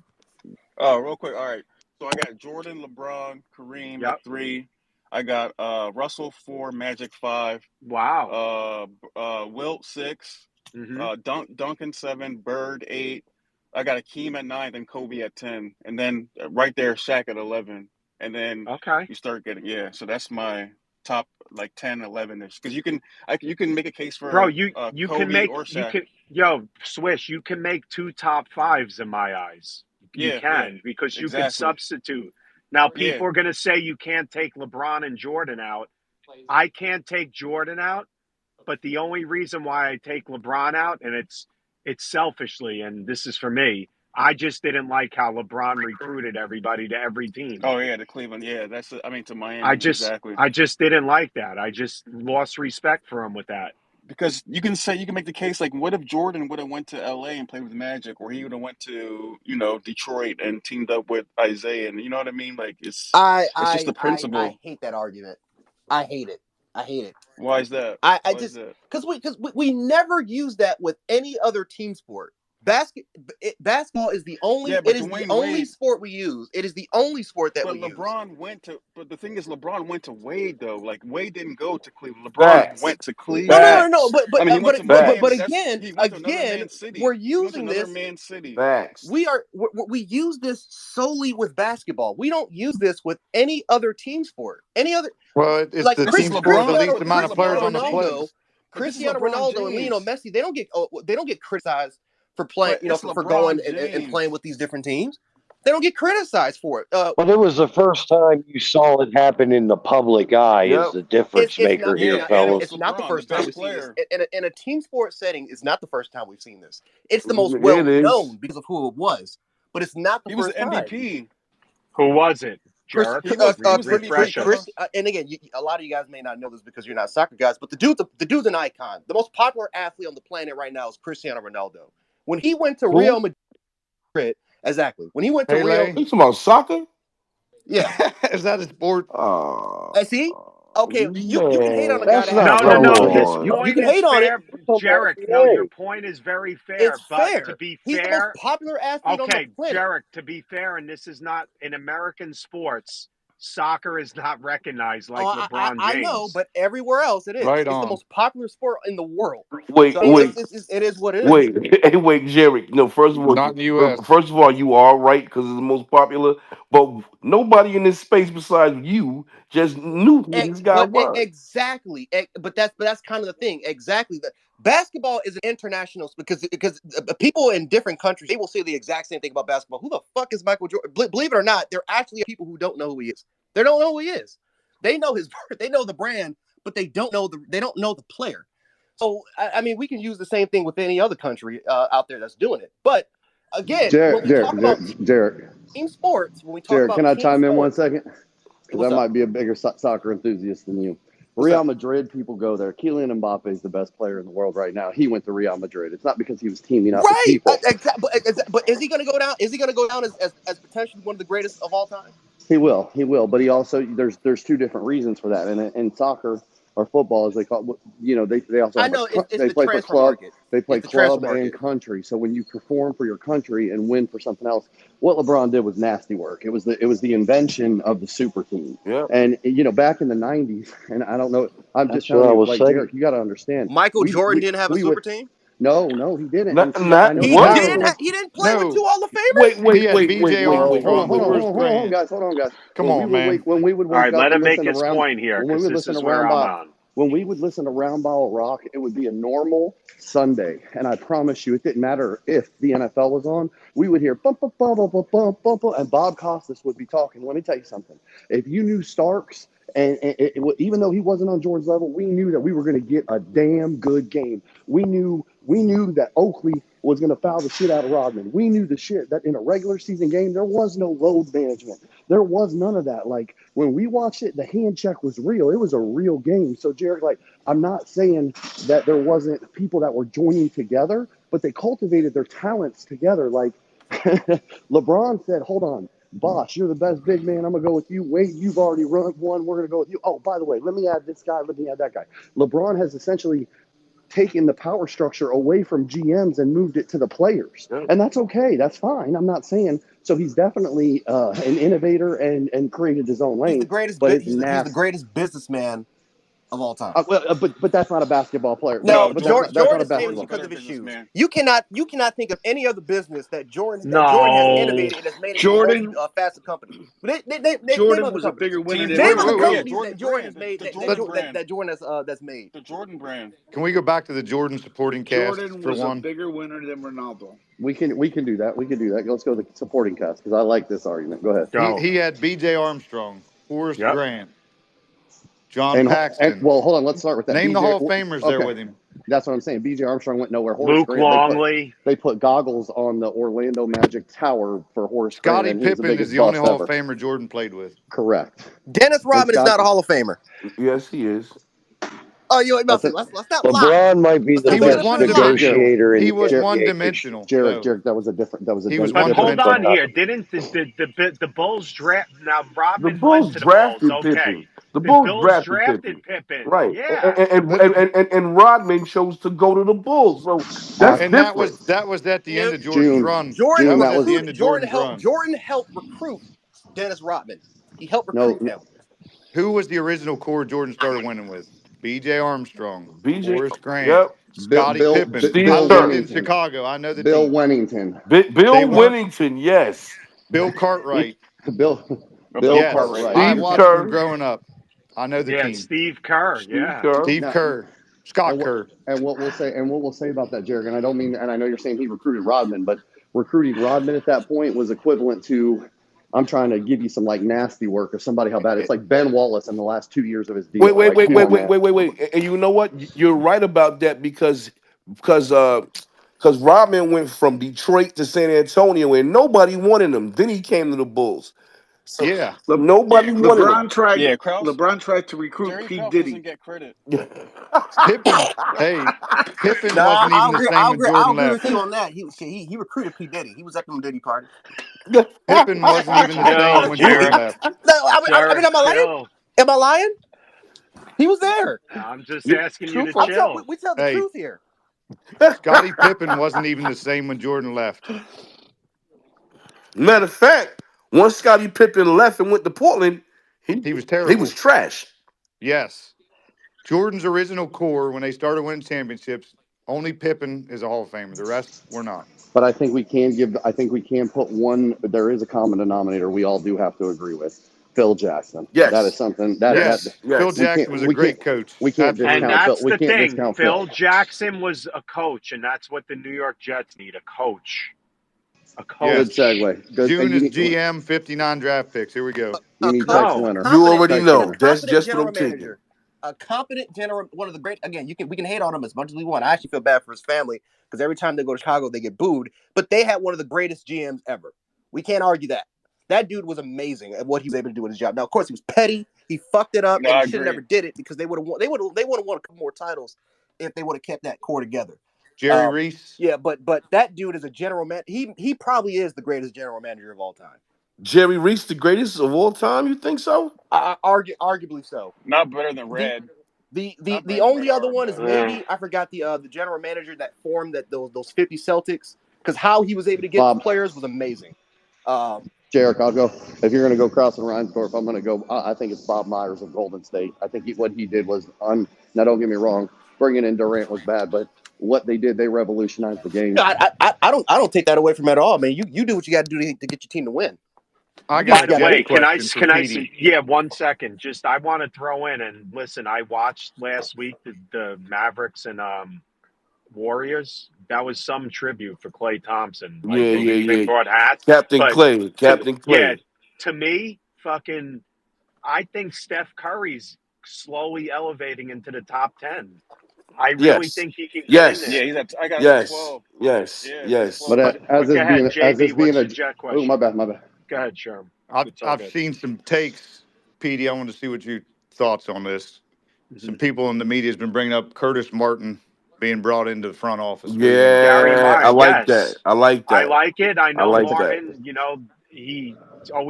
Oh, real quick. All right. So I got Jordan, LeBron, Kareem at Yep. 3. I got Russell 4, Magic 5, Wow. Wilt 6, Hmm. Duncan 7, Bird 8. I got Akeem at 9, then Kobe at 10, and then right there Shaq at 11, and then Okay. you start getting So that's my top like 10, 11 ish. Because you can make a case Bro, for you can Kobe make or you Shaq. can yo, Swish, you can make 2 top 5s in my eyes. You Yeah, can because you could exactly. substitute. Now Yeah, people are gonna say you can't take LeBron and Jordan out. I can't take Jordan out. But the only reason why I take LeBron out, and it's selfishly, and this is for me, I just didn't like how LeBron recruited everybody to every team. oh yeah, to Cleveland. Yeah, I mean to I Miami just exactly. I just didn't like that. I just lost respect for him with that. Because you can make the case like, what if Jordan would have went to L.A. and played with Magic, or he would have went to Detroit and teamed up with Isaiah, and you know what I mean? Like it's just the I principle. hate that argument. I hate it. I hate it. Why is that? I Why is just that? because we never use that with any other team sport. Basketball is the only Yeah, but Dwayne Wade. sport we use. It is the only sport that But we use. LeBron went to. But the thing is, LeBron went to Wade though. Like Wade didn't go to Cleveland. LeBron Facts. went to No, Cleveland. no. Facts. But I mean, he went to Miami. Facts. That's again, he went to another man's we're city. He went to using another this. man's city. Facts. We use this solely with basketball. We don't use this with any other team sport. Any other Well, it's like the This is team sport with the LeBron. least Cristiano But this amount is of players LeBron on the Ronaldo, floor. James. But this is Cristiano LeBron Ronaldo, and James. Messi. They don't get criticized for playing. But it's For going LeBron and James. playing with these different teams. They don't get criticized for it. But it was the first time you saw it happen in the public eye is Yep. the difference maker Yeah, here, and it was It's fellas. not the LeBron, the first time best we've seen this player. in a team sport setting. It's not the first time we've seen this. It's the most It well is. known because of who it was, but it's not the He was first the time. MVP. Who was it? Jarek? He was the MVP Refresh killer. us. And again, a lot of you guys may not know this because you're not soccer guys, but the dude's an icon. The most popular athlete on the planet right now is Cristiano Ronaldo. When he went to Real Who? Madrid, exactly. When he went to Real, Pele. You talking about soccer? yeah. Is that a sport? See, okay, you can hate on a Man, guy That's that has not No, more come his achievements. on. You point can is hate on it. fair. from back Jarek, in the no, your day. point is very It's fair. But to fair. be He's the most fair, popular athlete on the okay, planet. Jarek, to be fair, and this is not in American sports, soccer is not recognized Oh, like LeBron I know, James. but everywhere else it is. Right It's the on. most popular sport in the world. Wait, So I mean, wait, it is what it is. wait. Hey, wait, Jerry. No, Not in the U.S. first of all, you are right because it's the most popular. But nobody in this space besides you just knew who this guy was. Exactly. But that's kind of the thing. Exactly. Basketball is an international because people in different countries, they will say the exact same thing about basketball. Who the fuck is Michael Jordan? Believe it or not, there actually are people who don't know who he is. They don't know who he is. They know they know the brand, but they don't know the player. So I mean, we can use the same thing with any other country out there that's doing it. But again, when we talk about Derek, team sports, when we talk Derek, can about I team chime in 1 sports, second? Because I what's up? might be a bigger soccer enthusiast than you. What's Real up? Madrid, people go there. Kylian Mbappe is the best player in the world right now. He went to Real Madrid. It's not because he was teaming up with Right. people. But is he going to go down? Is he going to go down as potentially one of the greatest of all time? He will. But he also there's two different reasons for that. And in soccer or football, as they call it, they also I have know it's they the play for transfer club. market. They play It's the transfer club and market. country. So when you perform for your country and win for something else, what LeBron did was nasty work. It was the invention of the super team. Yep. And back in the '90s, and I don't know, I'm just That's what telling I you, was like saying. Derek, you got to understand. Michael Jordan We didn't have a we super would team. no, he didn't. And Not see, I not know He some what? people didn't. don't. He didn't play with No, two Hall of Wait, Famers. he wait, had wait, B.J. wait, wait, wait, Hold Armstrong, on, and wait. Horace hold on, Grant. guys. Hold on, guys. Come on, man. When we would All right, wake up let and him make listen to his point here when we because would this listen to is where I'm Round on. when we would listen to Round Ball Rock, it would be a normal Sunday, and I promise you, it didn't matter if the NFL was on. We would hear bum bum bum bum bum bum bum, bum and Bob Costas would be talking. Let me tell you something. If you knew Starks, even though he wasn't on Jordan's level, we knew that we were going to get a damn good game. We knew that Oakley was going to foul the shit out of Rodman. We knew the shit that in a regular season game there was no load management. There was none of that. Like when we watched it, the hand check was real. It was a real game. So Jared, like I'm not saying that there wasn't people that were joining together, but they cultivated their talents together. Like LeBron said, "Hold on, Bosh, you're the best big man. I'm gonna go with you. Wade, you've already run one. We're gonna go with you. Oh, by the way, let me add this guy. Let me add that guy." LeBron has essentially taken the power structure away from GMs and moved it to the players, Yep. and that's okay. That's fine. I'm not saying so. He's definitely an innovator and created his own He's the lane, greatest. but it's He's the nasty. greatest businessman of all time. But that's not a basketball player. No, No, That's Jordan not a is famous Jordan's a basketball because player. better of his shoes. businessman. You cannot think of any other business that Jordan has No, innovated and has made into a Jordan multi-facet company. Name Jordan other was a companies. bigger winner Team than Name Wait, other wait, Jordan, wait. yeah, companies Jordan that Jordan has brand, made the Jordan brand, that Jordan that's made. the Jordan brand. Can we go back to the Jordan supporting cast Jordan for was a one? bigger winner than Ronaldo. We can do that. We can do that. Let's go to the supporting cast because I like this argument. Go ahead. He go. he had B.J. Armstrong, Horace Yep. Grant, John And Paxton. well, hold on. Let's start with that. Name the BJ. Hall of Famers there Okay, with him. that's what I'm saying. BJ Armstrong went nowhere. Horace Luke Grant. Longley. They put goggles on the Orlando Magic Tower for Horace Grant, Scottie and he was the Pippen is biggest the only bust Hall of ever. Famer Jordan played with. Correct. Dennis And Rodman is Scott. not a Hall of Famer. Yes, he is. Oh, you That's Melfi, it. let's not lie. LeBron might be Let's the not He sit was up here best one and lie. Jared, negotiator He in was the Jared, one NBA history. dimensional. Jared, No, Jared, that was a he was But one hold different. on dimensional. here. Didn't the Bulls draft? Now The Rodman went Bulls to the Bulls. drafted Okay, Pippen. The the Bulls Bills drafted drafted Pippen. Pippen. Right. Yeah, And Rodman chose to go to the Bulls. So that's After And that different. was at the You end of Jordan's June, run. Jordan That June, was that at the was end recruited of Jordan's run. Jordan helped recruit Dennis Rodman. He helped no, recruit no him. Who was the original core Jordan started winning with? B.J. Armstrong, BJ. Horace Grant, Yep. Scottie Pippen. I Steve Bill lived Kerr. in Winnington, Chicago. I know the Bill team. Winnington, They Bill weren't Winnington. Yes. Bill Cartwright. Bill Bill Bill Yes, Cartwright. Cartwright. I Steve watched them Kerr. growing up. I know the yeah. team. Steve Kerr. Steve Yeah. Kerr. Steve Now, Kerr, and Scott what Kerr. what we'll say about that, Jared, and I don't mean, and I know you're saying he recruited Rodman, but recruiting Rodman at that point was equivalent to, I'm trying to give you some like nasty work of somebody how bad it's like Ben Wallace in the last 2 years of his Wait, deal. wait, Like, wait, come wait, on, wait, man. wait, wait, wait. And you know what? You're right about that because Rodman went from Detroit to San Antonio and nobody wanted him. Then he came to the Bulls. So Yeah, Le- nobody wanted him. Yeah, Kraus. LeBron tried to recruit Jerry P Krause doesn't Diddy. get credit. Pippen. Hey, Pippen Nah, wasn't even the same when I'll Jordan agree with left. you on that. He recruited P Diddy. He was at them Diddy parties. Pippen wasn't even the same Chill, when Jordan Jared. left. No, I mean, Jared, am I lying? chill. Am I lying? He was there. I'm just You- asking you to I'm Truthful. tell chill. we tell the Hey, truth here. Scottie Pippen wasn't even the same when Jordan left. Matter of fact, once Scottie Pippen left and went to Portland, he He was he was terrible. trash. Yes. Jordan's original core when they started winning championships, only Pippen is a Hall of Famer. The rest were not. But I think we can put one, there is a common denominator we all do have to agree with. Phil Jackson. That is Yes, something that Yes, Phil we Jackson can't was a we can't great coach. we can't And Absolutely. discount Phil. that's We the can't thing. discount Phil Phil. Jackson was a coach, and that's what the New York Jets need, a coach. A Good Yes. coach. segue. Good. June is GM, 59 draft picks. Here we go. You need Tex No. Winter. you already Tex know. Winter. That's Competent just what general I'm thinking. manager, a competent general, one of the great. Again, we can hate on him as much as we want. I actually feel bad for his family because every time they go to Chicago, they get booed. But they had one of the greatest GMs ever. We can't argue that. That dude was amazing at what he was able to do in his job. Now, of course, he was petty. He fucked it up, No, and I he should have agree. never did it because they would have won. They would have won a couple more titles if they would have kept that core together. Jerry Reese. Yeah, but that dude is a general man. He probably is the greatest general manager of all time. Jerry Reese, the greatest of all time. You think so? Arguably so. Not better than The Red. the Not the better than only Red other Auerbach. one is maybe I forgot the general manager that formed those 50 Celtics because how he was able to get those Bob, players was amazing. Jarek, I'll go. If you're going to go crossing Reinsdorf, I'm going to go. I think it's Bob Myers of Golden State. I think what he did was now don't get me wrong, bringing in Durant was bad, but what they did, they revolutionized the game. No, I don't take that away from him at all, man. You do what you got to do to get your team to win. I You do got By a what you the got to Jets way, do. question for Petey. yeah, 1 second. Just I want to throw in and listen, I watched last week the Mavericks and Warriors. That was some tribute for Klay Thompson. Like Yeah, they even yeah. brought hats. Captain But Clay. Captain yeah, Clay. to me, fucking I think Steph Curry's slowly elevating into the top 10. I really Yes. think he can get in Yeah, Yes. there. I got him at Yes. 12. Yes. Yeah, he's Yes. 12. But as But this go ahead, being JB. a What's your Jet oh my question? bad. Go ahead, Sherm. It's all I've good. seen some takes, Petey. I want to see what your thoughts on this. Some people in the media has been bringing up Curtis Martin being brought into the front office. What do you think about Gary that? Yeah, I Martin, like that. yes. I like I that. like it. I I know like that. Martin, he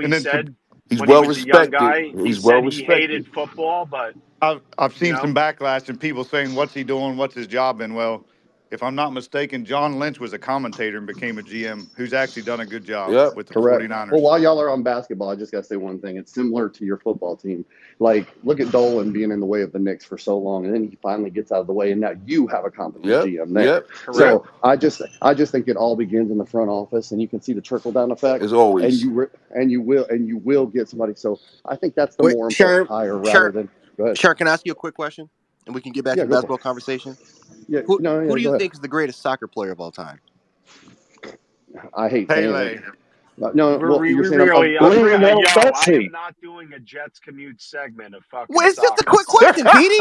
And always then some, said He's when he well was a young respected. guy, he He's well said he hated respected. football, but, I've you seen know, some backlash and people saying, "What's he doing? What's his job been?" Well, if I'm not mistaken, John Lynch was a commentator and became a GM, who's actually done a good job Yep. with the Correct. Well, 49ers. while y'all are on basketball, I just got to say one thing. It's similar to your football team. Like, look at Dolan being in the way of the Knicks for so long, and then he finally gets out of the way, and now you have a competent Yep. GM there. Yep. correct. Yep. So I just think it all begins in the front office, and you can see the trickle down effect, As always. and you will get somebody. So I think that's the Wait, more important Sharon, hire rather than go ahead. Sharon, can I ask you a quick question, and we can get back to Yeah, the go for it. basketball conversation? Yeah, Who do go you ahead. think is the greatest soccer player of all time? I hate saying it. Pele. No, well, We you're saying really, Lionel I am Messi. not doing a Jets commute segment of fucking Well, it's just a soccer. quick question, Petey.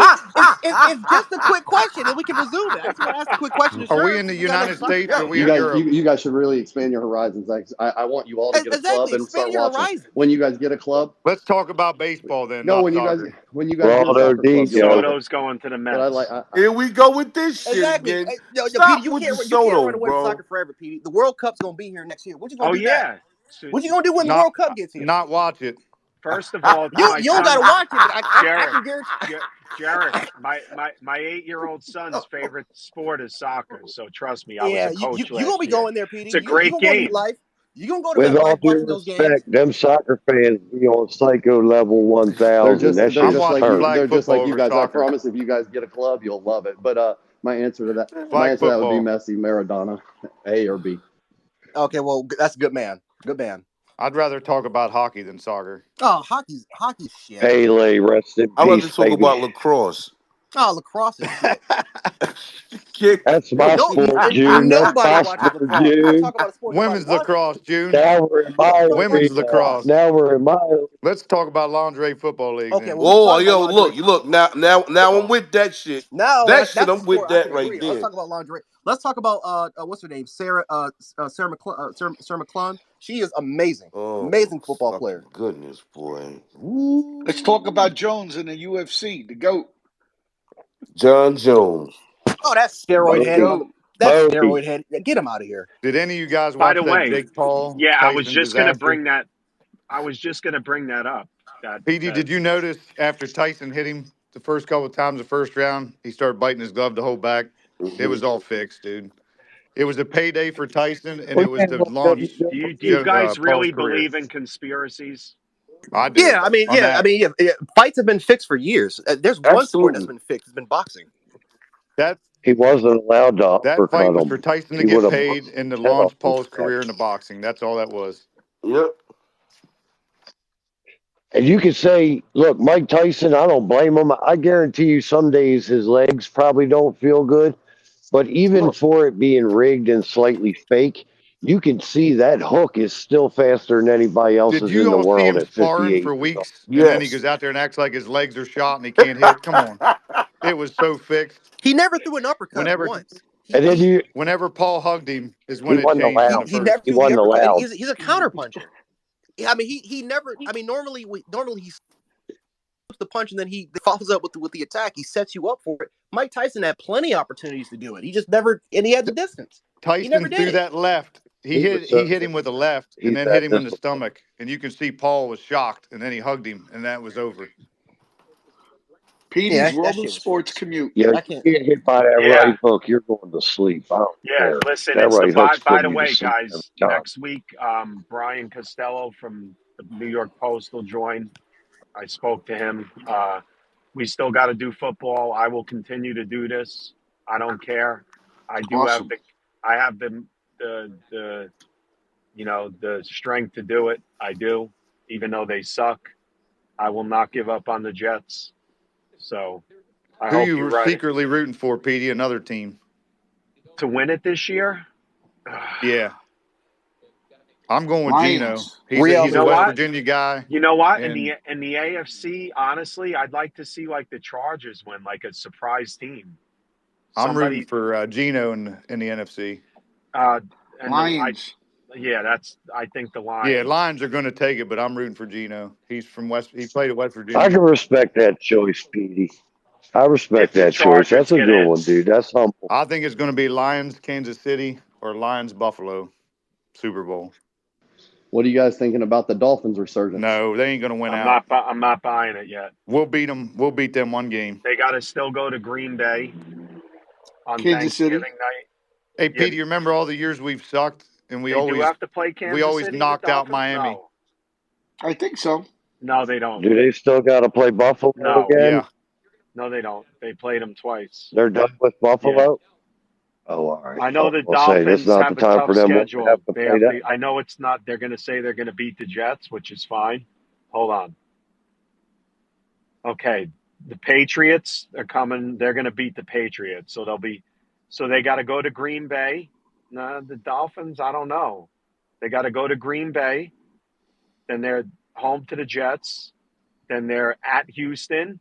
It's just a quick question, and we can resume it. I just want to ask a quick question to Are we Sherm in the since we got another United soccer States? guy Or are in we you in here. guys, Europe? you guys should really expand your horizons. I want you all to get a club Exactly, and expand start your watching. horizons. When you guys get a club, Let's talk about baseball then, no, not soccer. when you guys get a Ronaldo soccer club, you'll love it. Diaz. Soto's going to the But I like, Mets. Here we go with this shit Exactly. again. Yo, Petey, Stop with the you can't Soto, run away from bro. soccer forever, Petey. The World Cup's gonna be here next year. What you gonna Oh, do now? yeah. So, What you gonna do when the Not World Cup gets here? not watch it. first of all, You my you don't gotta son's watch it, but I Jarek. can guarantee. Jarek, my 8-year-old son's favorite sport is soccer. So trust me, I was Yeah, a coach you gonna last be year. going there, Petey. It's a You great gonna go to game. MetLife. You gonna go to With all MetLife due watching those games. respect, them soccer fans be on psycho level 1000. That they're I'm shit's just like watching you, turd. flag they're just football like you over guys. I soccer. promise, if you guys get a club, you'll love it. But my answer to Flag that would be football. Messi, Maradona, A or B. Okay, well that's a good man. Good man. I'd rather talk about hockey than soccer. Oh, hockey's shit. Pele, rest in I love to peace, talk baby. about lacrosse. Oh, lacrosse is shit. Kick. That's my No, sport, June. That's nobody my watches sport, lacrosse. You want to June. talk about a sport nobody Women's watches? lacrosse, June. Now we're in my Nobody Women's arena. watches lacrosse. lacrosse. Now we're in my arena. Let's talk about lingerie football league Okay, then. well we can Oh, talk about yo, lingerie. look, you look now I'm with that shit. No, That shit, that's a I'm with sport I that can right agree. Let's there. talk about lingerie. Let's talk about what's her name, Sarah McClung. She is amazing, Oh, amazing football fucking player. goodness, boy. Let's talk Ooh. about Jones in the UFC, the GOAT. John Jones. Oh, that's steroid The head, Bodie. mother. GOAT. That's Bodie. steroid head. Get him out of here. Did any of you guys By watch the that way, Jake Paul yeah, Tyson disaster? I was just gonna bring that up. PD, did you notice after Tyson hit him the first couple of times the first round, he started biting his glove to hold back? It Mm-hmm. was all fixed, dude. It was a payday for Tyson, and Well, it was yeah, to well, launch do you guys Paul's really career. believe in conspiracies? I do Yeah, on that. Fights have been fixed for years. There's one sport that's Absolutely. been fixed. It's been boxing. That he wasn't allowed to that fight uppercut was for him. Tyson to He would get have paid busted and to his head off launch his Paul's neck. career into boxing. That's all that was. Yep. And you could say, look, Mike Tyson, I don't blame him. I guarantee you some days his legs probably don't feel good. But even for it being rigged and slightly fake, you can see that hook is still faster than anybody Did else's you in the all see world him at sparring 58 for years old. weeks and then he Yes. goes out there and acts like his legs are shot and he can't hit? Come on. It was so fixed. He never threw an uppercut Whenever once. He And then he whenever Paul hugged him is when he it wasn't changed in he, the allowed. he first. never He threw the wasn't uppercut, and allowed. he's a counter puncher. I mean, he never. I mean, normally he the punch and then he follows up with the attack. He sets you up for it. Mike Tyson had plenty of opportunities to do it. He just never, and he had the distance. He never Tyson did threw it. that left. He He was hit so he hit him with a left and he's then hit that him in the disciplined. stomach. And you can see Paul was shocked and then he hugged him and that was over. Yeah, PD's that World of shit was Sports fixed. Commute. Yeah, I you can't. get hit by that Yeah, right hook, you're going to sleep. I don't yeah. care. Listen, That it's the right hook's by putting the you to way, sleep every guys. time. Next week, Brian Costello from the New York Post will join. I spoke to him. We still got to do football. I will continue to do this. I don't care. I do have Awesome. the, I have the the strength to do it. I do, even though they suck. I will not give up on the Jets. So I Who hope you you're were right. secretly rooting for, Petey, another team. To win it this year, Yeah. I'm going with Gino. Lions. Real you He's a know West what? Madrid. Virginia guy. You know what? And In the AFC, honestly, I'd like to see like the Chargers win, like a surprise team. I'm rooting Somebody, for Gino in the NFC. uh, and the I Lions. yeah, that's I think the Yeah, Lions. Lions are going to take it, but I'm rooting for Gino. He's from West. He played at West I Virginia. can respect that choice, Petey. I If respect the that choice. Chargers That's a get good in, one, dude. That's humble. I think it's going to be Lions, Kansas City, or Lions, Buffalo, Super Bowl. What are you guys thinking about the Dolphins' resurgence? No, they ain't going to win I'm out. I'm not buying it yet. We'll beat them. We'll beat them one game. They got to still go to Green Bay on Kansas City. Thanksgiving night. Hey, Yeah, Pete, you remember all the years we've sucked and they do have to play we Kansas always City, the knocked out Dolphins? Miami. No. I think so. No, they don't. Do they still got to play Buffalo No. again? Yeah, No, they don't. They played them twice. They're done with Yeah. Buffalo? Oh, all right. I I know was the going to say, this is Dolphins not the have a time tough for them to have schedule. to They play have that. to I know it's not they're going to say they're going to beat the Jets, which is fine. Hold on. Okay. The Patriots are coming. They're going to beat the Patriots. So they got to go to Green Bay. No, the Dolphins, I don't know. They got to go to Green Bay. Then they're home to the Jets. Then they're at Houston,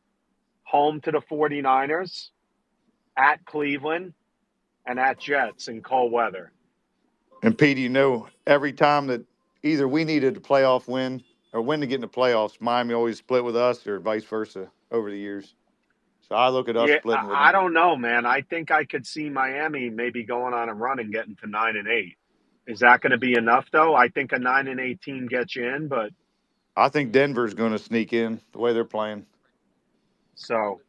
home to the 49ers, at Cleveland, and at Jets in cold weather. and Pete, every time that either we needed a playoff win or win to get in the playoffs, Miami always split with us or vice versa over the years. So I look at us Yeah, splitting with I them. don't know, man. I think I could see Miami maybe going on a run and getting to 9-8. Is that going to be enough though? I think a 9-8 team gets you in, but I think Denver's going to sneak in the way they're playing. so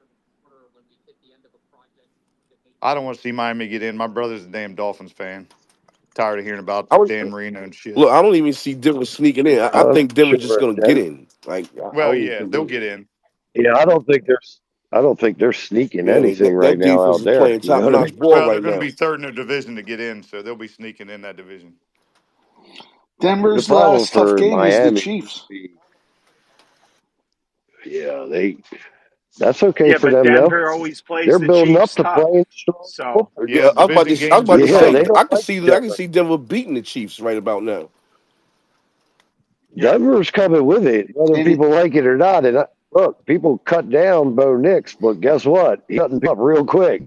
I don't want to see Miami get in. My brother's a damn Dolphins fan. Tired of hearing about I was Dan Marino and shit. look. I don't even see Denver sneaking in. I I'm think Denver's just sure going to get Denver. in. Like I Well, don't even yeah, think they'll they. get in. Yeah, I don't think they're sneaking Yeah, anything right that now defense out is there. playing You top know what I notch mean? ball Well, they're right going to now. be third in their division to get in, so they'll be sneaking in that division. The Denver's problem last tough for game is the Miami would Chiefs. be, yeah, that's okay yeah, for but them though. Denver always plays They're the building up Chiefs to tough. playing strong So football. Yeah, division I was games about are to Yeah, say tough. they don't like each I can other. see Denver beating the Chiefs right about now. yeah, Denver's coming with it, whether And people like it or not. And look, people cut down Bo Nix, but guess what? He cutting up real quick.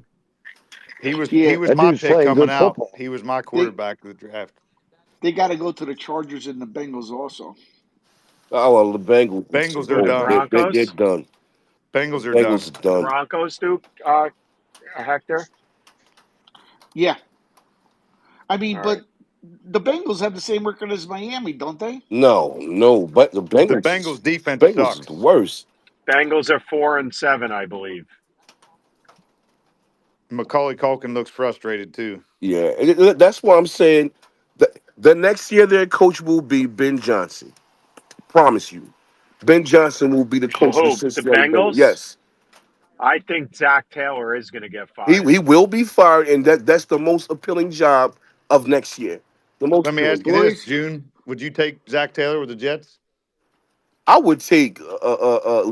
yeah, He was That my dude's pick playing coming good out. football. He was my they quarterback of the draft. they got to go to the Chargers and the Bengals also. Oh well, the Bengals. Bengals are who the done. They're Broncos? done. The Bengals are done. Bengals are The done. Broncos do Hector? Yeah, I mean, All but right. the Bengals have the same record as Miami, don't they? No, but the The Bengals. Bengals defense Bengals is the sucks. worst. Bengals are 4-7, I believe. Macaulay Culkin looks frustrated too. Yeah, that's why I'm saying the next year their coach will be Ben Johnson. Promise you, Ben Johnson will be the coach of the Who? The Cincinnati Bengals. Bengals? Yes, I think Zach Taylor is going to get fired. he will be fired, and that's the most appealing job of next year. The most Let me appealing ask you job. this, Boys, June. Would you take Zach Taylor with the Jets? I would take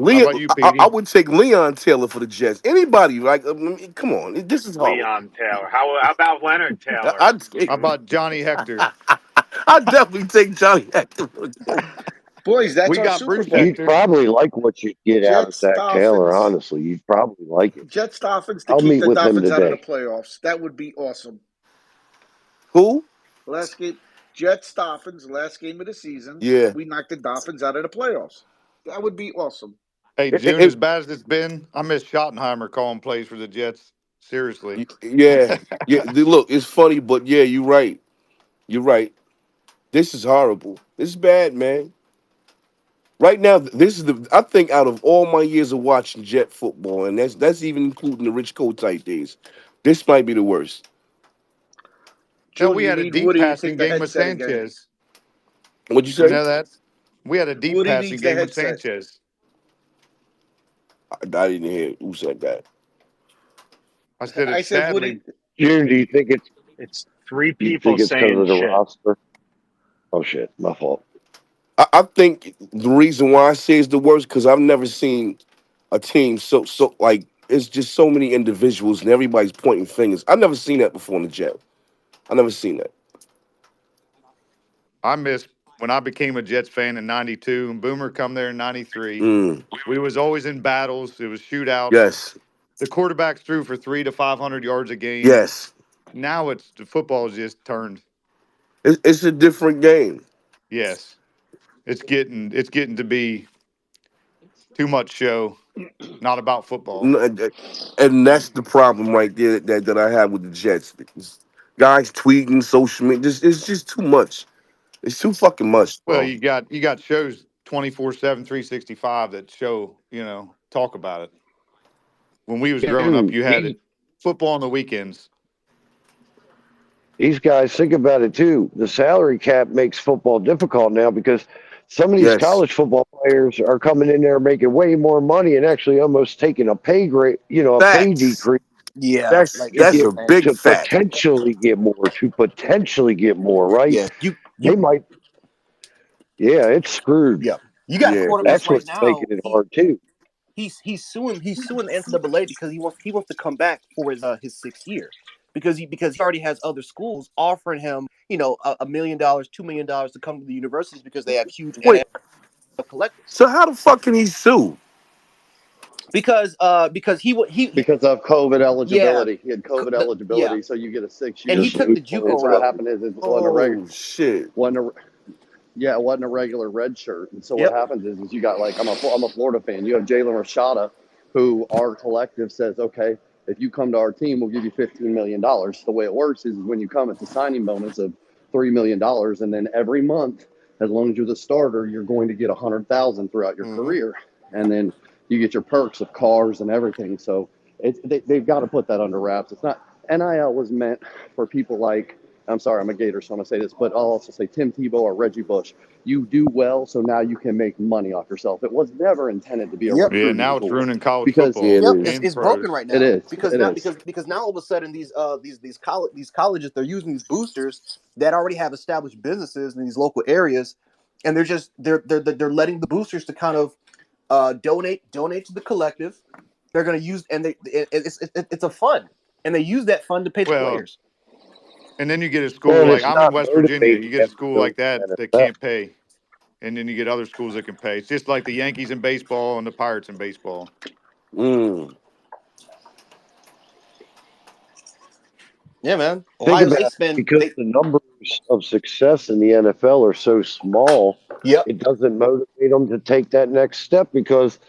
How Leon. about you, I Petey? would take Leon Taylor for the Jets. Anybody? Like, I mean, come on, this is horrible. Leon Taylor. How about Leonard Taylor? I'd take. How about Johnny Hector? I'd definitely take Johnny Hector for the Colts. Boys, that's We our got Super Bruce Bowl. You'd Hector. probably like what you get out of Jets, Zach Taylor. Dolphins. Honestly, you'd probably like it. Jets, Dolphins to I'll keep meet the with him Dolphins out of the today. playoffs. That would be awesome. Who? Last game, Jets, Dolphins, last game of the season. Yeah. We knocked the Dolphins out of the playoffs. That would be awesome. Hey, June, as bad as it's been, I miss Schottenheimer calling plays for the Jets. Seriously. Yeah. Yeah. Look, it's funny, but yeah, you're right. You're right. This is horrible. This is bad, man. Right now, this is the. I think out of all my years of watching Jet football, and that's even including the Rich Kotite days, this might be the worst. Hell, June, we you had a need deep Woody to take passing the game with headset again. Sanchez. What'd you You say? know that? We had a deep Woody passing needs the game with headset. Sanchez. I didn't hear who said that. I said I it's said sadly. Woody. June, do you think it's It's three do you people think it's because saying of the shit. roster? Oh shit, my fault. I think the reason why I say it's the worst because I've never seen a team so like it's just so many individuals and everybody's pointing fingers. I've never seen that before in the Jet. I never seen that. I miss when I became a Jets fan in '92 and Boomer come there in '93. Mm, We was always in battles. It was shootouts. yes, The quarterbacks threw for 300 to 500 yards a game. yes. Now it's the football is just turned. It's a different game. Yes, it's getting to be too much show, not about football. And that's the problem right there that I have with the Jets. It's guys tweeting, social media. It's just too much. It's too fucking much, Well, bro. you got shows 24/7, 365 that show talk about it. When we was growing up, June, you had it football on the weekends. these guys think about it too. The salary cap makes football difficult now because some of these Yes, college football players are coming in there making way more money and actually almost taking a pay grade, a pay facts. decrease Yeah, That's like to it's that's get a insane. big to fact. potentially get more, right? Yeah, They might, yeah, it's screwed. yeah. You got Yeah, quarterbacks That's right what's making now. it hard too. He's suing the NCAA because he wants to come back for his 6th year because he already has other schools offering him $1 million, $2 million to come to the universities because they have huge wait. NIL collectives. So how the fuck can he sue? Because he because of COVID yeah eligibility. He had COVID yeah, eligibility, so you get a six and he years. This took the And JUCO so what loophole. route. happened is it wasn't a Oh shit. wasn't a yeah, it wasn't a regular red shirt. And so what Yep. happens is you got like I'm a Florida fan. You have Jalen Rashada, who our collective says, okay, if you come to our team, we'll give you $15 million. The way it works is when you come, it's a signing bonus of $3 million, and then every month, as long as you're the starter, you're going to get 100,000 throughout your Mm-hmm. career, and then you get your perks of cars and everything. So they've got to put that under wraps. It's not NIL was meant for people like. I'm sorry, I'm a Gator, so I'm gonna say this, but I'll also say Tim Tebow or Reggie Bush. You do well, so now you can make money off yourself. It was never intended to be a Yep. Yeah, recruiting now it's tool ruining college because Yeah, it football Yep, it's, and is. it's broken pros. right it now is. because It now is. because now all of a sudden these colleges they're using these boosters that already have established businesses in these local areas, and they're letting the boosters to kind of donate to the collective. They're going to use and it's a fund, and they use that fund to pay the Well, players. and then you get a Well, school and like it's I'm in not West Virginia. motivating You get a them to school go like to that the that NFL. can't pay, and then you get other schools that can pay. It's just like the Yankees in baseball and the Pirates in baseball. Mm. Yeah, man. Think Ohio about State it, spend because they the numbers of success in the NFL are so small, Yep. it doesn't motivate them to take that next step because,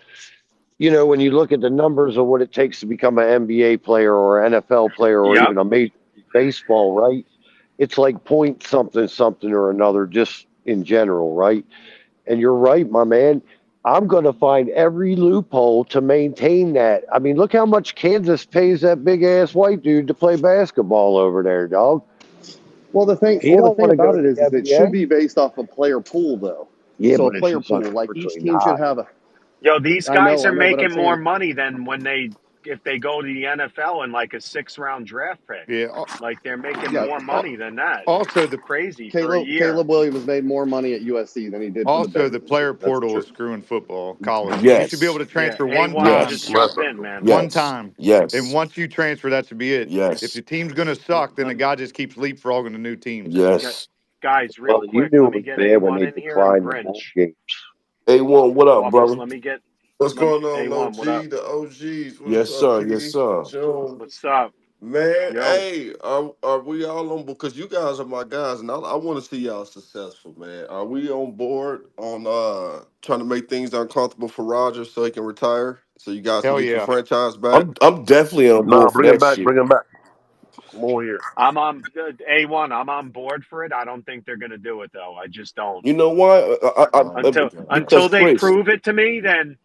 when you look at the numbers of what it takes to become an NBA player or NFL player or Yep. even a major league baseball, right? It's like point something, something or another, just in general, right? And you're right, my man. I'm going to find every loophole to maintain that. I mean, look how much Kansas pays that big ass white dude to play basketball over there, dog. He The don't thing want to go about to it the is it should NBA. be based off a player pool though. Yeah, So a but it's player just pool, like each unfortunately team should not. have a. Yo, these I guys know, are but I'm making more saying money than when they if they go to the NFL in like a 6th-round draft pick. Yeah. Like they're making Yeah. more money than that. Also, It's the crazy for a Caleb year. Williams made more money at USC than he did for the also the Bengals. player That's portal is true. screwing football. College, you should be able Yes. to Yeah, transfer one A1, time. just Yes. jump in, man. One Yes. time. And Yes. once you transfer, that should be it. If Yes. the team's going to suck, then the guy just keeps leapfrogging to new teams. Yes. Guys, real Well, you quick, knew let it me was get bad when A1 they in here and declined the bowl Grinch. games. A1, what up, Wallace, brother? let me get What's going on, A1. What up? OG? The OGs. What's Yes, up, sir. Yes, PD? sir. Joe. What's up? Man, Yo. hey, are we all on? Because you guys are my guys, and I want to see y'all successful, man. Are we on board on trying to make things uncomfortable for Rodgers so he can retire, so you guys can Hell get your yeah. franchise back? I'm definitely on Nah, board for bring him that back. shit. Bring him back. I'm all here. I'm on A1. I'm on board for it. I don't think they're going to do it though. I just don't. You know why? Because Until they Chris. prove it to me, then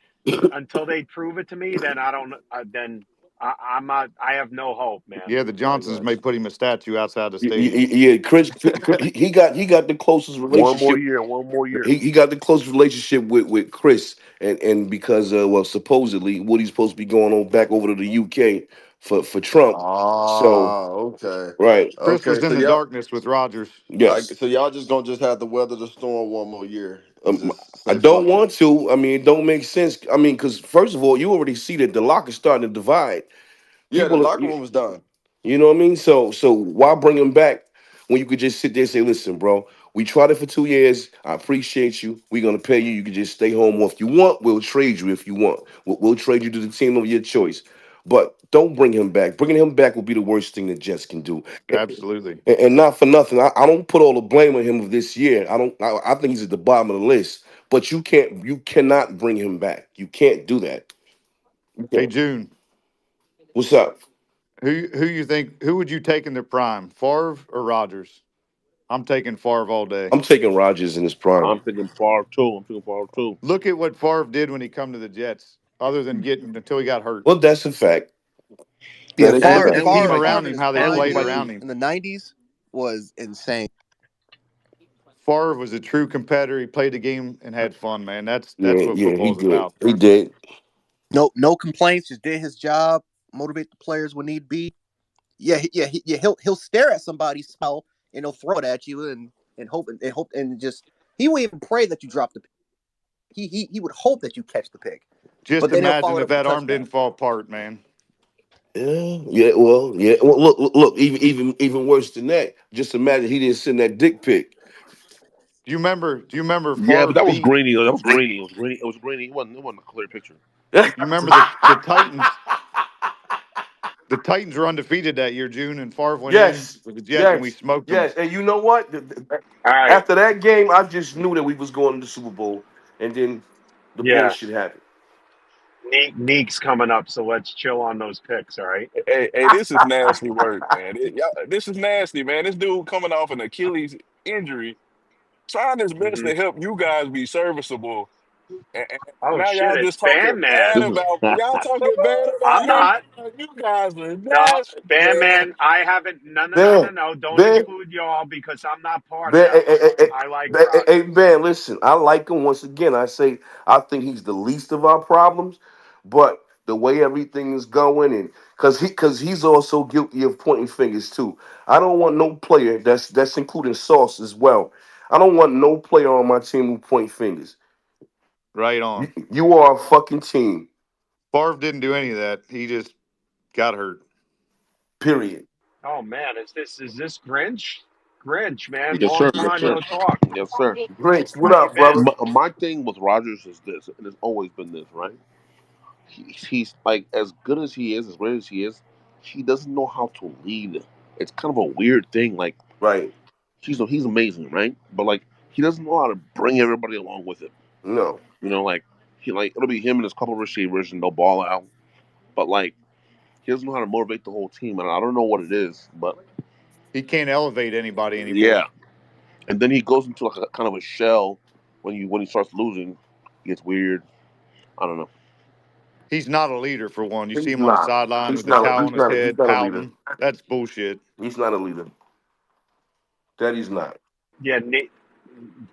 until they prove it to me, then I don't. Then I'm not. I have no hope, man. Yeah, the I Johnsons may got put him a statue outside the you. stadium. Yeah, Chris. He got the closest One more relationship. year. One more year. He got the closest relationship with Chris, and because well, supposedly Woody's supposed to be going on back over to the UK for Trump. So Ah, okay, right, Chris okay. was in So the y'all, darkness with Rogers. yes. so y'all just gonna just have to weather the storm one more year and just I say don't fuck it. want to. I mean, it don't make sense. I mean, because first of all, you already see that the lock is starting to divide. Yeah, the People, locker room is done. you know what I mean? So why bring him back when you could just sit there and say, listen, bro, we tried it for 2 years. I appreciate you. We're gonna pay you. You can just stay home. Or if you want, we'll trade you if you want. We'll trade you to the team of your choice. But don't bring him back. Bringing him back will be the worst thing the Jets can do. Absolutely. And not for nothing, I don't put all the blame on him of this year. I don't. I think he's at the bottom of the list. But you cannot bring him back. You can't do that. You Hey, can't. June, What's up? who would you take in their prime, Favre or Rogers? I'm taking Favre all day. I'm taking Rodgers in his prime. I'm thinking far too. I'm thinking far too. Look at what Favre did when he come to the Jets, other than getting until he got hurt. Well, that's a fact. Yeah, That is a And Favre, the fact. And we team Favre, might. around Favre in him, his how they And we prime played might. around was him. in the '90s was insane. Favre was a true competitor. He played the game and had fun, man. That's Yeah, what yeah, he football's did. about. He did. No complaints. Just did his job. Motivate the players when need be. Yeah. He'll stare at somebody, smile, and he'll throw it at you, and hope and just he won't even pray that you drop the pick. He would hope that you catch the pick, but Just then he'll imagine follow it if up with a that arm touchdown. didn't fall apart, man. Yeah, yeah. Well, yeah. Well, look. Even worse than that. Just imagine he didn't send that dick pic. Do you remember Yeah, Favre but that was beat grainy. That was grainy. It was grainy. It was grainy. It wasn't a clear picture. you remember the Titans? The Titans were undefeated that year, June, and Favre went in Yes, with the Jets and we yes, smoked them. yes. And you know what? All right. After that game, I just knew that we was going to the Super Bowl, and then the Yeah. bullshit happened. Neek's coming up, so let's chill on those picks. All right. Hey, this is nasty work, man. This is nasty, man. This dude coming off an Achilles injury, trying his best Mm-hmm. to help you guys be serviceable. And Oh now shit! y'all It's just talking Bandman. bad bad about man. y'all talking bad about I'm him. not. You guys are No, nasty, man. Bandman. I haven't. No, no, no, no, Ben, no. Don't Ben, include y'all because I'm not part of Ben, that one. I like hey, Rogers. Ben, listen, I like him once again. I say I think he's the least of our problems, but the way everything is going, and because he's also guilty of pointing fingers too. I don't want no player that's including Sauce as well. I don't want no player on my team who point fingers. Right You, on. you are a fucking team. Favre didn't do any of that. He just got hurt. Period. Oh man, is this Grinch? Grinch, man. Yes, Long sir. Yes, time sir. no talk. Yes, sir. Grinch, what How you up, been? brother? My thing with Rogers is this, and it's always been this, right? He's like as good as he is, as great as he is, he doesn't know how to lead. It's kind of a weird thing. Like Right? he's amazing, right? But like he doesn't know how to bring everybody along with him. No. Like it'll be him and his couple of receivers and they'll ball out. But like he doesn't know how to motivate the whole team, and I don't know what it is. But He can't elevate anybody yeah, anymore. and then he goes into like a kind of a shell when he starts losing. He gets weird. I don't know. He's not a leader for one. You see He's him on the not. sideline He's with the not. towel on his He's head, not a leader. pouting. That's bullshit. He's not a leader. That he's not. Yeah,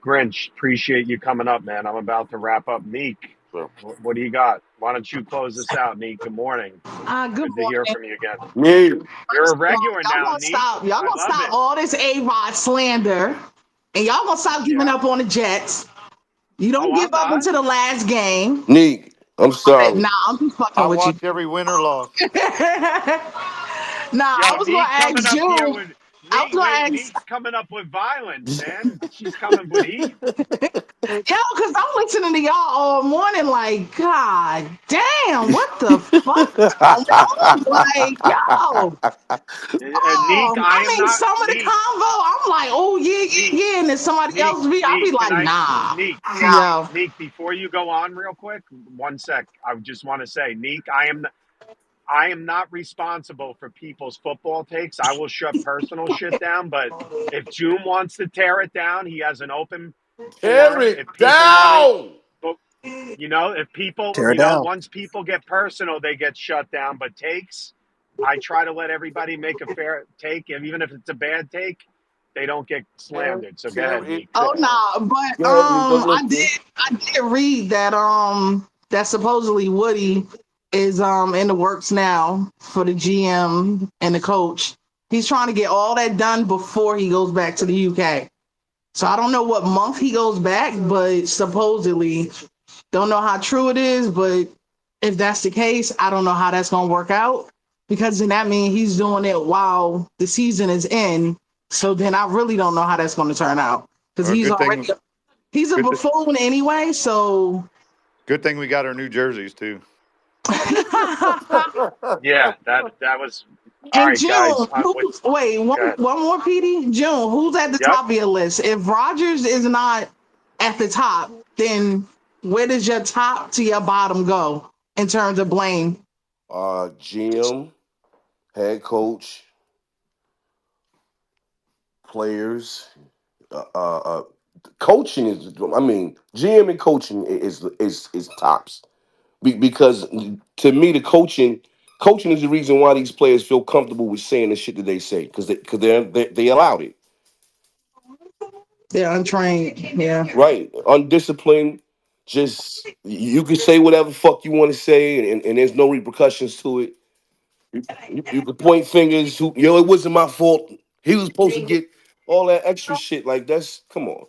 Grinch. Appreciate you coming up, man. I'm about to wrap up. Meek, So what do you got? Why don't you close this out, Neek? Good morning. Good Good to hear morning. from you again. Yeah. You're a First of all, regular y'all now, gonna Neek. stop. Y'all I gonna love stop it. all this A-Rod slander, and y'all gonna stop giving Yeah. up on the Jets. You Oh, don't give I'm up not. until the last game. Neek, I'm sorry. Nah, I'm just I fucking with you. watch every win or loss. Nah, I Yo, was gonna Neek coming ask up here June. with I was Neek. gonna Wait, ask, Neek's coming up with violence, man. She's coming with heat. yo, because I'm listening to y'all all morning. Like, God damn, what the fuck is going on? Like, yo. And Neek, Oh, I I am mean, not some of the Neek. convo, I'm like, oh yeah, Neek, yeah, yeah. And then somebody Neek, else be, I'll Neek. be like, nah, Neek, yo. Neek? Before you go on, real quick, one sec. I just want to say, Neek, I am not responsible for people's football takes. I will shut personal shit down. But if June wants to tear it down, he has an open Tear forum. If it people want to, down. but if people, Tear it down. once people get personal, they get shut down. But takes, I try to let everybody make a fair take, and even if it's a bad take, they don't get slandered. So go Tear ahead, it Neek. Oh down. no, but Go ahead, Neek. I'm listening. I did read that that supposedly Woody is in the works now for the GM and the coach. He's trying to get all that done before he goes back to the UK. So I don't know what month he goes back, but supposedly, don't know how true it is, but if that's the case, I don't know how that's gonna work out because then that means he's doing it while the season is in. So then I really don't know how that's gonna turn out because he's Good already thing. he's a Good. buffoon anyway. So Good thing we got our new jerseys too. Yeah, that was all in right, guys. June, wait, Go ahead. one more, PD. June, who's at the Yep. top of your list? If Rogers is not at the top, then where does your top to your bottom go in terms of blame? GM, head coach, players, coaching is. I mean, GM and coaching is tops. Because to me, the coaching is the reason why these players feel comfortable with saying the shit that they say because they allowed it. They're untrained. Yeah. Right, undisciplined. Just you can say whatever fuck you want to say, and there's no repercussions to it. You can point fingers. It wasn't my fault. He was supposed to get all that extra shit. Like that's come on.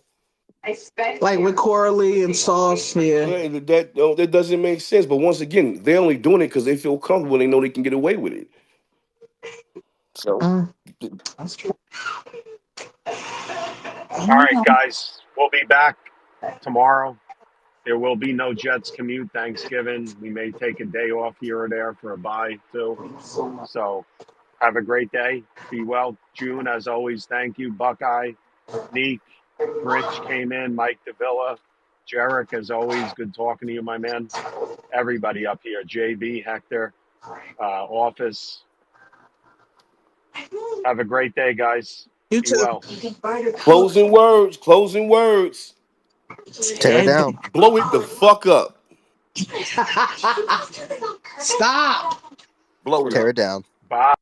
Like with Coralie and Sauce. Yeah. Yeah, that doesn't make sense. But once again, they're only doing it because they feel comfortable. They know they can get away with it. So That's true. All right, guys. We'll be back tomorrow. There will be no Jets commute Thanksgiving. We may take a day off here or there for a bye too. So have a great day. Be well. June, as always, thank you. Buckeye, Neek, Grinch came in, Mike Davilla, Jarek, as always, good talking to you, my man. Everybody up here, JB, Hector, Office. Have a great day, guys. You Be too. well. closing words. Closing words. Tear it And down. Blow it the fuck up. stop. Blow it Tear up. it down. Bye.